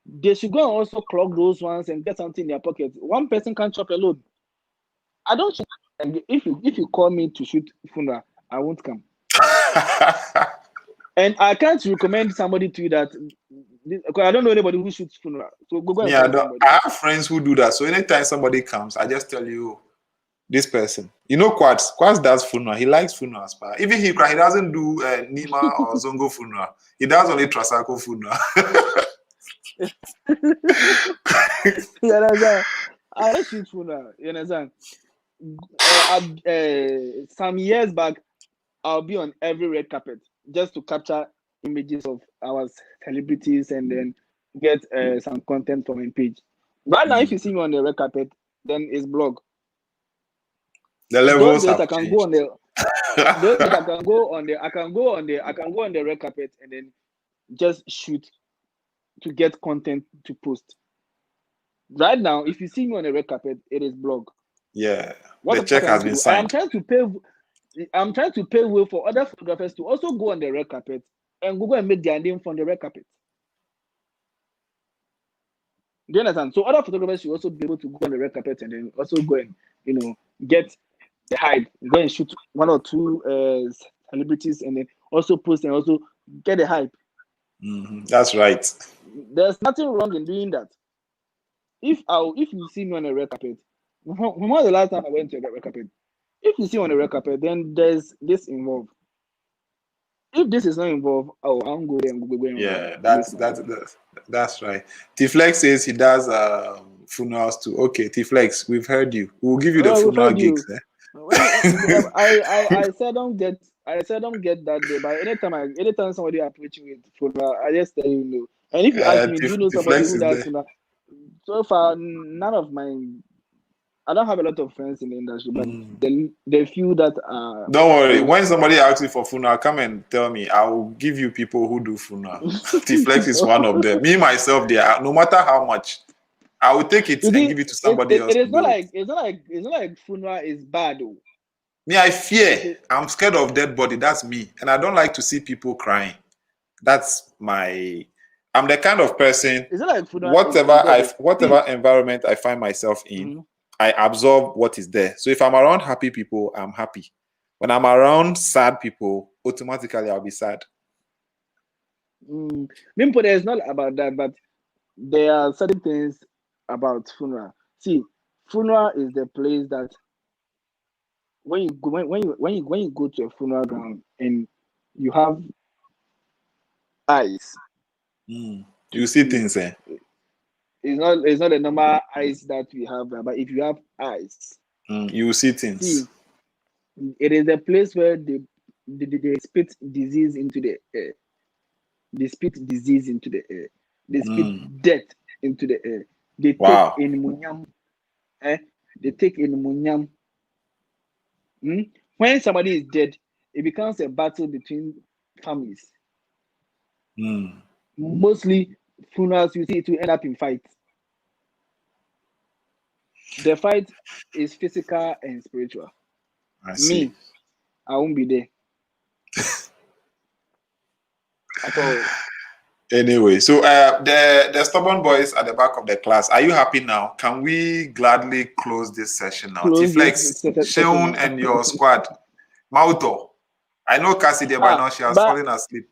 they should go and also clog those ones and get something in their pocket. One person can't chop alone. I don't shoot. If you call me to shoot funeral, I won't come. And I can't recommend somebody to you that because I don't know anybody who shoots funeral. So go and find somebody. I have friends who do that. So anytime somebody comes, I just tell you this person. You know, Quartz does funeral. He likes funerals, but even he doesn't do Nima or Zongo funeral. He does only Trasako funeral. You understand? I don't shoot funeral. You understand? Some years back, I'll be on every red carpet just to capture images of our celebrities and then get some content from my page. Right now, if you see me on the red carpet, then it's blog. The levels Those days have I can changed. go on the. Those days I can go on the red carpet and then just shoot to get content to post. Right now, if you see me on the red carpet, it is blog. Yeah, What the check has been signed. I'm trying to pay way for other photographers to also go on the red carpet and go and make their name from the red carpet. Do you understand? So other photographers should also be able to go on the red carpet and then also go and get the hype, go and shoot one or two celebrities and then also post and also get the hype. That's right. There's nothing wrong in doing that. If you see me on a red carpet, when was the last time I went to a red carpet? If you see me on a red carpet, then there's this involved. If this is not involved, I'll go there and go. Yeah, that's right. T-Flex says he does funerals too. Okay, T-Flex, we've heard you. We'll give you the funeral gigs. I seldom get that day, but anytime somebody approaches me with funeral, I just tell you no. And if you ask me, do you know somebody who does funeral? So far, none of I don't have a lot of friends in the industry, but the few that are. Don't worry. When somebody asks you for funeral, come and tell me. I will give you people who do funeral. T-Flex is one of them. Me myself, there. No matter how much, I will take it and give it to somebody else. It's not like funeral is bad though. Me, I fear. I'm scared of dead body. That's me, and I don't like to see people crying. That's my. I'm the kind of person. Is it like funeral? Whatever environment I find myself in. I absorb what is there. So if I'm around happy people, I'm happy. When I'm around sad people, automatically I'll be sad. Mimpo, it's not about that, but there are certain things about funeral. See, funeral is the place that when you go to a funeral ground and you have eyes, you see things, eh? It's not the normal eyes that we have, but if you have eyes, you will see things. See, it is the place where they spit disease into the air. They spit disease into the air. They spit death into the air. They take in munyam. They take in munyam. When somebody is dead, it becomes a battle between families. Mostly funerals, you see, it will end up in fights. The fight is physical and spiritual. Me, I won't be there. At all. Anyway, so the stubborn boys at the back of the class, are you happy now? Can we gladly close this session now? T-Flex, Sheun and your squad. Mauto. I know Cassie there by now, she has fallen asleep.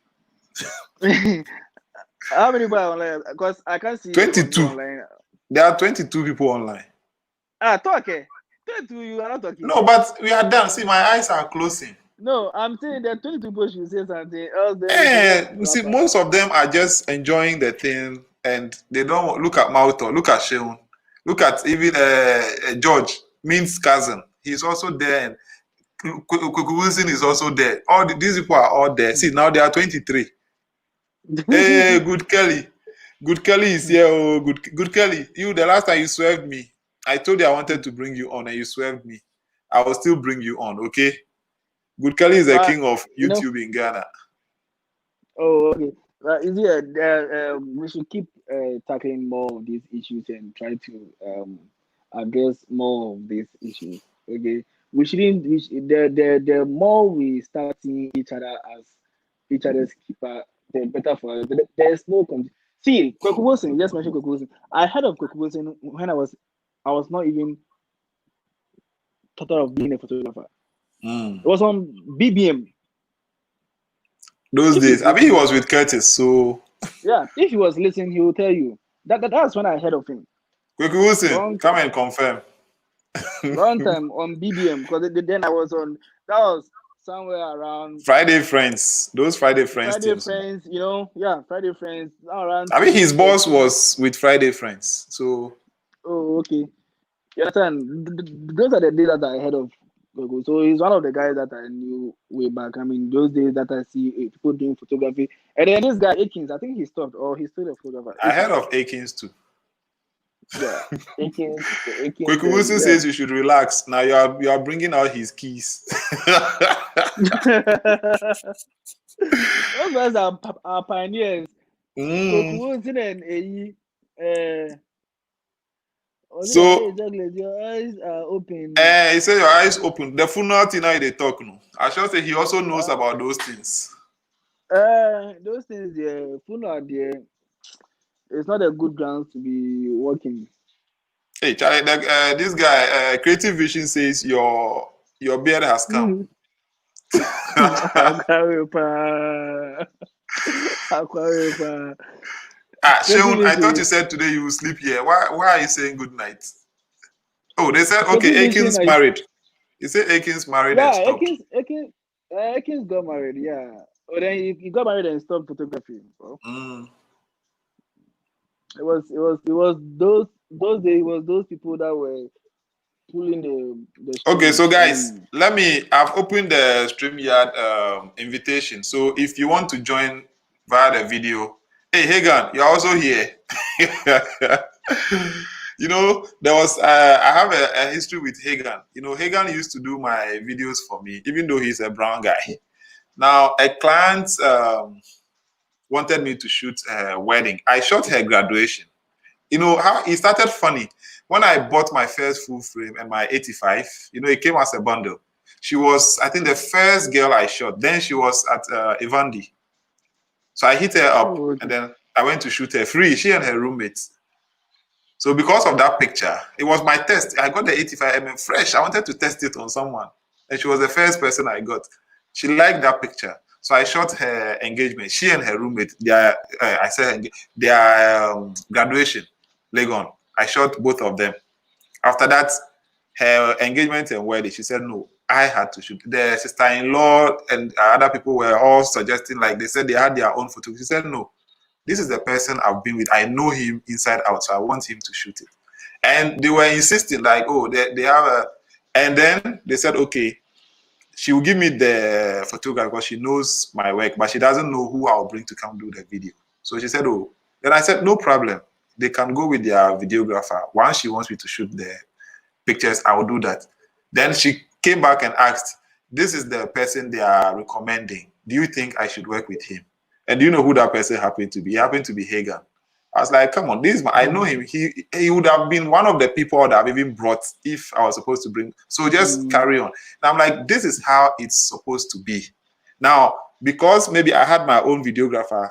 How many people are online? Because I can't see 22. Online. There are 22 people online. Talk. 22, you are not talking. No, but we are done. See, my eyes are closing. No, I'm saying that 22 people should say something else. See, most of them are just enjoying the thing and they don't look at Mauto, look at Sheun, look at even George, Min's cousin. He's also there. And Kweku Wilson is also there. These people are all there. See, now they are 23. Hey, good Kelly. Good Kelly is here. Oh, good Kelly. You, the last time you swerved me, I told you I wanted to bring you on and you swerved me. I will still bring you on, okay? Good Kelly is the king of YouTube in Ghana. Oh, okay. We should keep tackling more of these issues and try to address more of these issues. Okay, we shouldn't. The more we start seeing each other as each other's keeper, the better for us. There's no see Kweku Wilson. Just mention Kweku Wilson. I heard of Kweku Wilson when I was not even thought of being a photographer. It was on BBM. Those days, I mean, he was with Curtis, so yeah. If he was listening, he will tell you that's when I heard of him. Kweku Wilson, come and confirm. Long time on BBM because then I was on. That was somewhere around Friday Friends. Those Friday Friends. Friday Friends, you know, yeah, Friday Friends. Around. I mean, his boss was with Friday Friends, so. Oh, okay. You understand? Those are the days that I heard of. So he's one of the guys that I knew way back. I mean, those days that I see people doing photography. And then this guy Akins, I think he stopped or he's still a photographer. I heard of Akins too. Yeah, Akins. Kweku Wilson says you should relax. Now you are bringing out his keys. Those guys are pioneers. Kweku Wilson and so your eyes are open. He said your eyes open. The funeral thing now they talk no. I shall say he also knows about those things. Those things, yeah, funeral, yeah. It's not a good ground to be working. Hey, Charlie, this guy, Creative Vision says your beard has come. Seun, I thought you said today you will sleep here. Why are you saying good night? Oh, they said okay. Akins married. You say Akins married and stopped. Akins got married. Yeah. Oh, then he got married and stopped photography. Bro. It was those days. It was those people that were pulling the okay, so guys, I've opened the StreamYard invitation. So if you want to join via the video, hey Hagan, you're also here. You know, there was I have a history with Hagan. You know, Hagan used to do my videos for me, even though he's a brown guy. Now, a client wanted me to shoot her wedding. I shot her graduation. You know how it started funny. When I bought my first full frame and my 85, you know, it came as a bundle. She was, I think, the first girl I shot. Then she was at Evandi. So I hit her up and then I went to shoot her free, she and her roommates. So because of that picture, it was my test. I got the 85mm fresh. I wanted to test it on someone. And she was the first person I got. She liked that picture. So I shot her engagement. She and her roommate, their graduation, Legon. I shot both of them. After that, her engagement and wedding, she said, no, I had to shoot. The sister-in-law and other people were all suggesting, like they said they had their own photo. She said, no, this is the person I've been with. I know him inside out, so I want him to shoot it. And they were insisting, like, oh, they have a... And then they said, okay, she will give me the photograph because she knows my work, but she doesn't know who I'll bring to come do the video. So she said, oh. Then I said, no problem. They can go with their videographer. Once she wants me to shoot the pictures, I will do that. Then she came back and asked, this is the person they are recommending. Do you think I should work with him? And do you know who that person happened to be? He happened to be Hagan. I was like, come on, this man, I know him. He would have been one of the people that I've even brought if I was supposed to bring. So just carry on. And I'm like, this is how it's supposed to be. Now, because maybe I had my own videographer,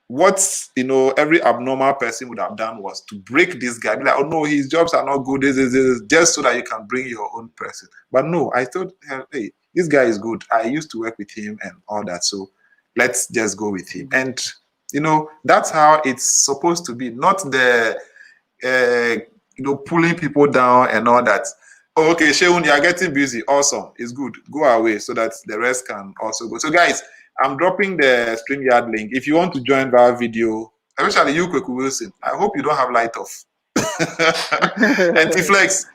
what, you know, every abnormal person would have done was to break this guy. Be like, oh no, his jobs are not good. This, just so that you can bring your own person. But no, I thought, hey, this guy is good. I used to work with him and all that. So let's just go with him. And, you know, that's how it's supposed to be. Not the, you know, pulling people down and all that. Oh, okay, Sheun, you are getting busy. Awesome. It's good. Go away so that the rest can also go. So guys, I'm dropping the StreamYard link. If you want to join via video, especially you, Kweku Wilson, I hope you don't have light off. And T-Flex,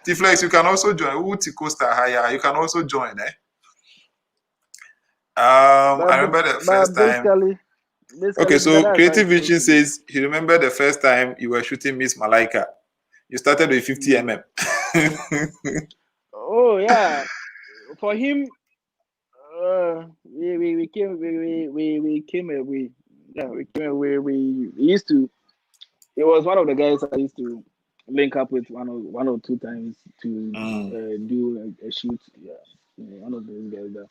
you can also join. Uti Costa Haya, you can also join. I remember the first time. Basically, Okay, so that's how Creative it's supposed Vision to be. says he remembered the first time you were shooting Miss Malaika. You started with 50 mm. Oh yeah, for him, we came away. Yeah, we came away. We used to. It was one of the guys I used to link up with one or two times to do a shoot. Yeah, one of those guys that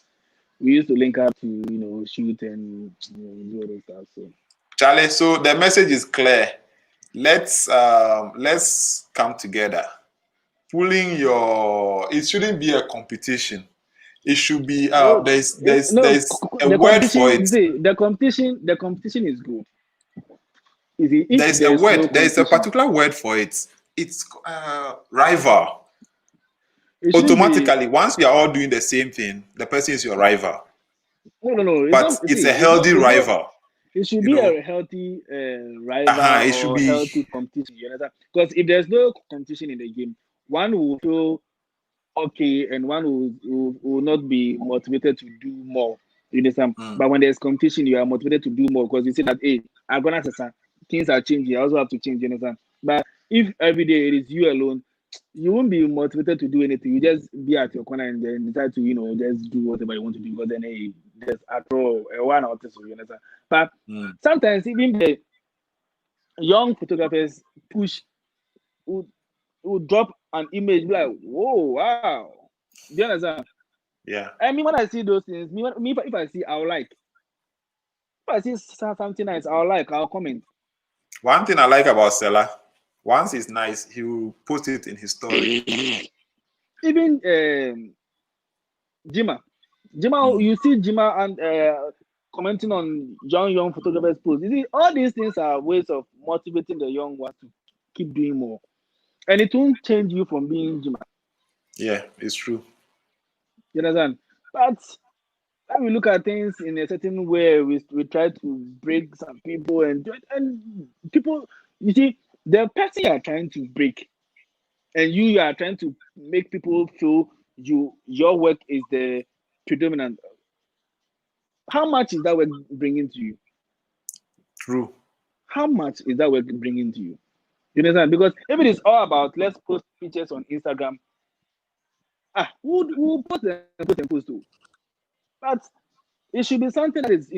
we used to link up to shoot and do other stuff. So Charlie, so the message is clear. Let's come together. It shouldn't be a competition. It should be there's a the word for competition. it. See, the competition is good. If There's a there's word. no There's a competition, particular word for it. It's rival. it shouldn't be. Automatically, once we are all doing the same thing, the person is your rival. No. It's But not. it's See, a healthy it's not. rival. It should You be know, a healthy rival it should or be. healthy competition. You understand? Because if there's no competition in the game, one will feel okay, and one will not be motivated to do more. You understand? But when there's competition, you are motivated to do more because you see that, hey, I'm gonna say things are changing. I also have to change. You understand? But if every day it is you alone, you won't be motivated to do anything. You just be at your corner and then decide to just do whatever you want to do because then hey, there's after all one or two. You understand? But sometimes even the young photographers would drop an image be like, whoa, wow. Do you understand? Yeah. I mean, when I see those things, if I see, I'll like. If I see something nice, I'll comment. One thing I like about Stella, once it's nice, he will post it in his story. Even Jima, you see Jima and commenting on young photographers' posts. You see, all these things are ways of motivating the young ones to keep doing more, and it won't change you from being Jima. Yeah, it's true. You understand? But when we look at things in a certain way, we try to break some people and people. You see, the person you are trying to break, and you are trying to make people feel your work is the predominant. How much is that work bringing to you? True. How much is that work bringing to you? You understand? Because if it is all about let's post pictures on Instagram, who post and post too? But it should be something that is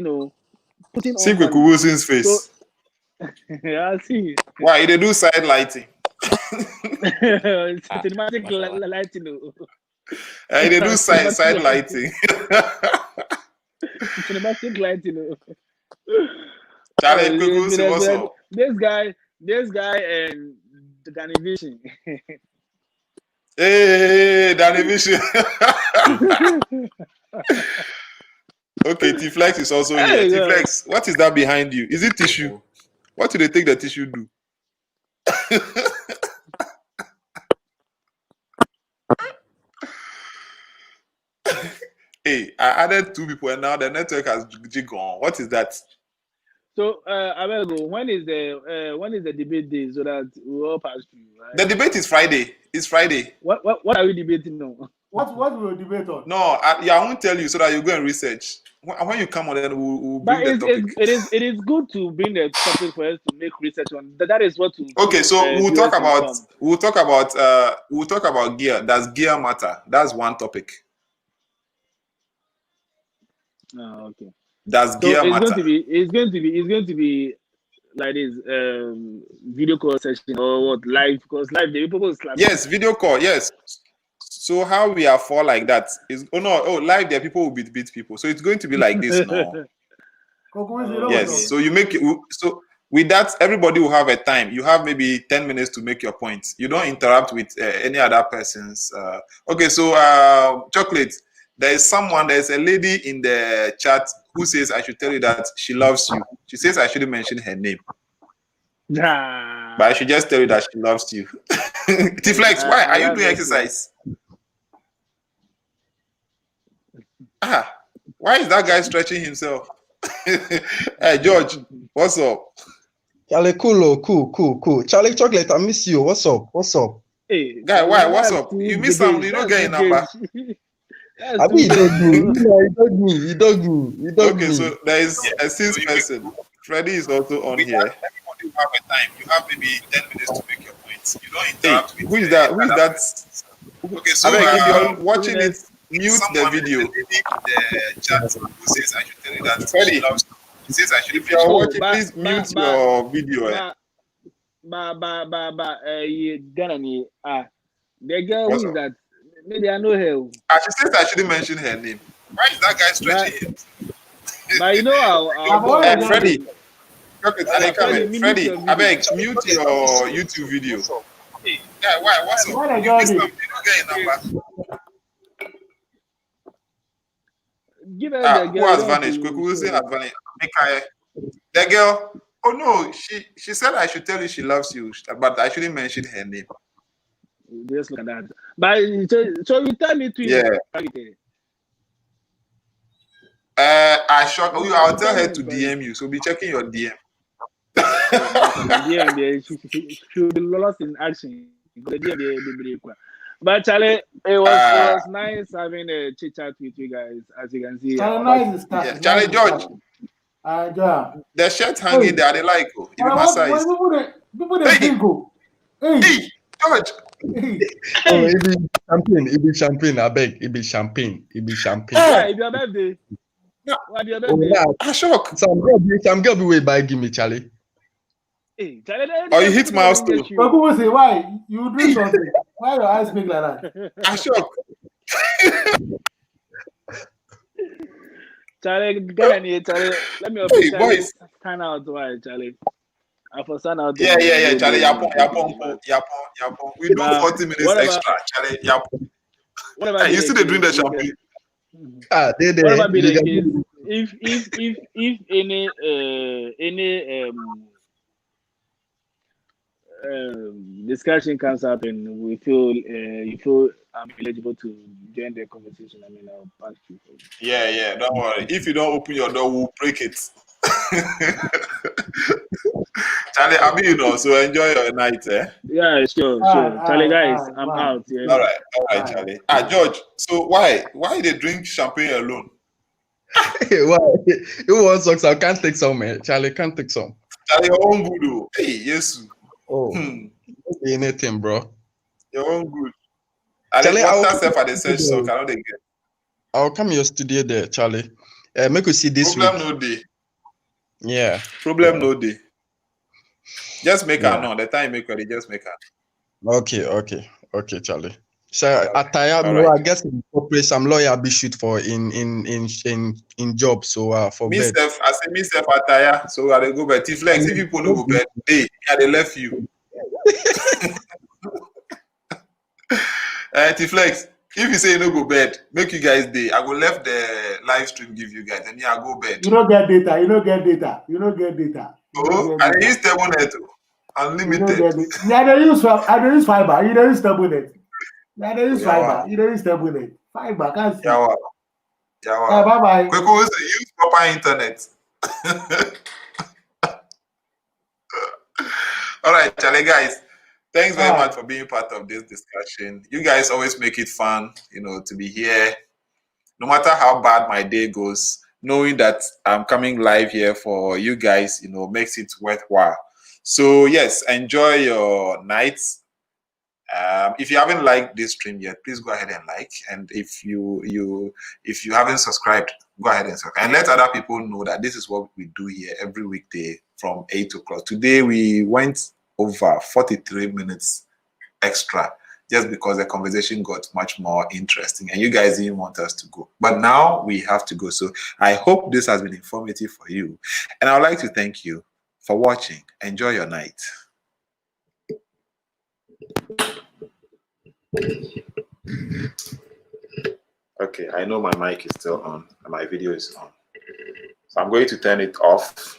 putting See on value. Wilson's face. So I see. Why they do side lighting? Cinematic lighting. They do side lighting. Cinematic lighting. Charlie, what's up? This guy and the Ghananie Vision. Hey, Danny Vision. Okay, T-Flex is also here. T-Flex, what is that behind you? Is it tissue? What do they think the tissue do? Hey, I added 2 people and now the network has gone. What is that? So, Abego, when is the debate day so that we all pass through? Right? The debate is Friday. It's Friday. What are we debating now? What will we debate on? No, I won't tell you so that you go and research. When you come on, then we'll bring the topic. It is good to bring the topic for us to make research on. That is what to. Okay, so we'll talk about gear. Does gear matter? That's one topic. Oh, okay. Does gear matter? It's going to be like this video call session or what live, because live the people slap. Yes, video call. Yes. So how we are for like that is live there people will beat people. So it's going to be like this now. Yes. So you make it so with that everybody will have a time. You have maybe 10 minutes to make your points. You don't interrupt with any other person's. Okay. So Chocolate. There's a lady in the chat who says I should tell you that she loves you. She says I shouldn't mention her name. But I should just tell you that she loves you. T-Flex, why are you doing exercise? Why is that guy stretching himself? Hey, George, what's up? Charlie, cool. Charlie Chocolate, I miss you. What's up? Hey, guy, why? What's up? You miss something, you don't get a number. That's I too mean, he dog me. good. He dog me. Okay, so there is a sixth person. Freddie is also on here. You have a time. You have maybe 10 minutes to make your points. You don't Hey, interact with who is that? Who is that? Okay, so I beg, if you're watching it, mute the someone video. in the chat who says I should tell you that Freddie, she loves you. He says I should If you're Oh, watching, please mute your video. Ghananie, the girl What's who is up? that? Maybe I know her. She says I shouldn't mention her name. Why is that guy stretching him? But you know our boy. Hey, Freddie. Okay, Freddie, Freddie, mute your I beg, video. mute your YouTube video. Hey, guy, why? What's up? Why the You missed girl them. You don't get a number. Give her the Who girl. has you don't vanished? have to Quick, who say show has her. vanished? The girl. Oh no, she said I should tell you she loves you, but I shouldn't mention her name. Just look at that. But so you tell me to Yeah. I'll tell her to DM you, so be checking your DM. DM, she will be lost in action. But Charlie, it was nice having a chit chat with you guys, as you can see. Yeah. Charlie George, the shirt hanging there, they like it. It be my size. People they think go. Hey, George. Oh, it be champagne. It be champagne. I beg. It be champagne. It be champagne. Yeah, it's your birthday. What your Oh, birthday? yeah. Shock. Some girl be way by give me, Charlie. Hey, Charlie, Oh, you hit milestone. But people say, why? You do something. Why your eyes make like that? Shock. Charlie, Ghananie, Charlie, let me officially stand out. Why, Charlie? I for stand out. Yeah, Charlie, yapon. We do 40 minutes extra, Charlie, yapon. Hey, you see they drink the champagne? Whatever be the case, if any discussion comes up and we feel you feel I'm eligible to join the conversation, I mean I'll pass you. Yeah, don't worry. If you don't open your door, we'll break it. Charlie, so enjoy your night, eh? Yeah, sure. Charlie, guys, I'm out. Yeah. All right, Charlie. George, so why they drink champagne alone? Why? Who wants socks? I can't take some, man. Charlie can't take some. Charlie, your own good, though. Hey, yes. Oh, anything, bro. Your own good. Charlie, I'll at the search, so cannot they get? I'll come your studio there, Charlie. Make you see this Problem week. no day. Yeah. Problem no day. Just make her know. The time you make ready, just make her. Okay, Charlie. So I guess in corporate some lawyer be shoot for in job. So for bed. I say myself attire, so I go bed. Tiflex, if people no go bed, they left you. Tiflex, if you say you no go bed, make you guys day. I go left the live stream give you guys, and I go bed. You don't get data. You don't get data. Oh, I use Tablenet, unlimited. I don't use fiber. You don't use Tablenet. I don't use fiber. You don't use Tablenet. Fiber, can't see. Yeah, bye. Quick, use proper internet. All right, Charlie, guys. Thanks very much for being part of this discussion. You guys always make it fun, to be here. No matter how bad my day goes, knowing that I'm coming live here for you guys, makes it worthwhile. So yes, enjoy your nights. If you haven't liked this stream yet, please go ahead and like. And if you haven't subscribed, go ahead and subscribe. And let other people know that this is what we do here every weekday from 8 o'clock. Today we went over 43 minutes extra just because the conversation got much more interesting and you guys didn't want us to go. But now we have to go. So I hope this has been informative for you. And I would like to thank you for watching. Enjoy your night. Okay, I know my mic is still on and my video is on. So I'm going to turn it off.